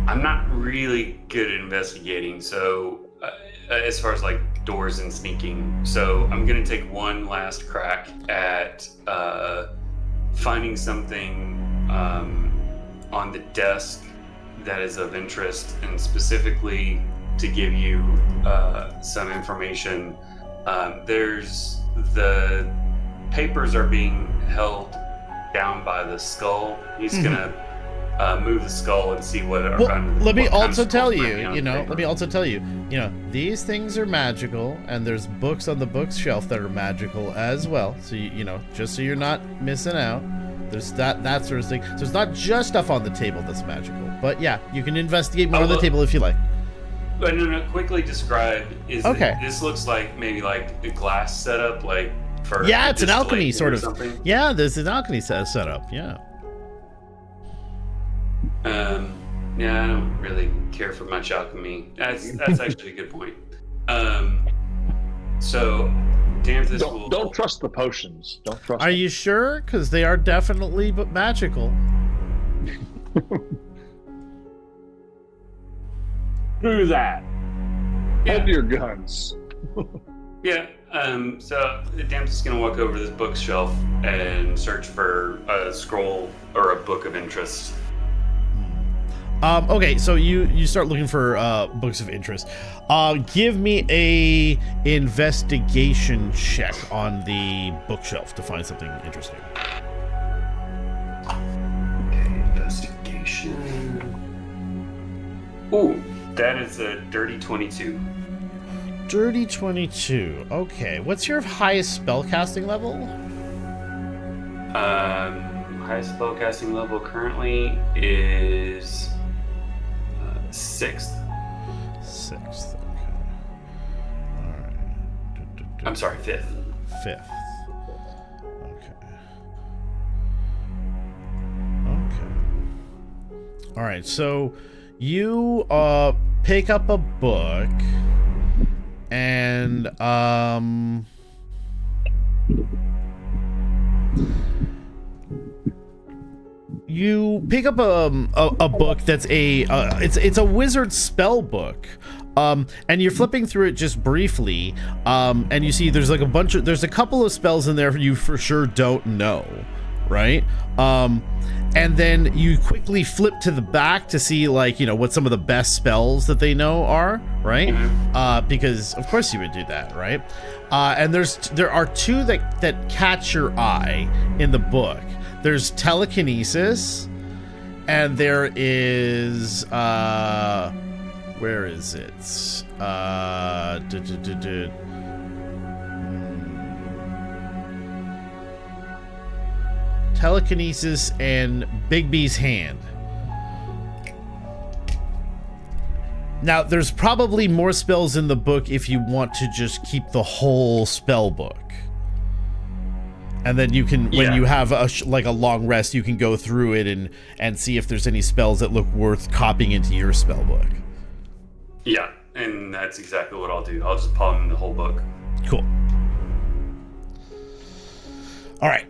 I'm not really good at investigating. So as far as like doors and sneaking, so I'm gonna take one last crack at finding something on the desk that is of interest, and specifically to give you some information. There's the papers are being held down by the skull. He's gonna move the skull and see what. Let me also tell you, these things are magical, and there's books on the bookshelf that are magical as well. So just so you're not missing out. There's that sort of thing. So it's not just stuff on the table that's magical. But yeah, you can investigate more on the table if you like. But no, quickly describe. This looks like maybe like a glass setup, like for it's an alchemy sort of. Something. Yeah, there's an alchemy setup. Yeah. I don't really care for much alchemy. That's actually a good point. So. Don't trust the potions. Don't trust. Are you sure? Because they are definitely magical. Do that. Hold your guns. Yeah. So Dam's is gonna walk over to this bookshelf and search for a scroll or a book of interest. Okay, so you start looking for books of interest. Give me a investigation check on the bookshelf to find something interesting. Okay, investigation. Ooh, that is a dirty 22. Dirty 22. Okay, what's your highest spellcasting level? Highest spellcasting level currently is 6th. Okay. All right. I'm sorry, 5th. 5th. Okay. All right. So you pick up a book and you pick up a book that's it's a wizard spell book, and you're flipping through it just briefly, and you see there's a couple of spells in there you for sure don't know, right? And then you quickly flip to the back to see what some of the best spells that they know are, right? Because of course you would do that, right? And there are two that catch your eye in the book. There's telekinesis, and there is where is it? Telekinesis and Bigby's hand. Now, there's probably more spells in the book if you want to just keep the whole spell book. And then you can, when you have a long rest, you can go through it and see if there's any spells that look worth copying into your spell book. Yeah, and that's exactly what I'll do. I'll just palm the whole book. Cool. All right.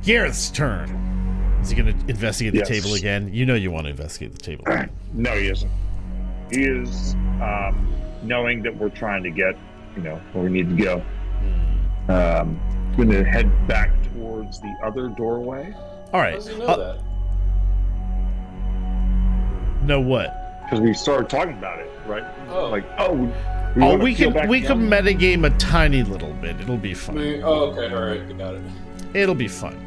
Gareth's turn. Is he going to investigate the table again? You know you want to investigate the table again. No, he isn't. He is, knowing that we're trying to get, where we need to go. Going to head back towards the other doorway. All right. How does he know that? Know what? Because we started talking about it, right? Oh. We can metagame a tiny little bit. It'll be fun. Okay, all right, got it. It'll be fun.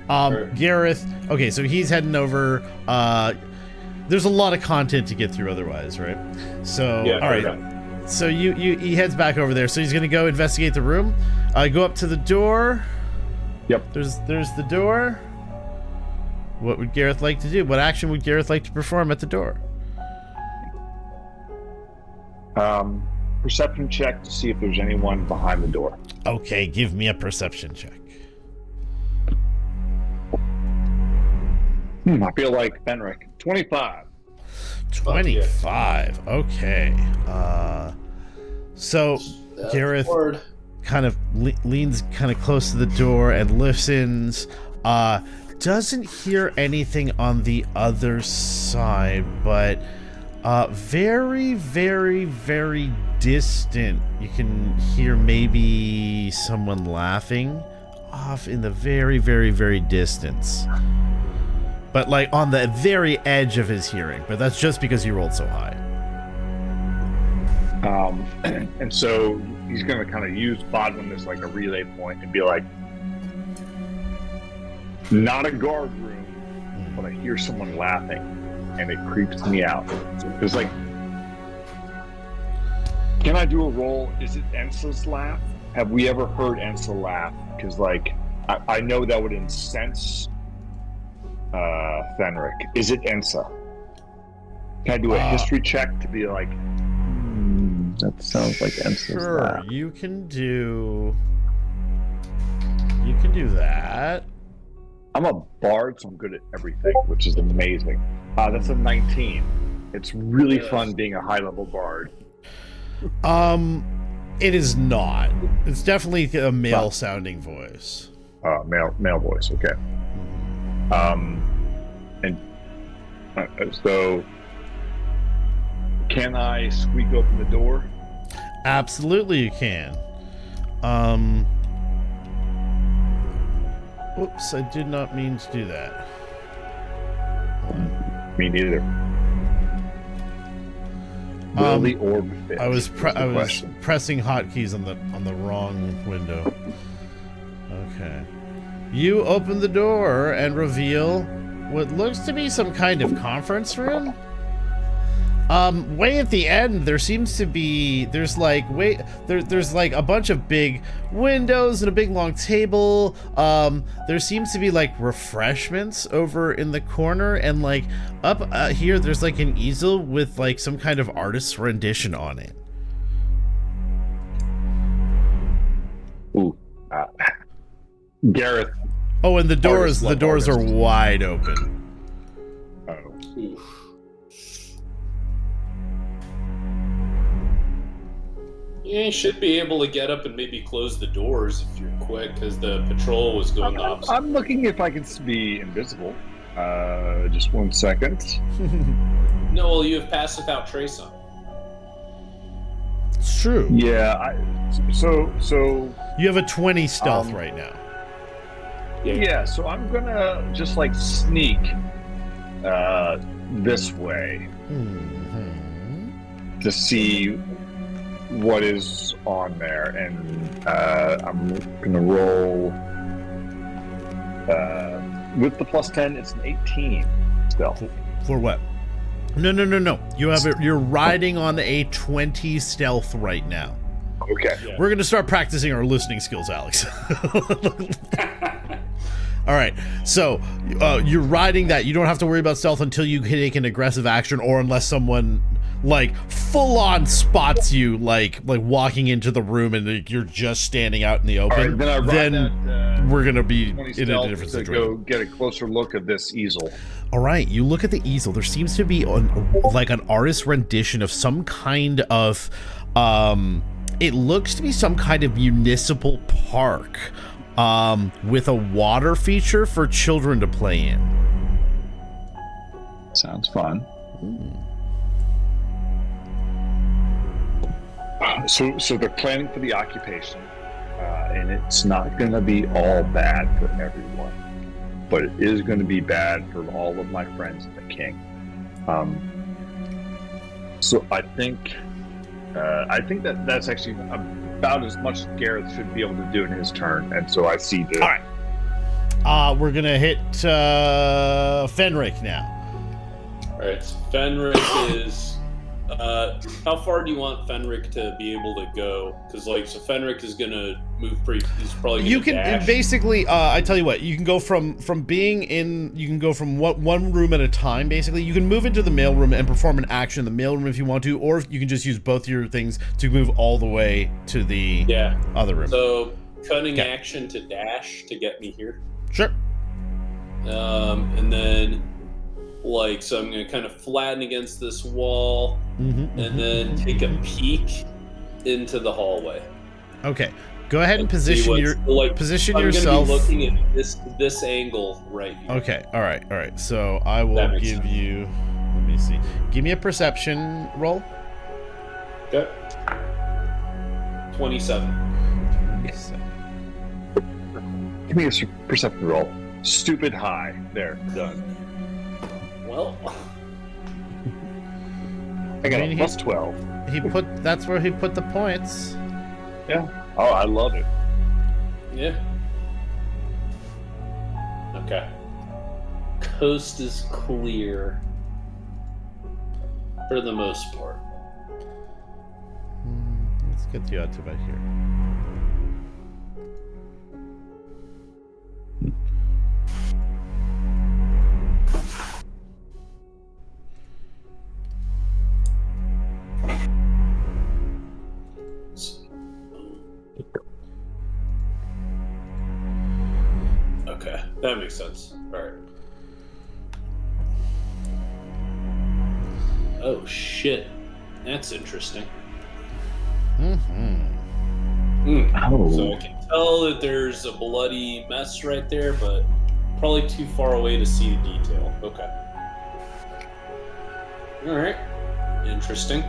Right. Gareth. Okay, so he's heading over. There's a lot of content to get through otherwise, right? So Yeah, all right. yeah. So he heads back over there. So he's gonna go investigate the room. Go up to the door. Yep. There's the door. What would Gareth like to do? What action would Gareth like to perform at the door? Perception check to see if there's anyone behind the door. Okay, give me a perception check. I feel like Fenric. 25. 25. Okay. So That's Gareth hard. kind of leans kind of close to the door and listens. Doesn't hear anything on the other side, but very, very, very distant. You can hear maybe someone laughing off in the very, very, very distance. But like on the very edge of his hearing. But that's just because he rolled so high. And so he's going to kind of use Bodwin as like a relay point and be like, not a guard room, but I hear someone laughing and it creeps me out. It's like, can I do a roll? Is it Ensa's laugh? Have we ever heard Ensa laugh? Because like, I know that would incense Fenric. Is it Ensa? Can I do a history check to be like, that sounds like Ensa's laugh? You can do that. I'm a bard, so I'm good at everything, which is amazing. That's a 19. It's really fun being a high-level bard. It is not. It's definitely a male-sounding voice. Male voice, okay. So, can I squeak open the door? Absolutely, you can. Oops, I did not mean to do that. Me neither. Will the orb fit? I was pressing hotkeys on the wrong window. Okay. You open the door and reveal what looks to be some kind of conference room. Way at the end, there seems to be there's like a bunch of big windows and a big long table. There seems to be like refreshments over in the corner, and like up here there's like an easel with like some kind of artist's rendition on it. Ooh, Gareth. Oh, and the doors are wide open. Oh. Oof. Yeah, you should be able to get up and maybe close the doors if you're quick, because the patrol was going the opposite. I'm looking if I can be invisible. Just 1 second. No, well, you have pass without trace on. It's true. Yeah. So You have a 20 stealth right now. Yeah. So I'm gonna just like sneak this way to see what is on there, and I'm gonna roll with the plus 10. It's an 18 stealth. For what? No. You're riding on a 20 stealth right now. Okay. Yeah. We're gonna start practicing our listening skills, Alex. All right. So you're riding that. You don't have to worry about stealth until you take an aggressive action, or unless someone like full on spots you like walking into the room and like, you're just standing out in the open, then we're gonna be in a different situation. Go get a closer look at this easel. All right, you look at the easel. There seems to be like an artist's rendition of some kind of it looks to be some kind of municipal park with a water feature for children to play in. Sounds fun. So they're planning for the occupation, and it's not going to be all bad for everyone, but it is going to be bad for all of my friends and the king. So I think that's actually about as much as Gareth should be able to do in his turn, and so I see the. All right, we're gonna hit Fenric now. All right, so Fenric is. How far do you want Fenric to be able to go? Because so Fenric is gonna move pretty. He's probably gonna you can dash. basically. I tell you what, you can go from being in. You can go from one room at a time. Basically, you can move into the mailroom and perform an action in the mailroom if you want to, or you can just use both your things to move all the way to the other room. So cunning action to dash to get me here. Sure. And then. So I'm going to kind of flatten against this wall and then take a peek into the hallway. Okay. Go ahead and position position I'm yourself. I'm going to be looking at this angle right here. Okay. All right. So I will give you. Let me see. Give me a perception roll. Okay. 27. Give me a perception roll. Stupid high. There. Done. Well, I got a plus 12. That's where he put the points. Yeah. Oh, I love it. Yeah. Okay. Coast is clear for the most part. Let's get you out to about here. Okay, that makes sense. All right. Oh shit, that's interesting. Oh. So I can tell that there's a bloody mess right there, but probably too far away to see the detail. Okay. All right. Interesting.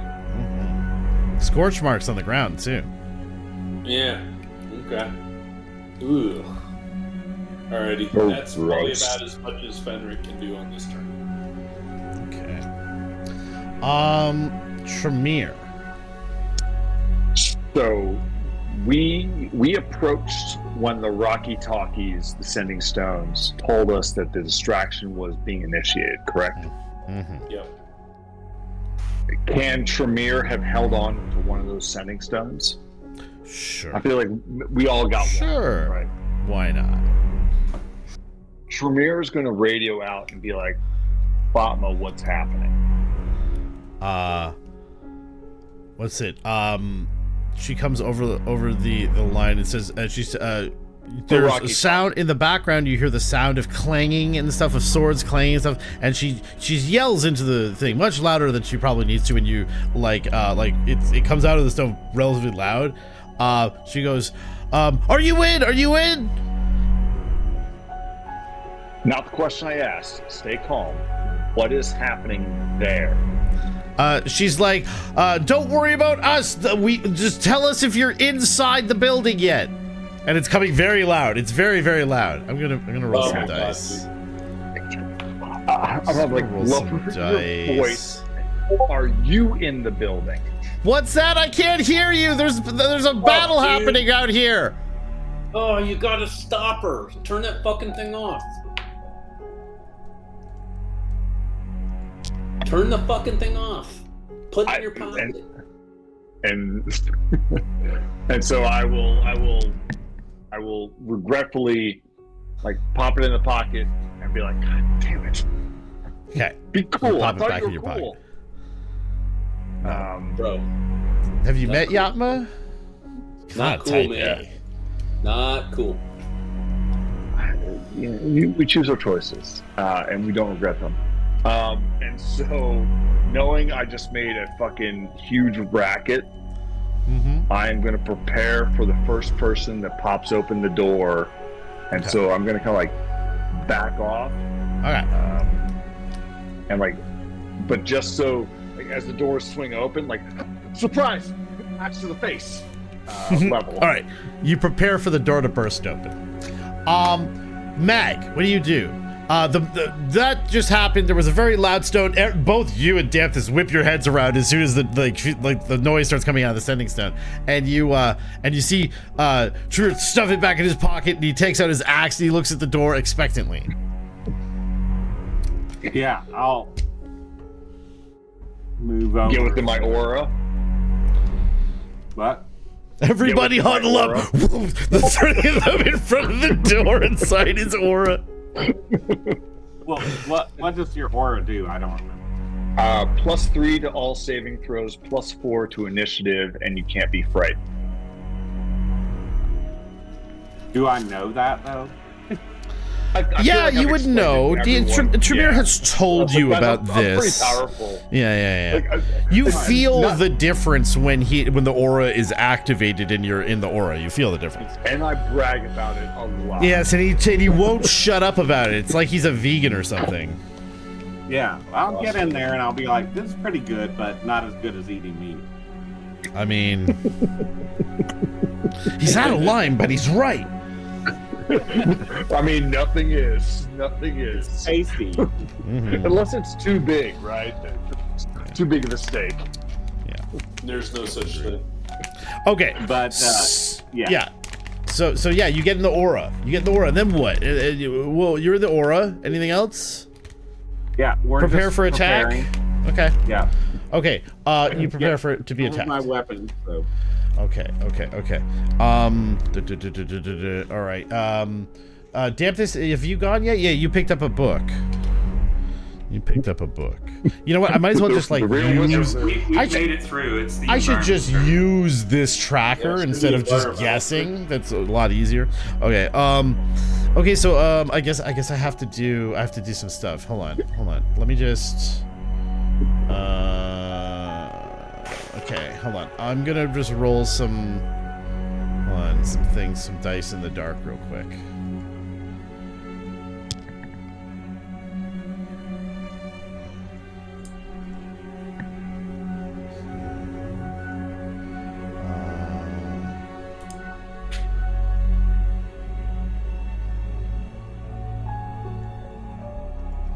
Scorch marks on the ground too. Yeah. Okay. Ooh. Alrighty. Oh, that's probably gross. about as much as Fenric can do on this turn. Okay. Tremere. So we approached when the Rocky Talkies, the Sending Stones, told us that the distraction was being initiated, correct? Mm-hmm. Yep. Can Tremere have held on to one of those Sending Stones? Sure. I feel like we all got Sure. one, right? Why not? Tremere is going to radio out and be like, Fatma, what's happening? What's it? She comes over the line and says, there's a sound in the background. You hear the sound of clanging and stuff, of swords clanging and stuff, and she yells into the thing much louder than she probably needs to. And you it comes out of the stone relatively loud. She goes, "Are you in? Are you in?" Not the question I asked. Stay calm. What is happening there? She's like, "Don't worry about us. We just tell us if you're inside the building yet." And it's coming very loud. It's very, very loud. I'm gonna roll some dice. I'm gonna roll some dice. Your voice. Are you in the building? What's that? I can't hear you. There's a battle happening out here. Oh, you gotta stop her. Turn that fucking thing off. Turn the fucking thing off. Put it in your pocket. And so I will regretfully pop it in the pocket and be like, God damn it. Okay. Be cool. I Pop it thought back you in were your cool. Bro, Have you Not met cool. Yatma? not cool, type man. A. Not cool. We choose our choices, and we don't regret them. And so, knowing I just made a fucking huge racket, I am going to prepare for the first person that pops open the door, and Okay. so I'm going to kind of like back off, Okay. and like, but just so like as the doors swing open, like surprise, axe to the face level. All right. You prepare for the door to burst open. Mag, what do you do? That just happened. There was a very loud stone. Both you and Danthus whip your heads around as soon as the noise starts coming out of the sending stone, and you see True stuff it back in his pocket, and he takes out his axe and he looks at the door expectantly. Yeah, I'll move over. Get within my aura. What? Everybody Yeah, with huddle my up. The three of them in front of the door inside his aura. Well, what does your aura do? I don't remember. +3 to all saving throws, +4 to initiative, and you can't be frightened. Do I know that though? I feel Yeah, like you I've would explained know. it to everyone. Tremere Yeah. has told Like, you I'm about pretty this. powerful. Yeah. Like, You I'm feel not- the difference when the aura is activated and you're in the aura. You feel the difference. and I brag about it a lot. Yes, and he won't shut up about it. It's like he's a vegan or something. Yeah, I'll get in there and I'll be like, this is pretty good, but not as good as eating meat. I mean, he's out of line, but he's right. I mean, nothing is. Nothing is. Tasty. Mhm. Unless it's too big, right? Too big of a steak. There's no such thing. Okay, But yeah. yeah. So yeah, you get in the aura. You get in the aura. And then what? Well, you're in the aura. Anything else? Yeah, we're Prepare just for attack. preparing. Okay. Yeah. Okay. You prepare Yeah. for it to be Hold attacked. my weapon. So Okay. All right. Dampus, have you gone yet? Yeah, you picked up a book. You know what? I might as well just like The real use. wizard. We I made should- it through. It's the I should just environment. use this tracker Yeah, instead of just environment. guessing. That's a lot easier. Okay. Okay. So I guess I have to do some stuff. Hold on. Let me just. Okay. Hold on. I'm gonna just roll some dice in the dark real quick.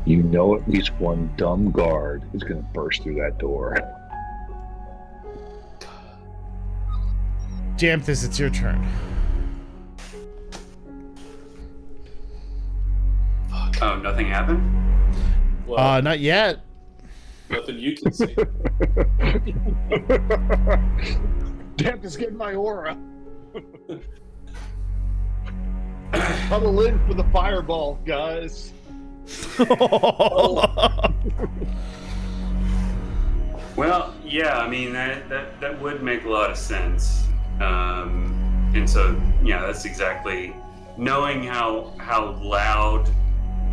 You know at least one dumb guard is going to burst through that door. Dampus, it's your turn. Oh, nothing happened? Well, Not yet. nothing you can see. Damn, is getting my aura. Huddle in for the fireball, guys. Well, yeah, I mean that would make a lot of sense. And so yeah, that's exactly knowing how loud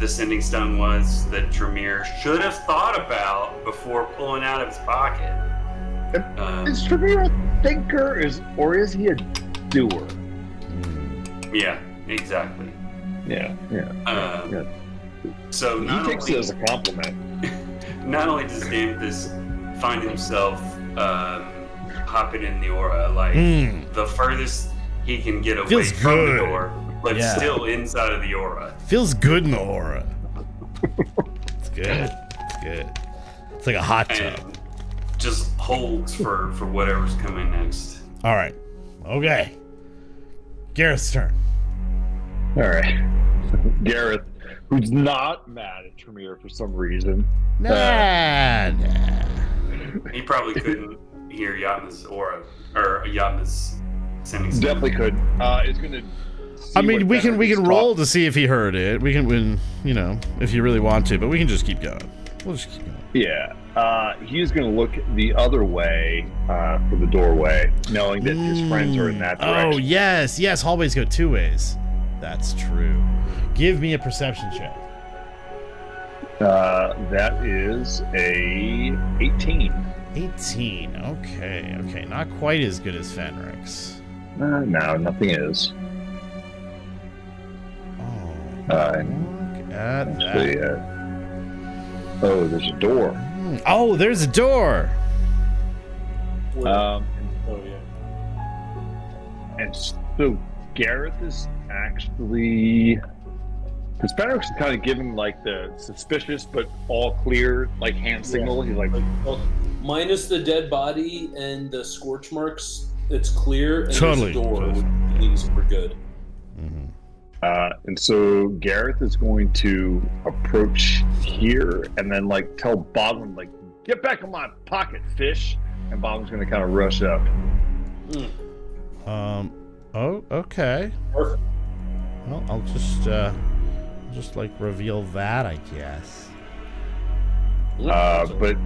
the sending stone was that Tremere should have thought about before pulling out of his pocket. Is Tremere a thinker, or is he a doer? Yeah, exactly. Yeah. Yeah. So He not takes only, it as a compliment. not only does Dampus find himself hopping in the aura, like the furthest he can get away Feels from good. the door, but Yeah. still inside of the aura. Feels good in the aura. It's good. It's like a hot tub. And just holds for whatever's coming next. All right. Okay. Gareth's turn. All right. Gareth, who's not mad at Tremere for some reason. Nah. He probably couldn't hear Yatma's aura or Yatma's sending. Definitely could. Is going to. I mean, we can roll to see if he heard it. We can win, if you really want to, but we can just keep going. We'll just keep going. Yeah. He's going to look the other way for the doorway, knowing that his friends are in that direction. Oh, yes. Hallways go 2 ways. That's true. Give me a perception check. That is a 18. 18. Okay. Not quite as good as Fenric's. No, nothing is. Oh, look at Actually, that. Oh, there's a door. Oh, there's a door. Oh yeah. And so Gareth is actually, because Fenric's kind of giving like the suspicious but all clear like hand signal. He's like, well, minus the dead body and the scorch marks, it's clear. And Totally. There's a door, which means we're good. Mm-hmm. and so Gareth is going to approach here and then like tell Boglin like, get back in my pocket, fish. And Boglin's going to kind of rush up. Oh, okay. Perfect. Well, I'll just like reveal that, I guess. But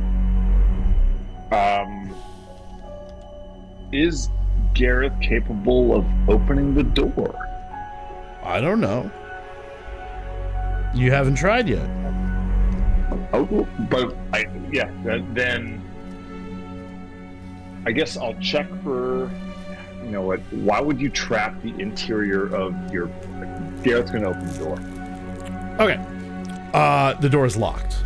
is Gareth capable of opening the door? I don't know. You haven't tried yet. Oh, but then I guess I'll check for, you know what, why would you trap the interior of your, Gareth's going to open the door. Okay. The door is locked.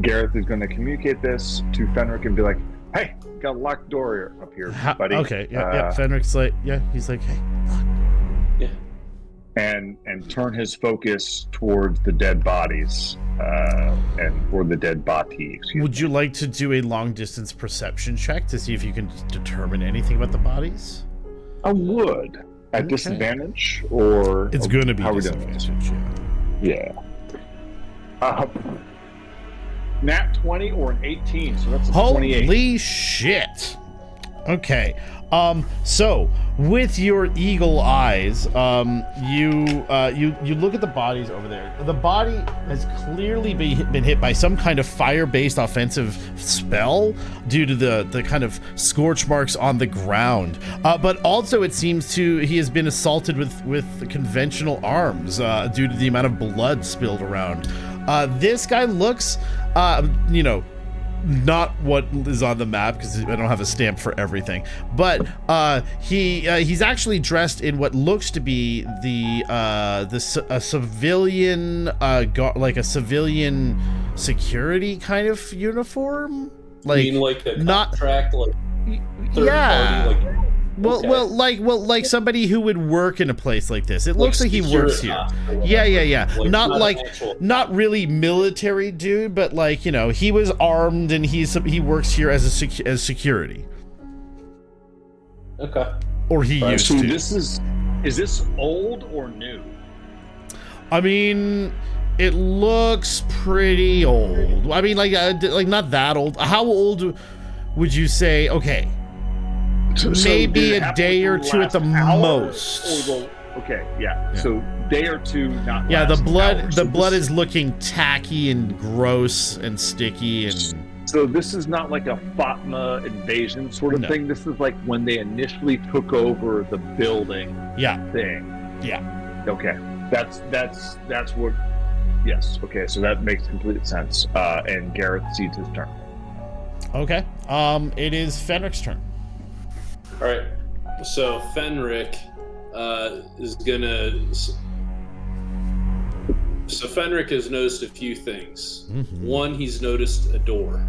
Gareth is going to communicate this to Fenric and be like, hey, got a locked door up here, buddy. Okay, yeah. Fenric's like, he's like, hey, look. Yeah. And turn his focus towards the dead bodies, or the dead body, excuse Would you like to do a long distance perception check to see if you can determine anything about the bodies? I would. At disadvantage, or it's going to be how disadvantage. Yeah. Nat 20 or an 18, so that's a 28. Holy shit. Okay. So with your eagle eyes, you look at the bodies over there. The body has clearly been hit by some kind of fire-based offensive spell due to the kind of scorch marks on the ground. But also it seems he has been assaulted with conventional arms due to the amount of blood spilled around. This guy looks, not what is on the map because I don't have a stamp for everything, but he's actually dressed in what looks to be a civilian like a civilian security kind of uniform. Like, you mean like a not contract, like third yeah. party, like, Well, somebody who would work in a place like this. It looks like he works here. Yeah. Not really military dude, but like, he was armed and he works here as security. Okay. Or he used so to. Is this old or new? I mean, it looks pretty old. I mean, like not that old. How old would you say? Okay. Maybe a day or two at the most. Okay, yeah. So day or two, not. Yeah, the blood. Hour. The blood is looking tacky and gross and sticky and. So this is not like a Fatma invasion sort of thing. This is like when they initially took over the building. Yeah. Thing. Yeah. Okay. That's what. Yes. Okay. So that makes complete sense. And Gareth sees his turn. Okay. It is Fenric's turn. All right, so Fenric is gonna. So Fenric has noticed a few things. Mm-hmm. One, he's noticed a door.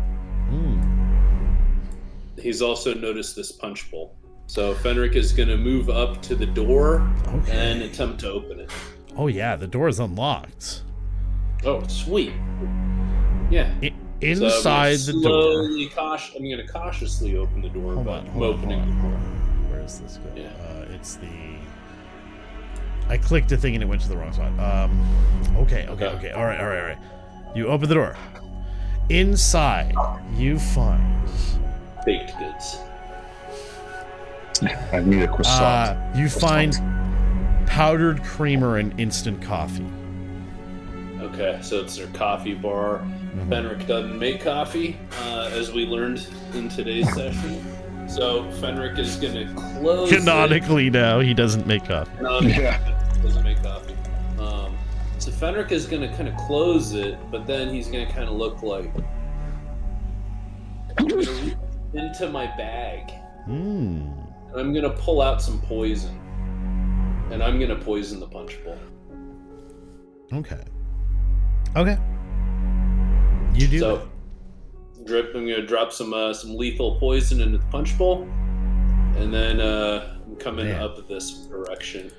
He's also noticed this punch bowl. So Fenric is gonna move up to the door and attempt to open it. Oh yeah, the door is unlocked. Oh sweet. Yeah. Inside so the door. I'm going to cautiously open the door, Hold but on, I'm opening the door. Where is this going? Yeah. It's the. I clicked a thing and it went to the wrong spot. Okay. All right. You open the door. Inside, you find baked goods. I need a croissant. You find powdered creamer and instant coffee. Okay, so it's their coffee bar. Fenric doesn't make coffee, as we learned in today's session. So Fenric is going to close. Canonically, now he doesn't make coffee. Doesn't make coffee. So Fenric is going to kind of close it, but then he's going to kind of look like, I'm going to reach into my bag. And I'm going to pull out some poison. And I'm going to poison the punch bowl. Okay. You do. So, I'm going to drop some lethal poison into the punch bowl. And then I'm coming up this direction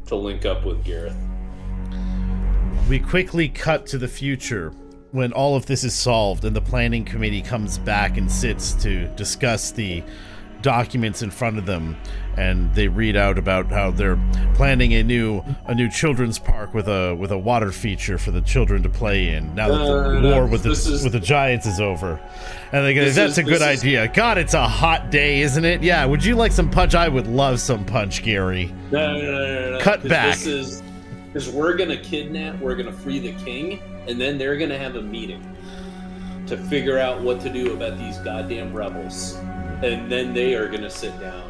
to link up with Gareth. We quickly cut to the future when all of this is solved and the planning committee comes back and sits to discuss the documents in front of them, and they read out about how they're planning a new children's park with a water feature for the children to play in now that the war with the giants is over. And they go, that's a good idea. God, it's a hot day, isn't it? Yeah, would you like some punch? I would love some punch, Gary. No. Cut back. Because we're gonna free the king, and then they're gonna have a meeting to figure out what to do about these goddamn rebels. And then they are going to sit down,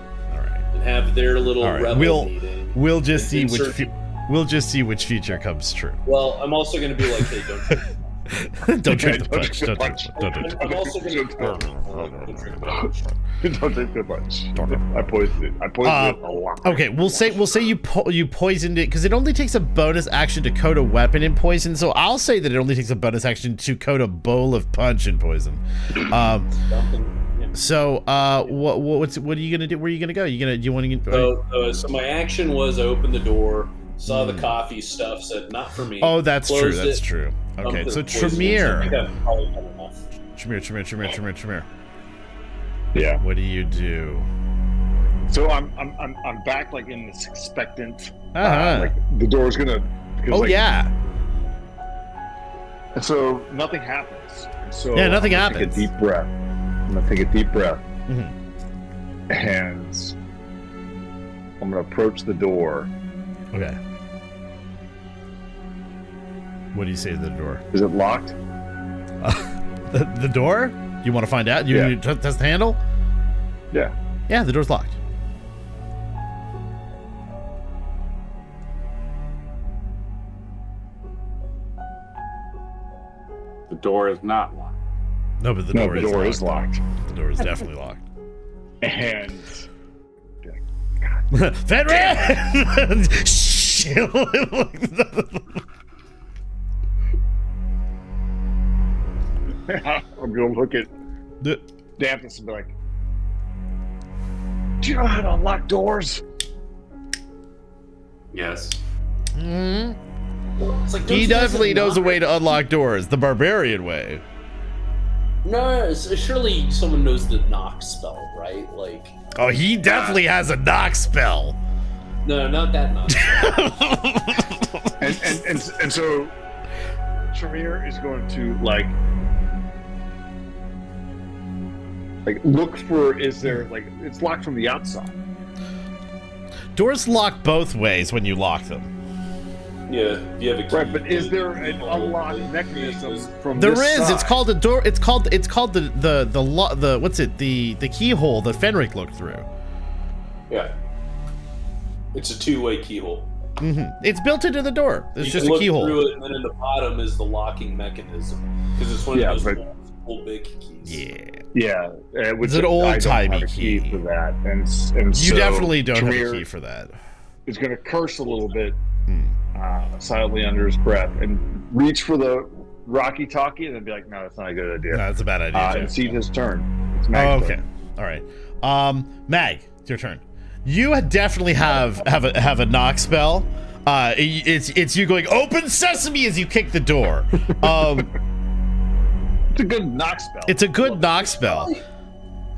and have their little rebel meeting. We'll just see which future comes true. Well, I'm also going to be like, hey, don't drink the punch. Don't drink I'm also going to don't drink the punch. I poisoned it. I poisoned it a lot. Okay, we'll say you poisoned it because it only takes a bonus action to coat a weapon in poison. So I'll say that it only takes a bonus action to coat a bowl of punch in poison. So, what are you gonna do? Where are you gonna go? Do you want to? So my action was I opened the door, saw the coffee stuff, said not for me. Oh, that's true. That's it, true. Okay, so Tremere. Tremere. Yeah. What do you do? So I'm back like in this expectant. Like the door's gonna. Yeah. And so nothing happens. So nothing happens. Take a deep breath. I'm gonna take a deep breath, and I'm gonna approach the door. Okay. What do you say to the door? Is it locked? The door? You want to find out? You test the handle? Yeah. Yeah, the door's locked. The door is not locked. No, but the door is locked. The door is definitely locked. And Fenrir! I'm gonna look at Dampus and be like, "Do you know how to unlock doors?" Yes. It's like, He definitely knows a way to unlock doors, the barbarian way. No, surely someone knows the knock spell, right? Like. Oh, he definitely has a knock spell. No, not that knock spell. and so Tremere is going to like look for, is there like, it's locked from the outside. Doors lock both ways when you lock them. Yeah, you have a key. Right, but is there an unlock mechanism from There this is. side? It's called a door. It's called the what's it? The keyhole that Fenric looked through. Yeah. It's a two-way keyhole. It's built into the door. It's You just can a look keyhole. through it, and then in the bottom is the locking mechanism, because it's one of those old big keys. Yeah, It's an old-timey key key for that, and You so definitely don't have Tremere a key for that. is going to curse a little bit, silently under his breath, and reach for the Rocky Talkie, and then be like, "No, that's not a good idea." No, that's a bad idea. And see his turn. It's Mag's okay, turn. all right. Mag, it's your turn. You definitely have a knock spell. It's you going open sesame as you kick the door. It's a good knock spell. It's a good knock spell.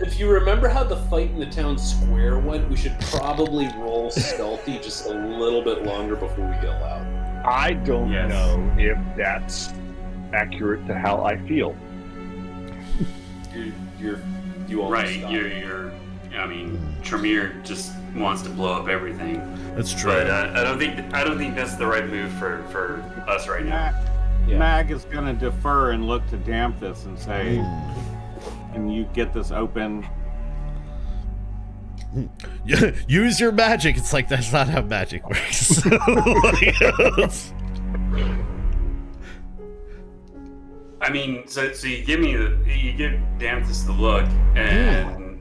If you remember how the fight in the town square went, we should probably roll stealthy just a little bit longer before we get loud. I don't know if that's accurate to how I feel. You all Right, stop. you're I mean, Tremere just wants to blow up everything. That's true. But I don't think that's the right move for us right now. Mag is going to defer and look to Damphis and say, "Can you get this open?" Use your magic. It's like that's not how magic works. I mean, so you give Damphis the look, and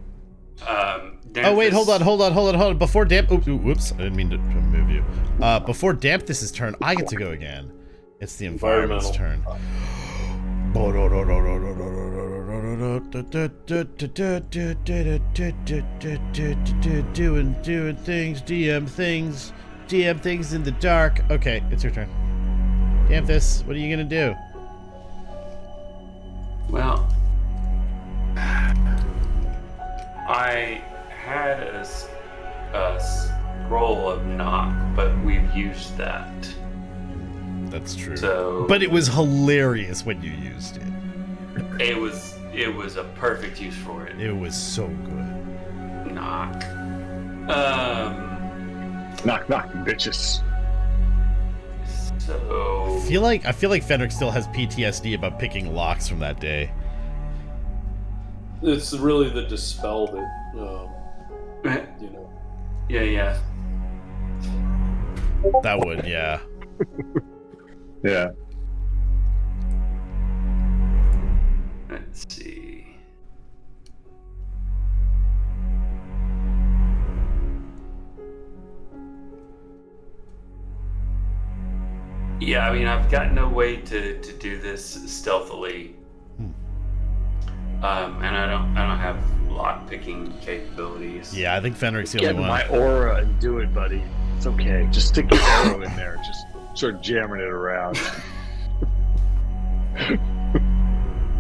Damphis, Oh wait, hold on. Before whoops, I didn't mean to move you. Before Damphis' turn, I get to go again. It's the environment's turn. Doing things, DM things in the dark. Okay, it's your turn. Damphis, what are you gonna do? Well, I had a scroll of knock, but we've used that. That's true. So, but it was hilarious when you used it. It was a perfect use for it. It was so good. Knock. Knock, knock, bitches. So I feel like Fenric still has PTSD about picking locks from that day. It's really the dispel that, you know. Yeah. That would, yeah. Yeah. Let's see. Yeah, I mean, I've got no way to do this stealthily, and I don't have lock picking capabilities. Yeah, I think Fenric's the Get only one. my aura and do it, buddy. It's okay. Just stick your arrow in there. Just start jamming it around.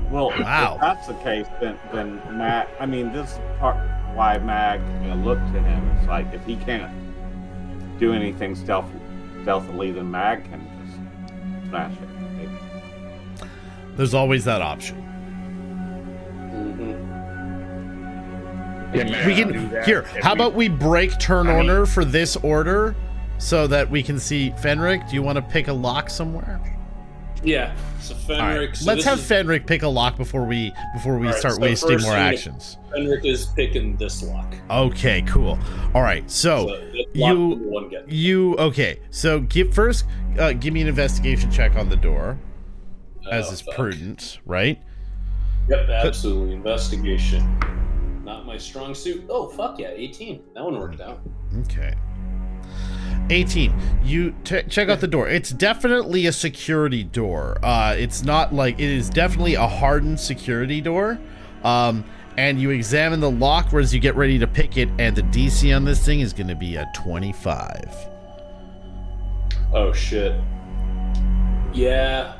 Well, Wow. if that's the case, then Mag. I mean, this is part why Mag looked to him. It's like if he can't do anything stealthily, then Mag can just smash it. Right? There's always that option. Yeah, man, We do can that. here. And How we- about we break turn order for this order, so that we can see Fenric? Do you want to pick a lock somewhere? Yeah. So Fenric. All right. So Let's this have is- Fenric pick a lock before we right, start so wasting first more thing to- actions. Fenric is picking this lock. Okay, cool. All right, so So that's lock you number one get. okay. So give me an investigation check on the door, as is Fuck. prudent, right? Yep, absolutely. Investigation. Not my strong suit. Oh, fuck yeah, 18. That one worked out. Okay. 18. You check out the door. It's definitely a security door. It's not like it is definitely a hardened security door. And you examine the lock as you get ready to pick it, and the DC on this thing is going to be a 25. Oh shit. Yeah.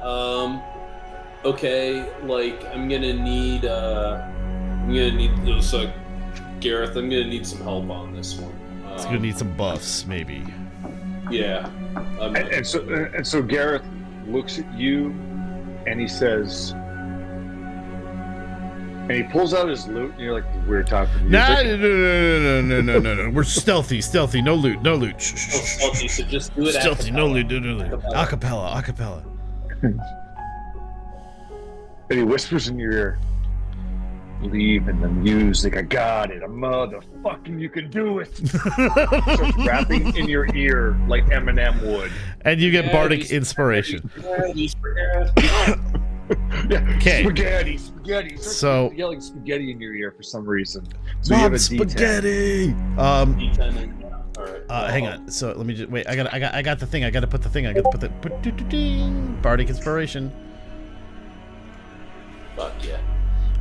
Okay. Like I'm gonna need. So, Gareth, I'm gonna need some help on this one. It's going to need some buffs, maybe. Yeah. And so Gareth looks at you, and he says, and he pulls out his loot, and you're like, weird time for music. No. We're stealthy. No loot. Shh, shh, Oh, shh, stealthy, so just do it. Stealthy, no loot. Acapella. Acapella. And he whispers in your ear, leave in the music. I got it. A motherfucking you can do it. Starts rapping in your ear like Eminem would. And you get Yeah, bardic he's- inspiration. Yeah, Okay. spaghetti. Starts So- yelling spaghetti in your ear for some reason. So you have a D10. spaghetti. D10 and, all right. Hang on. So let me just wait. I got the thing. I got to put the thing. Bardic inspiration. Fuck yeah.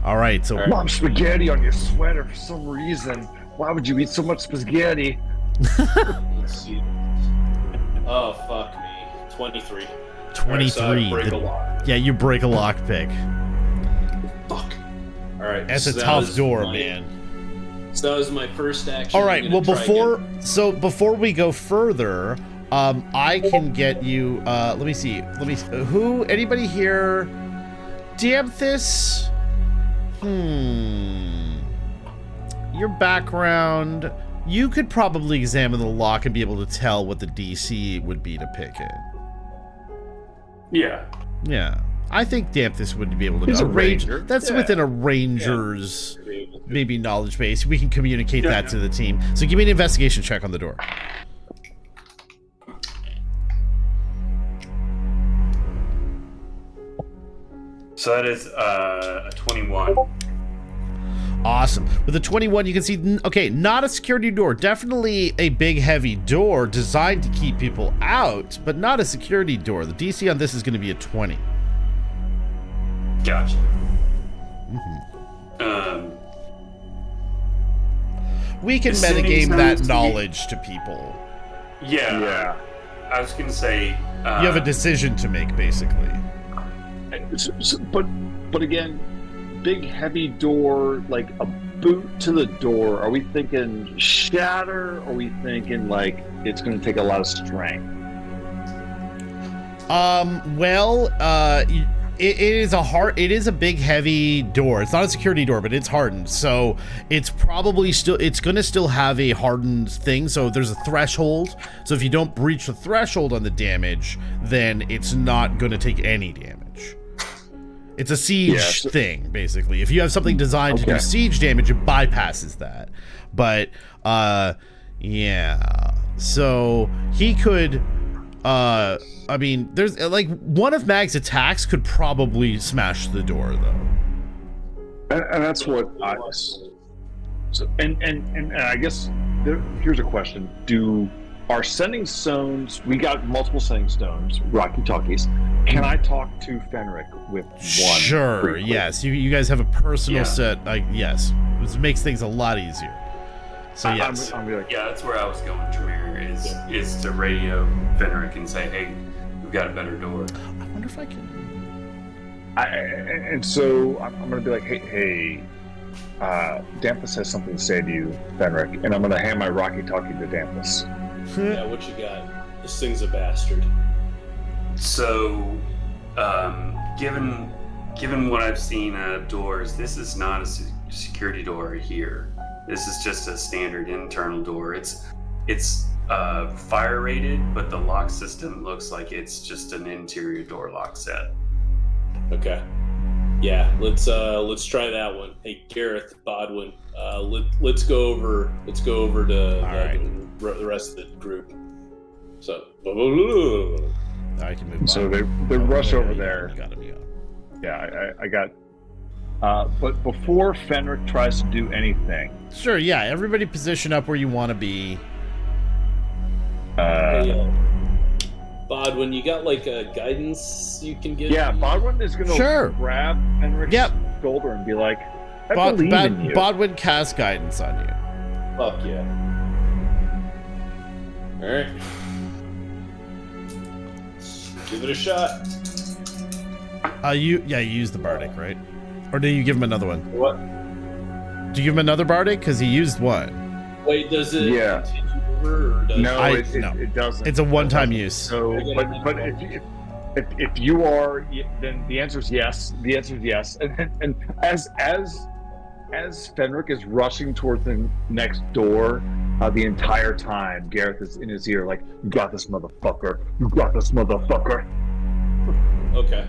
All right. So Mom, spaghetti on your sweater for some reason. Why would you eat so much spaghetti? Let's see. Oh fuck me. 23. 23. Alright, so I break a lock. Yeah, you break a lockpick. Fuck. All right. That's so a that tough was door, my- man. So that was my first action. All right. I'm Well, gonna try again. before we go further, I can get you. Let me see. Who? Anybody here? Damphis. your background, you could probably examine the lock and be able to tell what the DC would be to pick it. Yeah. Yeah. I think Danthus would be able to He's know. a ranger. That's within a ranger's maybe knowledge base. We can communicate that to the team. So give me an investigation check on the door. So that is a 21. Awesome. With a 21, you can see, okay, not a security door. Definitely a big, heavy door designed to keep people out, but not a security door. The DC on this is going to be a 20. Gotcha. We can metagame that knowledge to people. Yeah. I was going to say... you have a decision to make, basically. But again, big heavy door, like a boot to the door. Are we thinking shatter? Or are we thinking like it's going to take a lot of strength? It is a big heavy door. It's not a security door, but it's hardened. So it's probably it's going to still have a hardened thing. So there's a threshold. So if you don't breach the threshold on the damage, then it's not going to take any damage. It's a siege thing, basically. If you have something designed to do siege damage, it bypasses that. But, yeah. So he could, I mean, there's, like, one of Mag's attacks could probably smash the door, though. And that's what I was. So, and I guess here's a question. Our sending stones, we got multiple sending stones, Rocky Talkies. Can I talk to Fenric with one? Sure, yes. You guys have a personal set. Yes. This makes things a lot easier. So, yes. Yeah, that's where I was going, Tremere, is to radio Fenric and say, hey, we've got a better door. I wonder if I can... and so I'm going to be like, hey, Danthus has something to say to you, Fenric, and I'm going to hand my Rocky Talkie to Danthus. Yeah, what you got? This thing's a bastard. So, given what I've seen of doors, this is not a security door here. This is just a standard internal door. It's fire rated, but the lock system looks like it's just an interior door lock set. Okay. Yeah, let's try that one. Hey, Gareth, Bodwin, let's go over to the rest of the group. So I can move. So they rush over there. You got him. Yeah, I got. But before Fenric tries to do anything, sure. Yeah, everybody position up where you want to be. Hey, Bodwin, you got like a guidance you can give? Yeah, Bodwin is going to grab Fenric's shoulder and be like, I believe in you. Bodwin cast guidance on you. Fuck yeah. Alright. Give it a shot. You used the Bardic, right? Or do you give him another one? What? Do you give him another Bardic? Because he used one. Wait, does it continue over? Or does no, it doesn't. It's a one-time use. So, but if you are, then the answer is yes. The answer is yes. And as Fenric is rushing towards the next door, the entire time Gareth is in his ear like, "You got this, motherfucker! You got this, motherfucker!" Okay.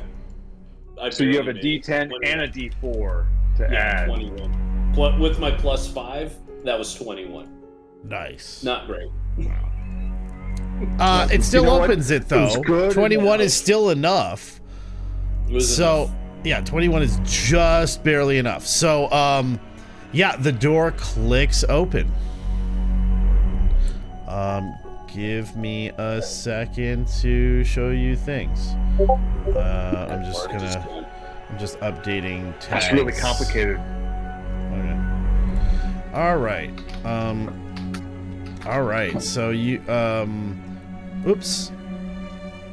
So you have a D10 and a D4 to add. 21. With my +5, that was 21. Nice. Not great. It still opens it though. 21 is still enough. So yeah, 21 is just barely enough. So yeah, the door clicks open. Give me a second to show you things. I'm just updating tags. That's really complicated. Okay. All right. So you oops.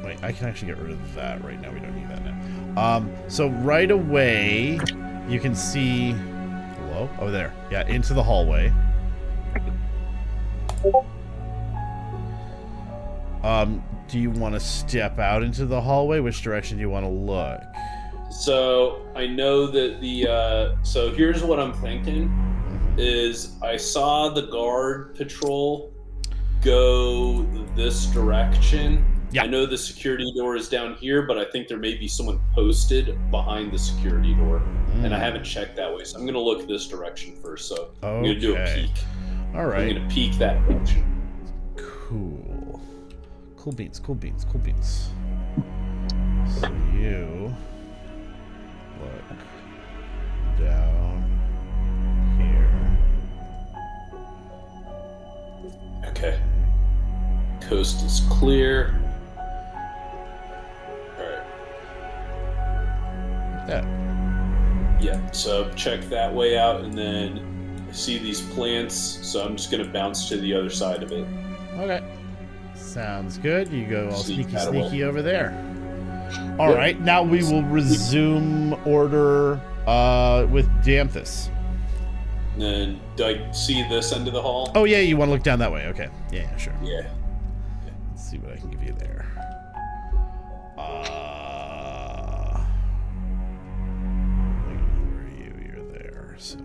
Wait, I can actually get rid of that right now. We don't need that now. So right away you can see hello? Oh, there. Yeah, into the hallway. Do you want to step out into the hallway? Which direction do you want to look? So I know that so here's what I'm thinking. is I saw the guard patrol go this direction. Yeah. I know the security door is down here, but I think there may be someone posted behind the security door, and I haven't checked that way. So I'm going to look this direction first. So I'm going to do a peek. All right. I'm going to peek that direction. Cool. Cool beans, cool beans, cool beans. So you look down here. Okay. Coast is clear. Alright. Yeah. Yeah, so check that way out, and then I see these plants, so I'm just going to bounce to the other side of it. Okay. Sounds good. You go all Sneak sneaky that sneaky over there. All right. Now we will resume order with Danthus. And then, do I see this end of the hall? Oh, yeah. You want to look down that way. Okay. Yeah, sure. Yeah. Let's see what I can give you there. Where are you? You're there. So.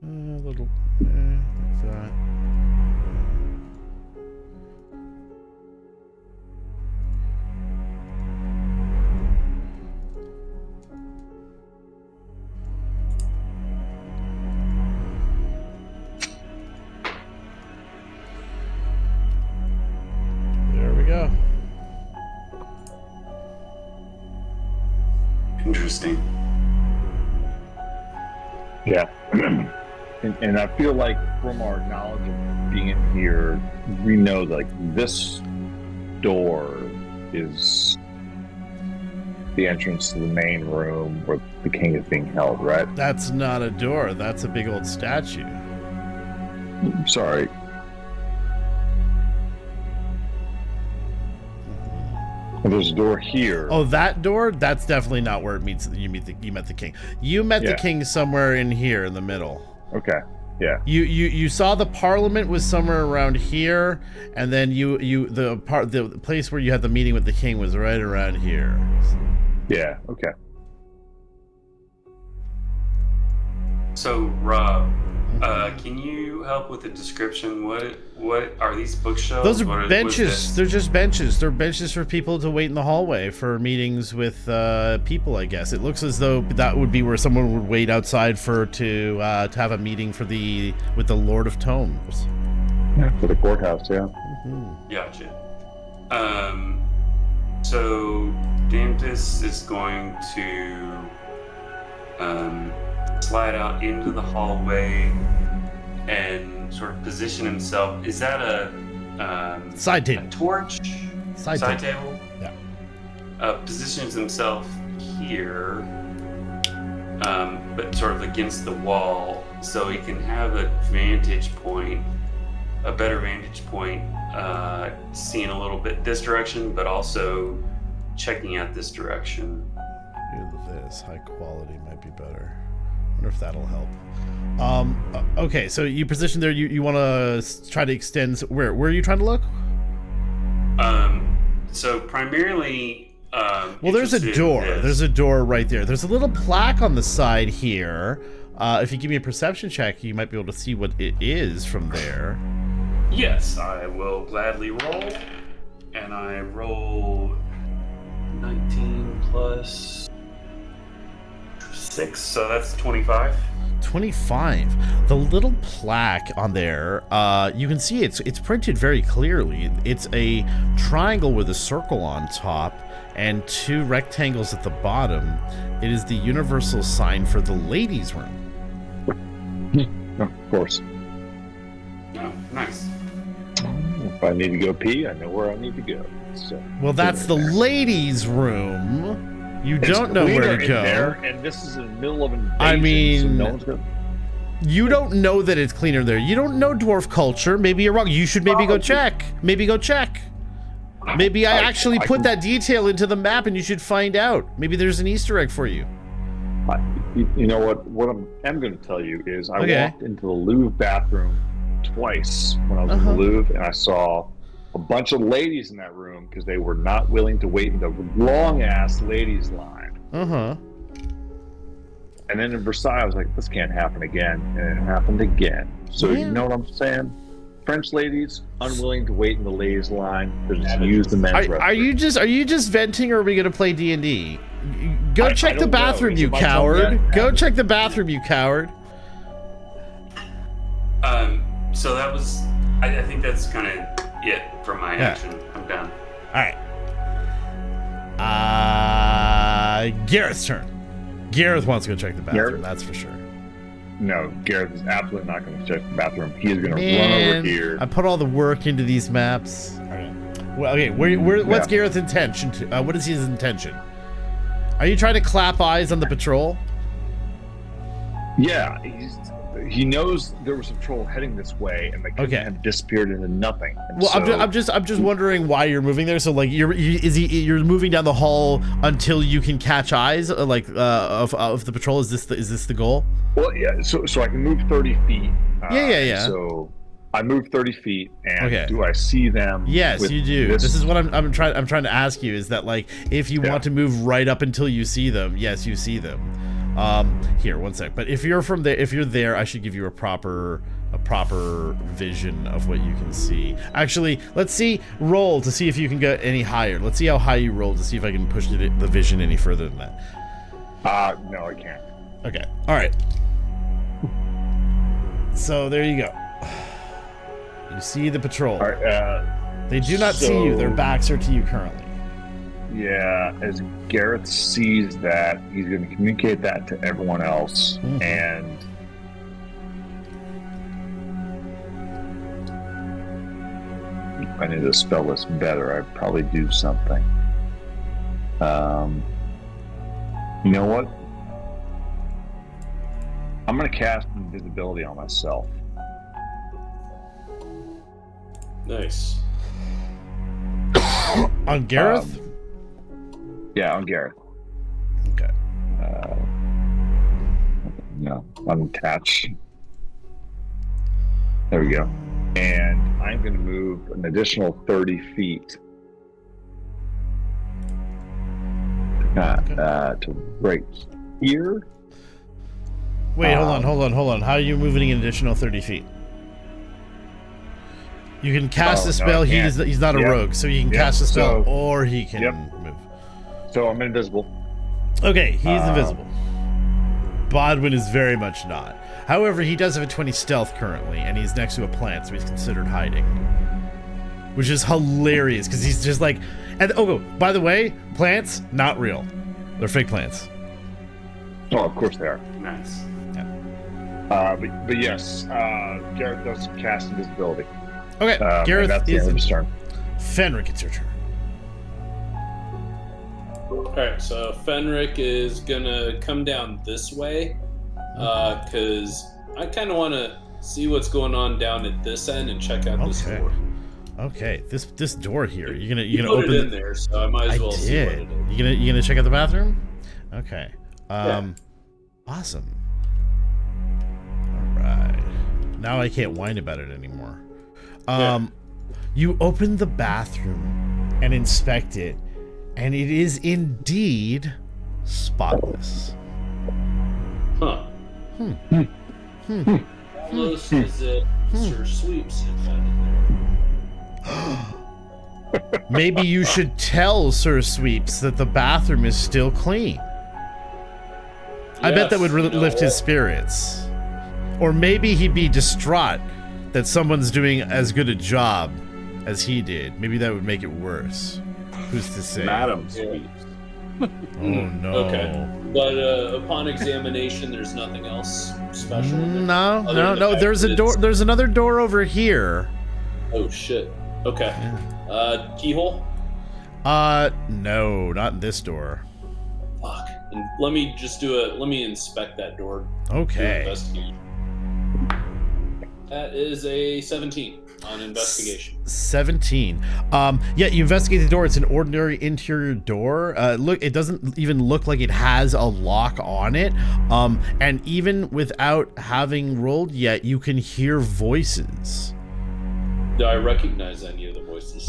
A little. Like that. There we go. Interesting. Yeah. And I feel like from our knowledge of being here, we know like this door is the entrance to the main room where the king is being held, right? That's not a door. That's a big old statue. Sorry. There's a door here. Oh, that door? That's definitely not where it meets. You met the king. You met the king somewhere in here in the middle. Okay. Yeah. You saw the parliament was somewhere around here, and then the place where you had the meeting with the king was right around here. Yeah. Okay. So, Rob, can you help with the description? What are these bookshelves? Those are benches. They're just benches. They're benches for people to wait in the hallway for meetings with people, I guess. It looks as though that would be where someone would wait outside to have a meeting with the Lord of Tomes. Yeah, for the courthouse, yeah. Mm-hmm. Gotcha. So Dantus is going to slide out into the hallway and sort of position himself. Is that a side table? A torch? Side table? Yeah. Positions himself here, but sort of against the wall, so he can have a better vantage point, seeing a little bit this direction, but also checking out this direction. This high quality might be better. I wonder if that'll help. Okay, so you position there. You want to try to extend. Where are you trying to look? So primarily. Well, there's a door. There's a door right there. There's a little plaque on the side here. If you give me a perception check, you might be able to see what it is from there. Yes, I will gladly roll. And I roll 19 plus 6, so that's 25. 25. The little plaque on there, you can see it's printed very clearly. It's a triangle with a circle on top and 2 rectangles at the bottom. It is the universal sign for the ladies' room. Of course. Oh, nice. If I need to go pee, I know where I need to go. So, well, that's the ladies' room. You don't know where to go. There, and this is in the middle of an invasion, I mean, so no one's gonna... You don't know that it's cleaner there. You don't know dwarf culture. Maybe you're wrong. You should maybe go check. Maybe go check. Maybe I actually put that detail into the map and you should find out. Maybe there's an Easter egg for you. You know what? What I'm going to tell you is I walked into the Louvre bathroom twice when I was in the Louvre, and I saw a bunch of ladies in that room because they were not willing to wait in the long-ass ladies line. Uh-huh. And then in Versailles, I was like, this can't happen again. And it happened again. So you know what I'm saying? French ladies unwilling to wait in the ladies line to just use the men's restroom. Are you just venting, or are we gonna play D&D? Go check the bathroom, you my coward. tongue yet? Go check the bathroom, you coward. So that was. I think that's kind of it for my action. I'm done. All right. Gareth's turn. Gareth wants to go check the bathroom. Gareth? That's for sure. No, Gareth is absolutely not going to check the bathroom. He is going to run over here. I put all the work into these maps. Okay. Well, okay. What's Gareth's intention? What is his intention? Are you trying to clap eyes on the patrol? Yeah, he knows there was a patrol heading this way, and they couldn't have disappeared into nothing. And well, so, I'm just wondering why you're moving there. So like you're moving down the hall until you can catch eyes of the patrol. Is this the goal? Well, yeah. So I can move 30 feet. Yeah. So I move 30 feet, and Okay. do I see them? Yes, with you do. This is what I'm trying to ask you. Is that like if you want to move right up until you see them? Yes, you see them. Here, one sec. But if you're there, I should give you a proper vision of what you can see. Actually, let's roll to see if you can get any higher. Let's see how high you roll to see if I can push the vision any further than that. No, I can't. Okay. All right. So there you go. You see the patrol. All right. They do not see you. Their backs are to you currently. Yeah, as Gareth sees that, he's going to communicate that to everyone else, and I need to spell this better. I'd probably do something. You know what? I'm going to cast invisibility on myself. Nice. On Gareth? Yeah, on Gareth. Okay. No, unattach. There we go. And I'm going to move an additional 30 feet to right here. Wait, hold on. How are you moving an additional 30 feet? You can cast a spell. He's not a rogue, so you can cast a spell, or he can move. So I'm invisible. Okay, he's invisible. Bodwin is very much not. However, he does have a 20 stealth currently, and he's next to a plant, so he's considered hiding. Which is hilarious, because he's just like... And by the way, plants, not real. They're fake plants. Oh, of course they are. Nice. Yeah. But yes, Gareth does cast invisibility. Okay, Gareth that's the end of his turn. Fenric, it's your turn. Alright, so Fenric is gonna come down this way, because I kind of want to see what's going on down at this end and check out this door. Okay, this door here. You're gonna put open it in there, so I might as well see what it is. You gonna check out the bathroom? Okay. Awesome. All right. Now I can't whine about it anymore. You open the bathroom and inspect it, and it is indeed spotless. Huh. Almost as if Sir Sweeps had found it there. Maybe you should tell Sir Sweeps that the bathroom is still clean. I bet that would lift his spirits. Or maybe he'd be distraught that someone's doing as good a job as he did. Maybe that would make it worse. Who's to say? Madam Sweeps. Oh no. Okay. But upon examination, there's nothing else special? No. There's a door. There's another door over here. Oh shit. Okay. Yeah. Keyhole? No, not in this door. Fuck. And let me just let me inspect that door. Okay. Investigate. That is a 17 on investigation. 17. Yeah, you investigate the door. It's an ordinary interior door. It doesn't even look like it has a lock on it. And even without having rolled yet, you can hear voices. Do I recognize any of the voices? voices?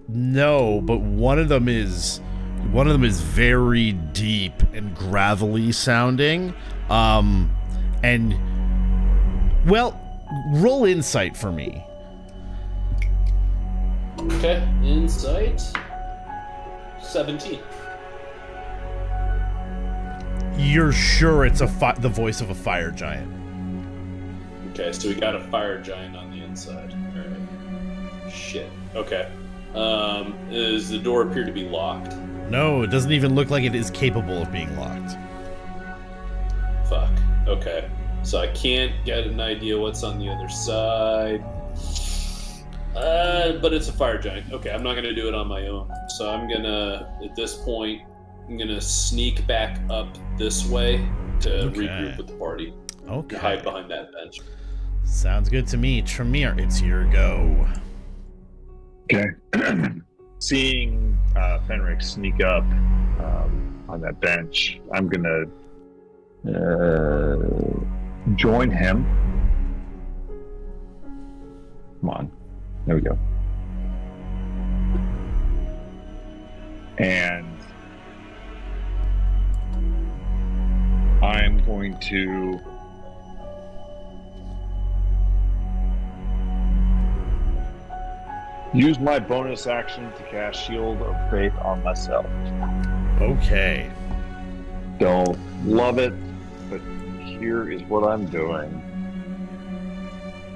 No, but one of them is very deep and gravelly sounding. And well, roll insight for me. Okay, insight. 17. You're sure it's the voice of a fire giant. Okay, so we got a fire giant on the inside. Alright. Shit. Okay. Does the door appear to be locked? No, it doesn't even look like it is capable of being locked. Fuck. Okay. So I can't get an idea what's on the other side. But it's a fire giant. Okay, I'm not gonna do it on my own. So I'm gonna, at this point, I'm gonna sneak back up this way to regroup with the party. Okay. Hide behind that bench. Sounds good to me. Tremere, it's your go. Okay. Seeing Fenric sneak up on that bench, I'm gonna join him. Come on. There we go. And I'm going to use my bonus action to cast Shield of Faith on myself. Okay. Don't love it, but here is what I'm doing.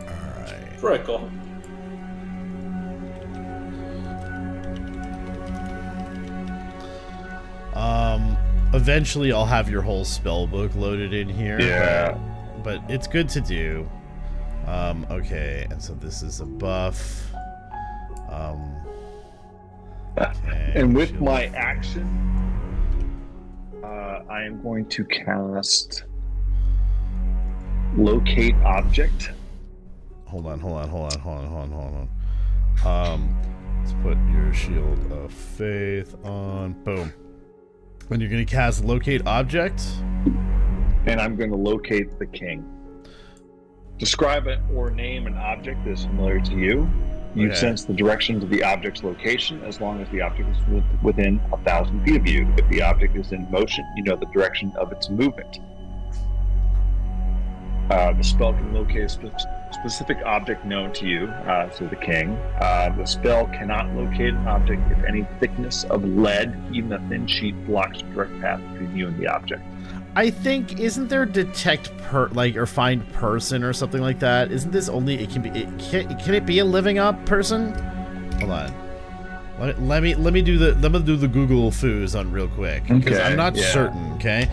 Alright. Right call. Eventually I'll have your whole spell book loaded in here. Yeah. But it's good to do. Okay, and so this is a buff. Okay, And with shield. my action, I am going to cast Locate Object. Hold on. Let's put your Shield of Faith on. Boom. And you're going to cast Locate Object. And I'm going to locate the king. Describe it or name an object that is familiar to you. You sense the direction to the object's location as long as the object is within 1,000 feet of you. If the object is in motion, you know the direction of its movement. The spell can locate a specific object known to you, so the king. The spell cannot locate an object if any thickness of lead, even a thin sheet, blocks a direct path between you and the object. I think, isn't there detect or find person or something like that? Isn't this only, it can be, can it be a living up person? Hold on. Let me do the Google foos on real quick, because I'm not certain. Okay,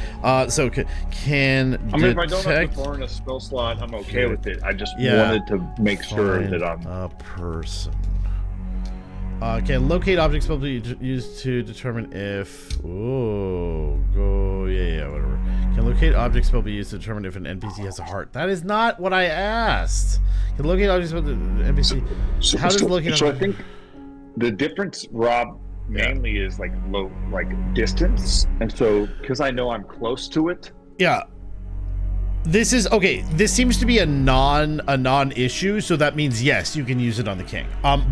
so can I mean, if I don't have to burn a spell slot, I'm okay with it. I just wanted to make sure that I'm a person. Can locate objects spell be used to determine if whatever. Can locate objects spell be used to determine if an NPC has a heart? That is not what I asked. Can locate objects spell NPC? How does locate? So I think the difference, Rob, mainly is like low, like distance, and so because I know I'm close to it. Yeah. This is okay. This seems to be a non-issue, so that means yes, you can use it on the king.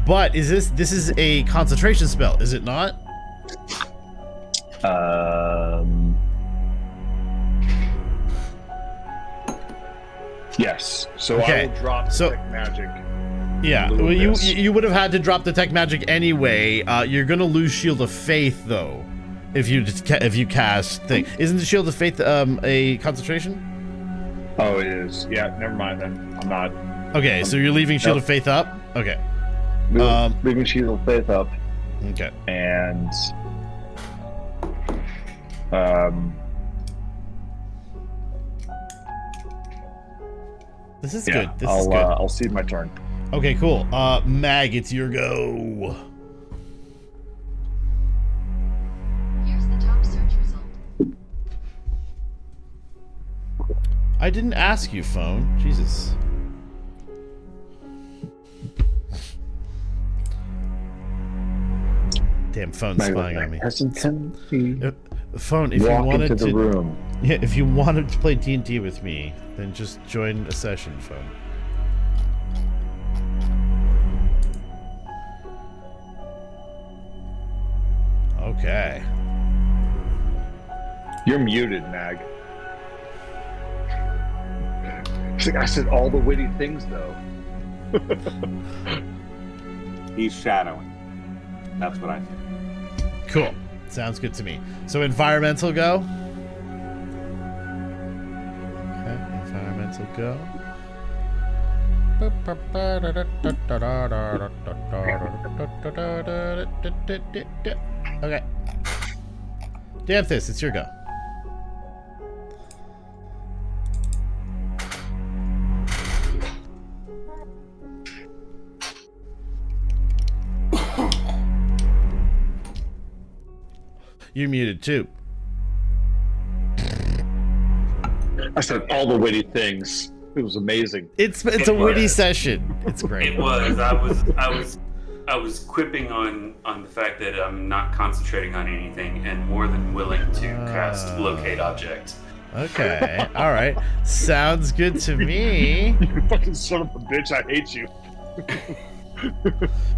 But this is a concentration spell, is it not? Yes. So I will drop detect magic. Yeah, well, you would have had to drop detect magic anyway. You're gonna lose Shield of Faith though, if you cast thing. Isn't the Shield of Faith a concentration? Oh, it is. Yeah, never mind then. I'm not. Okay, so you're leaving Shield of Faith up. Okay. Leaving Shield of Faith up. Okay. And this is good. This is good. I'll cede my turn. Okay, cool. Mag, it's your go. Here's the top search result. I didn't ask you, phone. Jesus. Damn, phone's spying on me. Phone, if you wanted to room. Yeah, if you wanted to play D&D with me, then just join a session, phone. Okay. You're muted, Mag. She's like, I said all the witty things, though. He's shadowing. That's what I think. Cool. Sounds good to me. So environmental go. Okay, environmental go. Okay. Danthus, it's your go. You're muted too. I said all the witty things. It was amazing. It's a witty session. It's great. It was. I was quipping on the fact that I'm not concentrating on anything and more than willing to cast locate object. Okay. All right. Sounds good to me. You fucking son of a bitch! I hate you.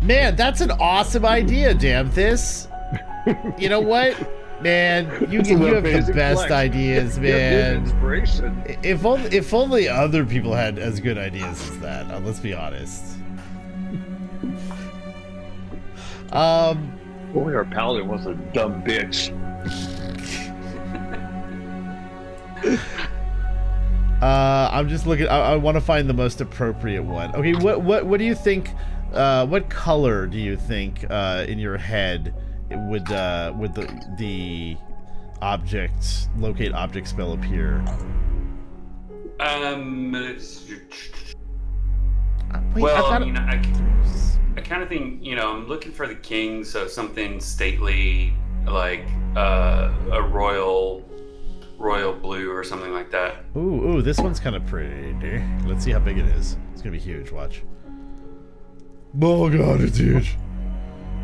Man, that's an awesome idea, Danthus. You know what? Man, you It's an have the amazing best flex. ideas, You have good man. inspiration. If only other people had as good ideas as that. Let's be honest. Only our paladin was a dumb bitch. I'm just looking. I want to find the most appropriate one. Okay, what do you think? What color do you think in your head would the object locate object spell appear? Wait, Well, thought- I mean, I kind of think, I'm looking for the king, so something stately, like a royal blue or something like that. Ooh, this one's kind of pretty. Let's see how big it is. It's gonna be huge. Watch. Oh god, it's huge.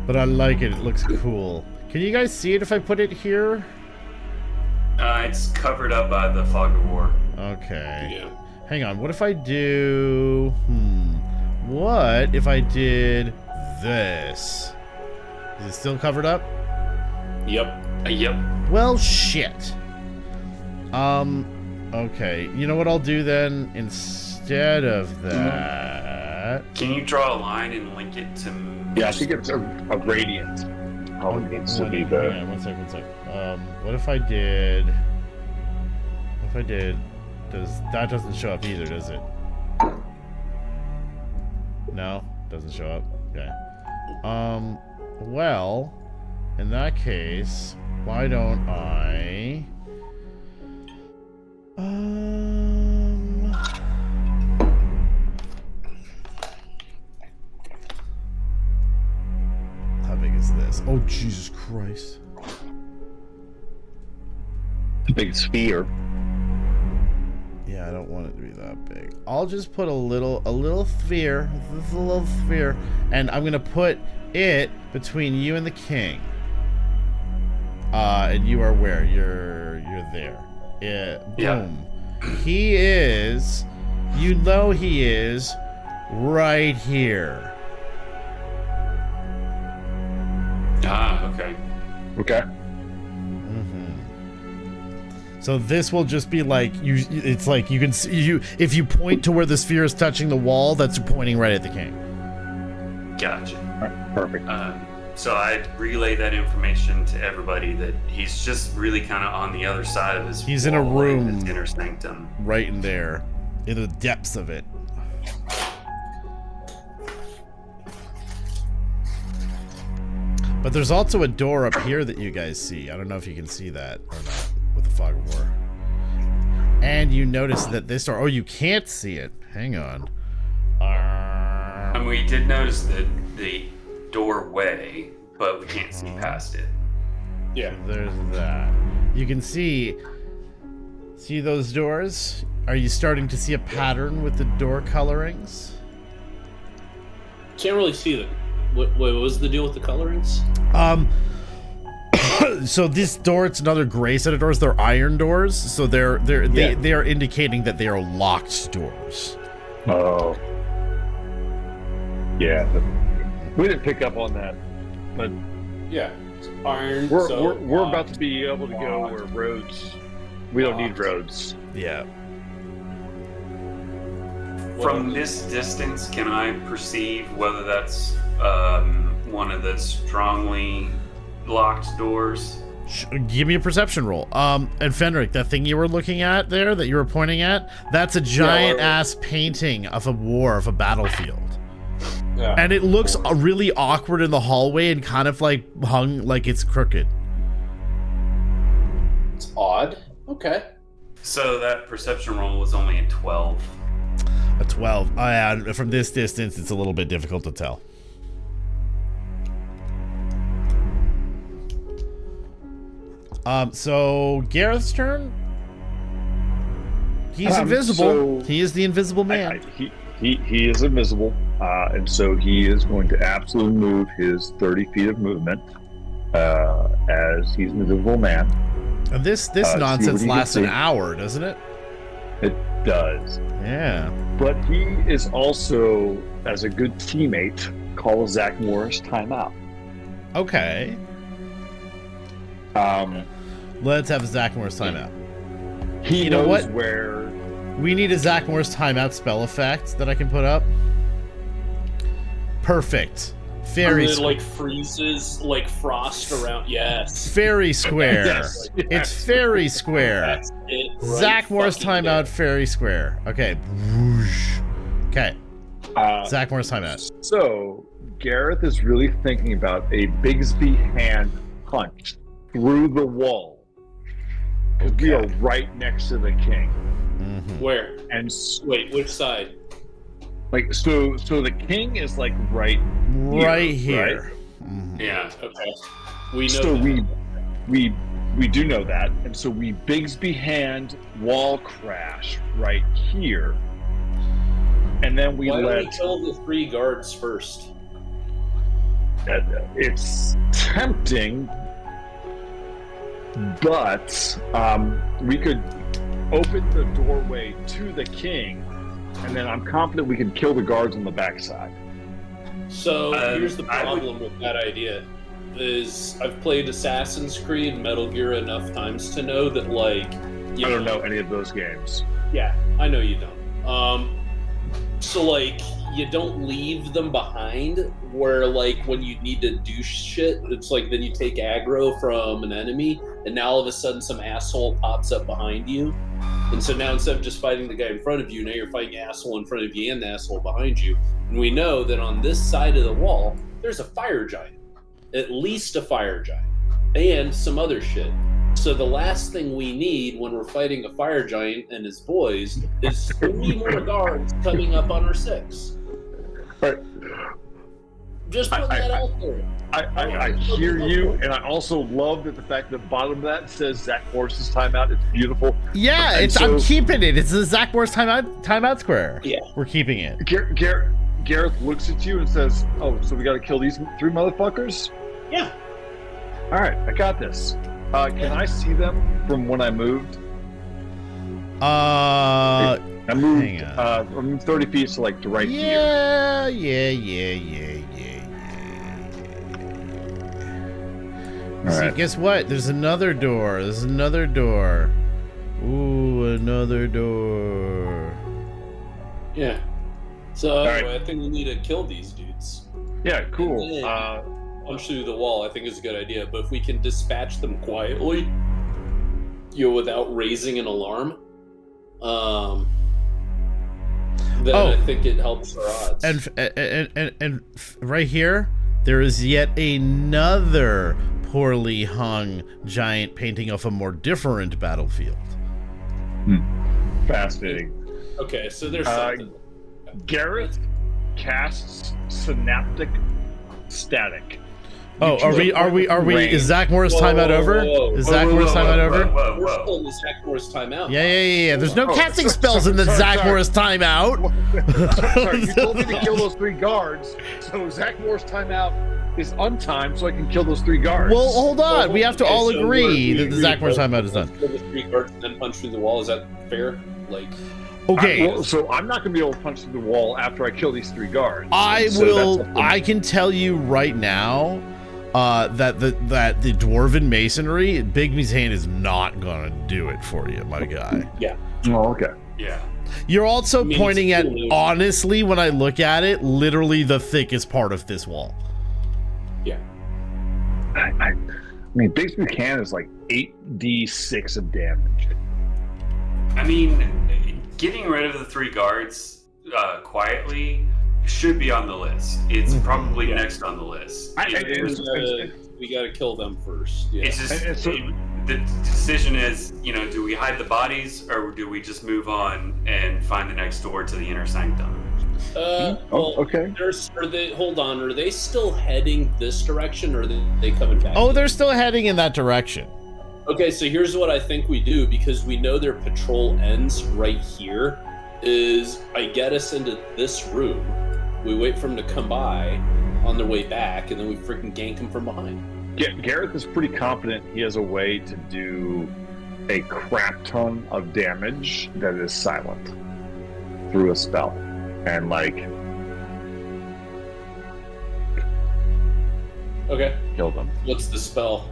But I like it. It looks cool. Can you guys see it if I put it here? It's covered up by the fog of war. Okay. Yeah. Hang on. What if I do? What if I did this? Is it still covered up? Yep. Yep. Well, shit. Okay. You know what I'll do then? Instead of that... Can you draw a line and link it to? Yeah, I think it's a radiant. How it needs to be the. Hang on, one sec. What if I did... What if I did... That doesn't show up either, does it? No? Doesn't show up? Okay. Well... In that case... Why don't I... How big is this? Oh, Jesus Christ. Big sphere. Yeah, I don't want it to be that big. I'll just put a little sphere, just a little sphere, and I'm gonna put it between you and the king. And you are where? You're there. Boom. Yeah. He is. You know he is right here. Okay. Okay. So this will just be like you. It's like you can see you if you point to where the sphere is touching the wall. That's pointing right at the king. Gotcha. All right, perfect. So I'd relay that information to everybody that he's just really kind of on the other side of his. He's in a wall room. his inner sanctum. Right in there, in the depths of it. But there's also a door up here that you guys see. I don't know if you can see that or not with the fog of war. And you notice that this door... Oh, you can't see it. Hang on. And we did notice the doorway, but we can't see past it. Yeah. There's that. You can see those doors? Are you starting to see a pattern with the door colorings? Can't really see them. What was the deal with the colorings? So this door, it's another gray set of doors. They're iron doors, so they are indicating that they are locked doors. Oh. Yeah. We didn't pick up on that, but Yeah. iron. We're about to be able to go where roads. We don't need roads. Yeah. From this distance, can I perceive whether that's one of the strongly locked doors? Give me a perception roll. And Fenric, that thing you were looking at there, that you were pointing at, that's a giant ass painting of a war, of a battlefield. Yeah. And it looks really awkward in the hallway and kind of like hung like it's crooked. It's odd. Okay. So that perception roll was only a 12. A 12. Oh, yeah, from this distance, it's a little bit difficult to tell. So Gareth's turn. He's invisible. So he is the invisible man. He is invisible, and so he is going to absolutely move his 30 feet of movement as he's an invisible man. And this nonsense lasts an hour, doesn't it? It does. Yeah. But he is also, as a good teammate, calls Zach Morris timeout. Okay. Let's have a Zach Morris timeout. He You know knows what? where. We need a Zach Morris timeout spell effect that I can put up. Perfect. Very It like freezes like frost around. Yes. Very square. Yes. It's very square. That's it. Right Zach Morris fucking timeout, very square. Okay. Whoosh. Okay. Zach Morris timeout. So Gareth is really thinking about a Bigsby hand punch through the wall. Because we are right next to the king. Mm-hmm. Where? And Wait, which side? like so the king is like right Here. right? Mhm. Yeah. Okay. We know. So that. we do know that, and so we Bigsby hand wall crash right here, and then we Why don't we let. kill the 3 guards first? It's tempting, but we could open the doorway to the king, and then I'm confident we can kill the guards on the backside. So here's the I would- problem with that idea. Is I've played Assassin's Creed, Metal Gear enough times to know that like I don't know any of those games. Yeah, I know you don't. So like you don't leave them behind where like when you need to do shit, it's like then you take aggro from an enemy and now all of a sudden some asshole pops up behind you. And so now instead of just fighting the guy in front of you, now you're fighting the asshole in front of you and the asshole behind you. And we know that on this side of the wall, there's a fire giant. At least a fire giant. And some other shit. So the last thing we need when we're fighting a fire giant and his boys is 3 more guards coming up on our 6. Right. Just put that out there. I hear you, and I also love that the fact that the bottom of that says Zach Morris's timeout. It's beautiful. Yeah, And I'm so- keeping it. It's the Zach Morris timeout square. Yeah. We're keeping it. Gareth looks at you and says, "Oh, so we got to kill these 3 motherfuckers?" Yeah. All right, I got this. Can I see them from when I moved? I moved. hang on. I moved 30 feet to like to right here. Yeah. All See, right. guess what? There's another door. Ooh, another door. Yeah. So right. anyway, I think we need to kill these dudes. Yeah, cool. Yeah. Punch through the wall, I think is a good idea. But if we can dispatch them quietly, without raising an alarm, then I think it helps our odds. And right here, there is yet another poorly hung giant painting of a more different battlefield. Fascinating. Okay, so there's something. Gareth casts synaptic static. Oh, are we? Is Zach Morris timeout over? Is Zach Morris timeout over? We're still in the Zach Morris timeout. Yeah. There's no casting sorry, spells in the sorry, Zach sorry. Morris timeout. Sorry, you told me to kill those 3 guards, so Zach Morris timeout is untimed, so I can kill those 3 guards. Well, hold on. We have to all so agree we that the Zach Morris both timeout is done. Kill the 3 guards and then punch through the wall. Is that fair? Like, Okay. So I'm not going to be able to punch through the wall after I kill these 3 guards. I So will. that's up to me. I can tell you right now, that the dwarven masonry, Bigby's hand is not gonna do it for you, my guy. Yeah. Oh, okay. Yeah. You're also I mean, pointing it's at, cool. honestly, when I look at it, literally the thickest part of this wall. Yeah. I mean, Biggs Buchanan is like 8d6 of damage. I mean, getting rid of the 3 guards quietly should be on the list. It's probably next on the list. We got to kill them first. Yeah. It's just the decision is, do we hide the bodies or do we just move on and find the next door to the inner sanctum? Okay. Hold on. Are they still heading this direction, or are they coming back? Oh, they're still heading in that direction. Okay, so here's what I think we do, because we know their patrol ends right here. Is I get us into this room, we wait for them to come by on their way back, and then we freaking gank them from behind. Gareth is pretty confident he has a way to do a crap ton of damage that is silent through a spell. And Okay. kill them. What's the spell?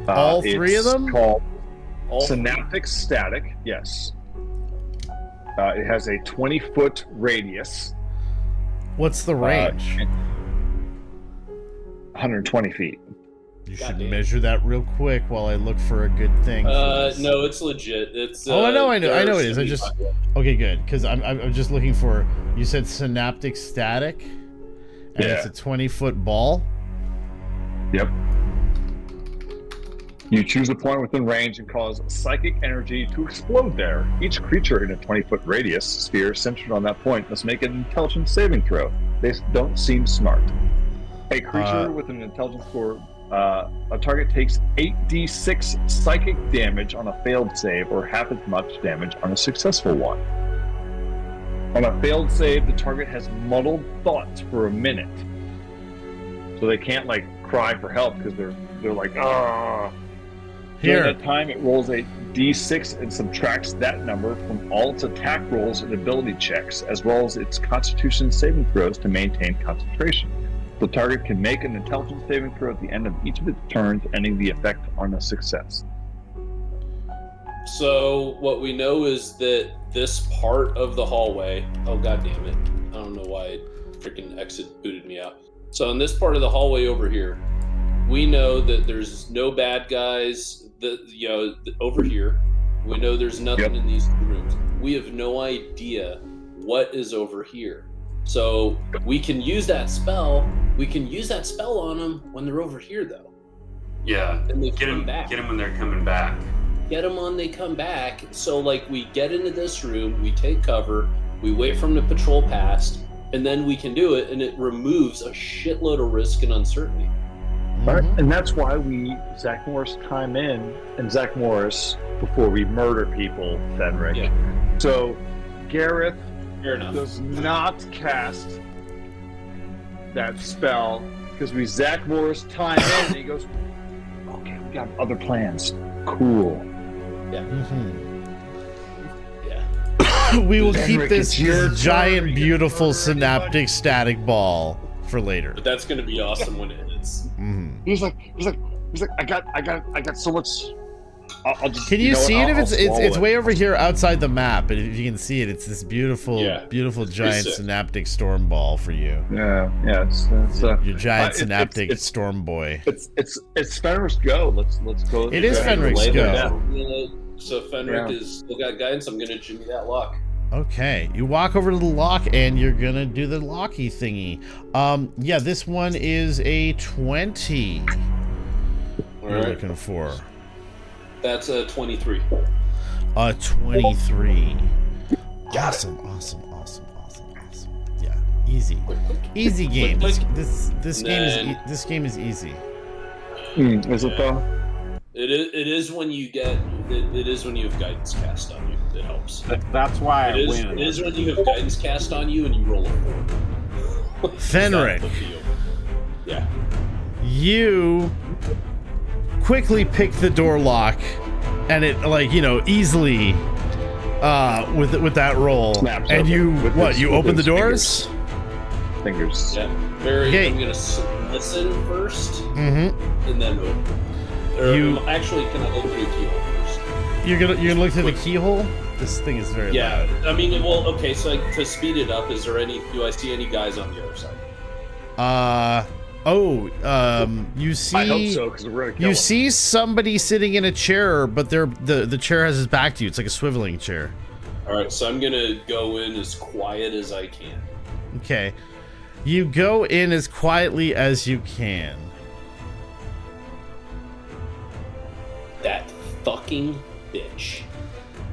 All 3 of them? It's called All Synaptic Static, yes. It has a 20-foot radius. What's the range? 120 feet. You God should damn. measure that real quick while I look for a good thing. No, it's legit. It's. I know it is. I there's- just okay, good, because I'm just looking for. You said synaptic static, and it's a 20-foot ball. Yep. You choose a point within range and cause psychic energy to explode there. Each creature in a 20-foot radius sphere centered on that point must make an intelligence saving throw. They don't seem smart. A creature with an intelligence score, a target takes 8d6 psychic damage on a failed save, or half as much damage on a successful one. On a failed save, the target has muddled thoughts for a minute. So they can't cry for help because they're like, ah. During Here. that time, it rolls a d6 and subtracts that number from all its attack rolls and ability checks, as well as its Constitution saving throws to maintain concentration. The target can make an intelligence saving throw at the end of each of its turns, ending the effect on a success. So what we know is that this part of the hallway. Oh, god damn it! I don't know why it freaking exit booted me out. So in this part of the hallway over here, we know that there's no bad guys. Over here, we know there's nothing in these rooms. We have no idea what is over here. So we can use that spell. We can use that spell on them when they're over here, though. Yeah. And they Get come them back. Get them when they're coming back. Get them on, they come back. So we get into this room, we take cover, we wait for them to patrol past, and then we can do it, and it removes a shitload of risk and uncertainty. All right, and that's why we Zach Morris time in and Zach Morris before we murder people, Fenric. Yeah. So Gareth Fair enough. does not cast that spell because we Zach Morris time in and he goes, okay, we got other plans. Cool. Yeah. We will Henrik, keep this it's your giant, turn. beautiful synaptic static ball for later. But that's going to be awesome when it hits. He's like, I got so much. I'll just. Can you see it? If I'll it's swallow way over here outside the map, and if you can see it, it's this beautiful, Yeah. beautiful giant sick. synaptic storm ball for you. Yeah, it's Your giant it's- synaptic it's- storm boy. it's Fenric's go. Let's go. It is Fenric's Lay go. them down. So Fenric Yeah. is still got guidance. I'm going to jimmy that lock. Okay, you walk over to the lock and you're gonna do the locky thingy. Yeah, this one is a 20. All You're right. looking for That's a 23. a 23. Awesome. Yeah, easy game. This game is easy. Is it though? It is when you get. It is when you have guidance cast on you. It helps. That's why I It win. is when you have guidance cast on you and you roll a 4. Fenric. Yeah. You quickly pick the door lock, and it easily with that roll. Snaps and open you with what? his- You with open the his doors. Fingers. Yeah. Very. Okay. I'm gonna listen first, Mm-hmm. and then open. Actually, can I open a keyhole first? You're gonna look through the keyhole. This thing is very loud. I mean, well, okay. So to speed it up, is there any? Do I see any guys on the other side? You see. I hope so, because we're gonna kill You him. see somebody sitting in a chair, but the chair has his back to you. It's like a swiveling chair. All right, so I'm gonna go in as quiet as I can. Okay. You go in as quietly as you can. That fucking bitch.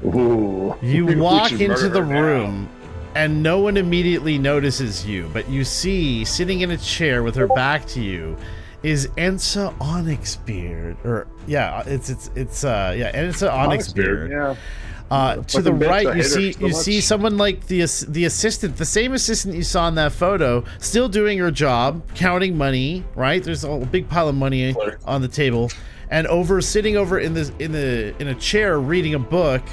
Ooh. You We walk should into the murder her now. room, and no one immediately notices you, but you see, sitting in a chair with her back to you, is Ensa Onyxbeard. Or, yeah, it's Ensa Onyxbeard. Yeah. To the Fucking bitch, right, I you hate her so see much. someone like the assistant, the same assistant you saw in that photo, still doing her job, counting money. Right, there's a big pile of money on the table, and sitting over in a chair reading a book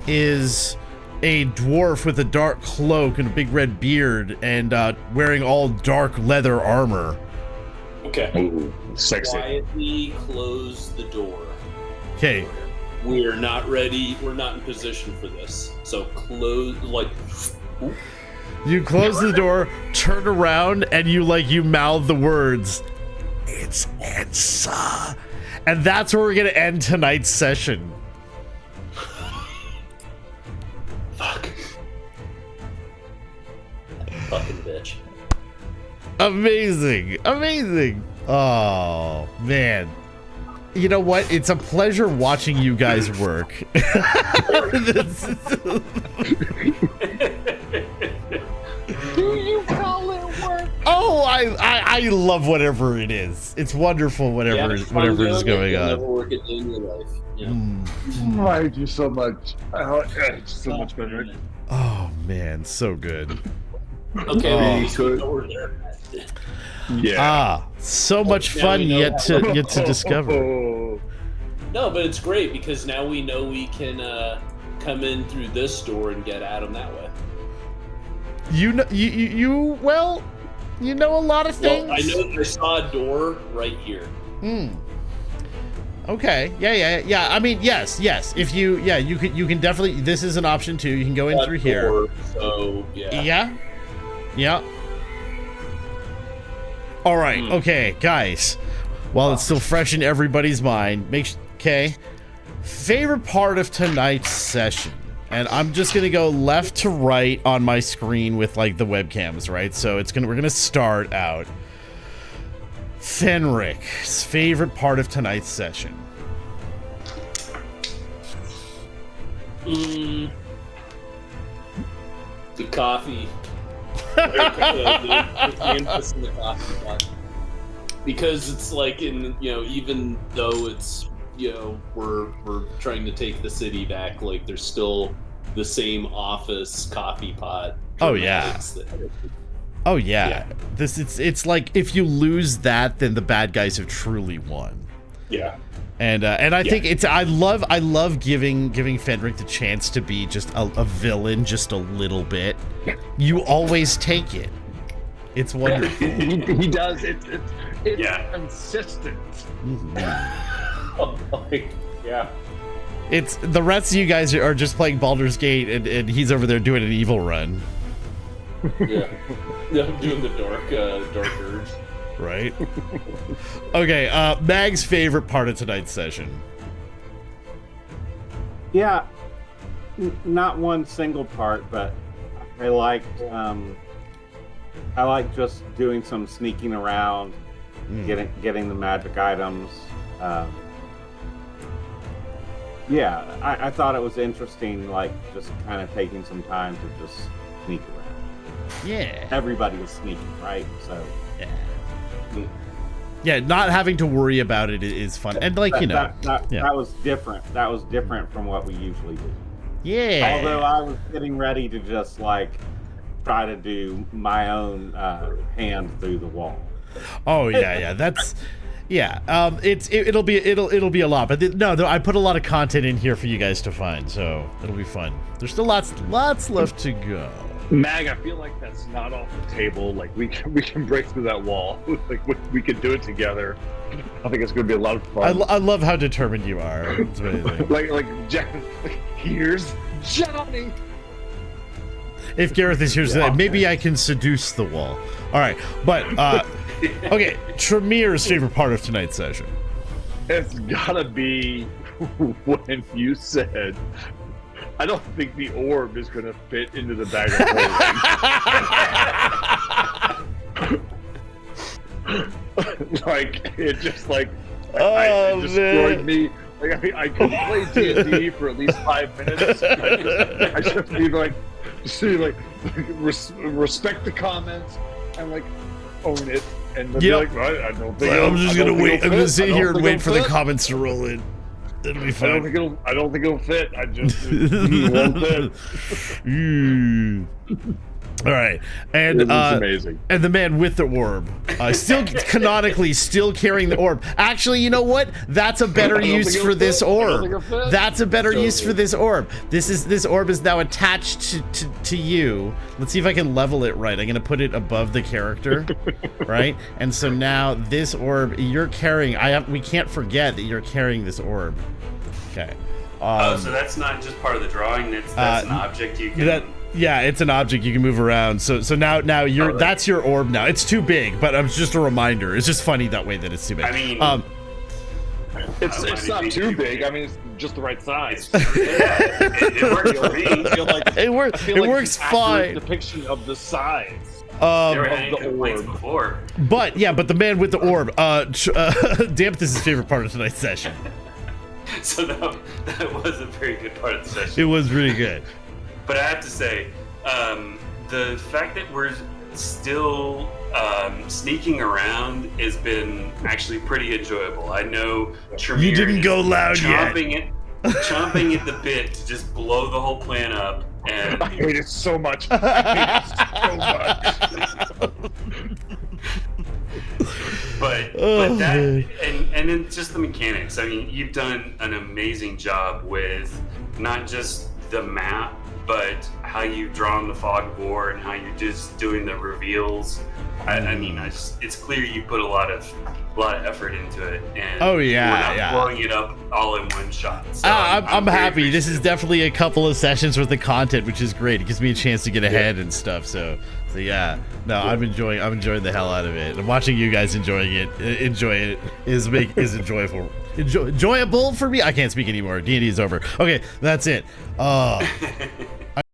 is a dwarf with a dark cloak and a big red beard and wearing all dark leather armor. Okay. Ooh, sexy. Quietly close the door. Okay. We are not ready. We're not in position for this. So close, like. You close the door, turn around, and you mouth the words, "It's Ensa," and that's where we're gonna end tonight's session. Fuck. Fucking bitch. Amazing. Oh man. You know what? It's a pleasure watching you guys work. Do you call it work? Oh, I love whatever it is. It's wonderful whatever is going on. Never work a day in your life. Yeah. I do so much. It's so much better. Oh man, so good. Okay, Oh. well, so we know we're there. Yeah. So much Now fun we know yet to discover. No, but it's great because now we know we can come in through this door and get at them that way. You know, well, you know a lot of things. Well, I know I saw a door right here. Okay. Yeah. I mean, yes. If you can definitely. This is an option too. You can go in That through here. door, so yeah. Yeah. All right. Okay, guys. While it's still fresh in everybody's mind, okay. Favorite part of tonight's session, and I'm just gonna go left to right on my screen with like the webcams, right? So we're gonna start out. Fenric's favorite part of tonight's session. The coffee. the canvas in the coffee pot. Because it's like even though it's we're trying to take the city back, like there's still the same office coffee pot. Oh yeah. Oh yeah. It's like if you lose that, then the bad guys have truly won. Yeah. And I think I love giving Fenric the chance to be just a villain just a little bit. You always take it. It's wonderful. He does. It's consistent. Yeah. It's the rest of you guys are just playing Baldur's Gate, and he's over there doing an evil run. Yeah. I'm doing the dark urge. Right. Okay. Mag's favorite part of tonight's session. Yeah, not one single part, but I liked just doing some sneaking around, getting the magic items. Yeah, I thought it was interesting, like just kind of taking some time to just sneak around. Yeah. Everybody was sneaking, right? So. Yeah, not having to worry about it is fun, and like that was different. That was different from what we usually do. Yeah. Although I was getting ready to just like try to do my own hand through the wall. Oh yeah. That's it'll be a lot, but I put a lot of content in here for you guys to find, so it'll be fun. There's still lots left to go. Mag, I feel like that's not off the table. Like we can break through that wall. Like we can do it together. I think it's going to be a lot of fun. I love how determined you are. It's amazing. Here's Johnny. If Gareth is here, maybe I can seduce the wall. All right, but okay. Tremere's favorite part of tonight's session. It's gotta be when you said, "I don't think the orb is gonna fit into the bag of holding." Like it just like it destroyed me. Like I mean, I could play D&D for at least 5 minutes. I just need respect the comments and like own it. And then be like, right, I don't think I'm just gonna wait. I'm gonna sit here and wait for the comments to roll in. It'll be fine. I don't think it'll fit. I just it won't fit. All right, and amazing. And the man with the orb, still canonically still carrying the orb. Actually, you know what? That's a better use for this orb. That's a better use for this orb. This orb is now attached to you. Let's see if I can level it right. I'm gonna put it above the character, right? And so now this orb you're carrying. We can't forget that you're carrying this orb. Okay. So that's not just part of the drawing. That's an object you can. Yeah, it's an object you can move around. So now you're that's your orb now. It's too big, but it's just a reminder. It's just funny that way that it's too big. I mean, it's not too big. I mean, it's just the right size. It works for me. It works fine. Depiction of the size. Never had any complaints before. But the man with the orb. Damp, this is his favorite part of tonight's session. So that was a very good part of the session. It was really good. But I have to say, the fact that we're still sneaking around has been actually pretty enjoyable. I know Tremere you didn't go loud chomping at the bit to just blow the whole plan up. And I hate it so much. But that and then just the mechanics. I mean, you've done an amazing job with not just the map, but how you've drawn the fog of war and how you're just doing the reveals. I mean, it's clear you put a lot of effort into it, and we're not blowing it up all in one shot. So I'm happy. This is definitely a couple of sessions worth of content, which is great. It gives me a chance to get ahead and stuff. So yeah, no, I'm enjoying the hell out of it. And watching you guys enjoy it is enjoyable. Enjoyable for me. I can't speak anymore. D&D is over. Okay, that's it.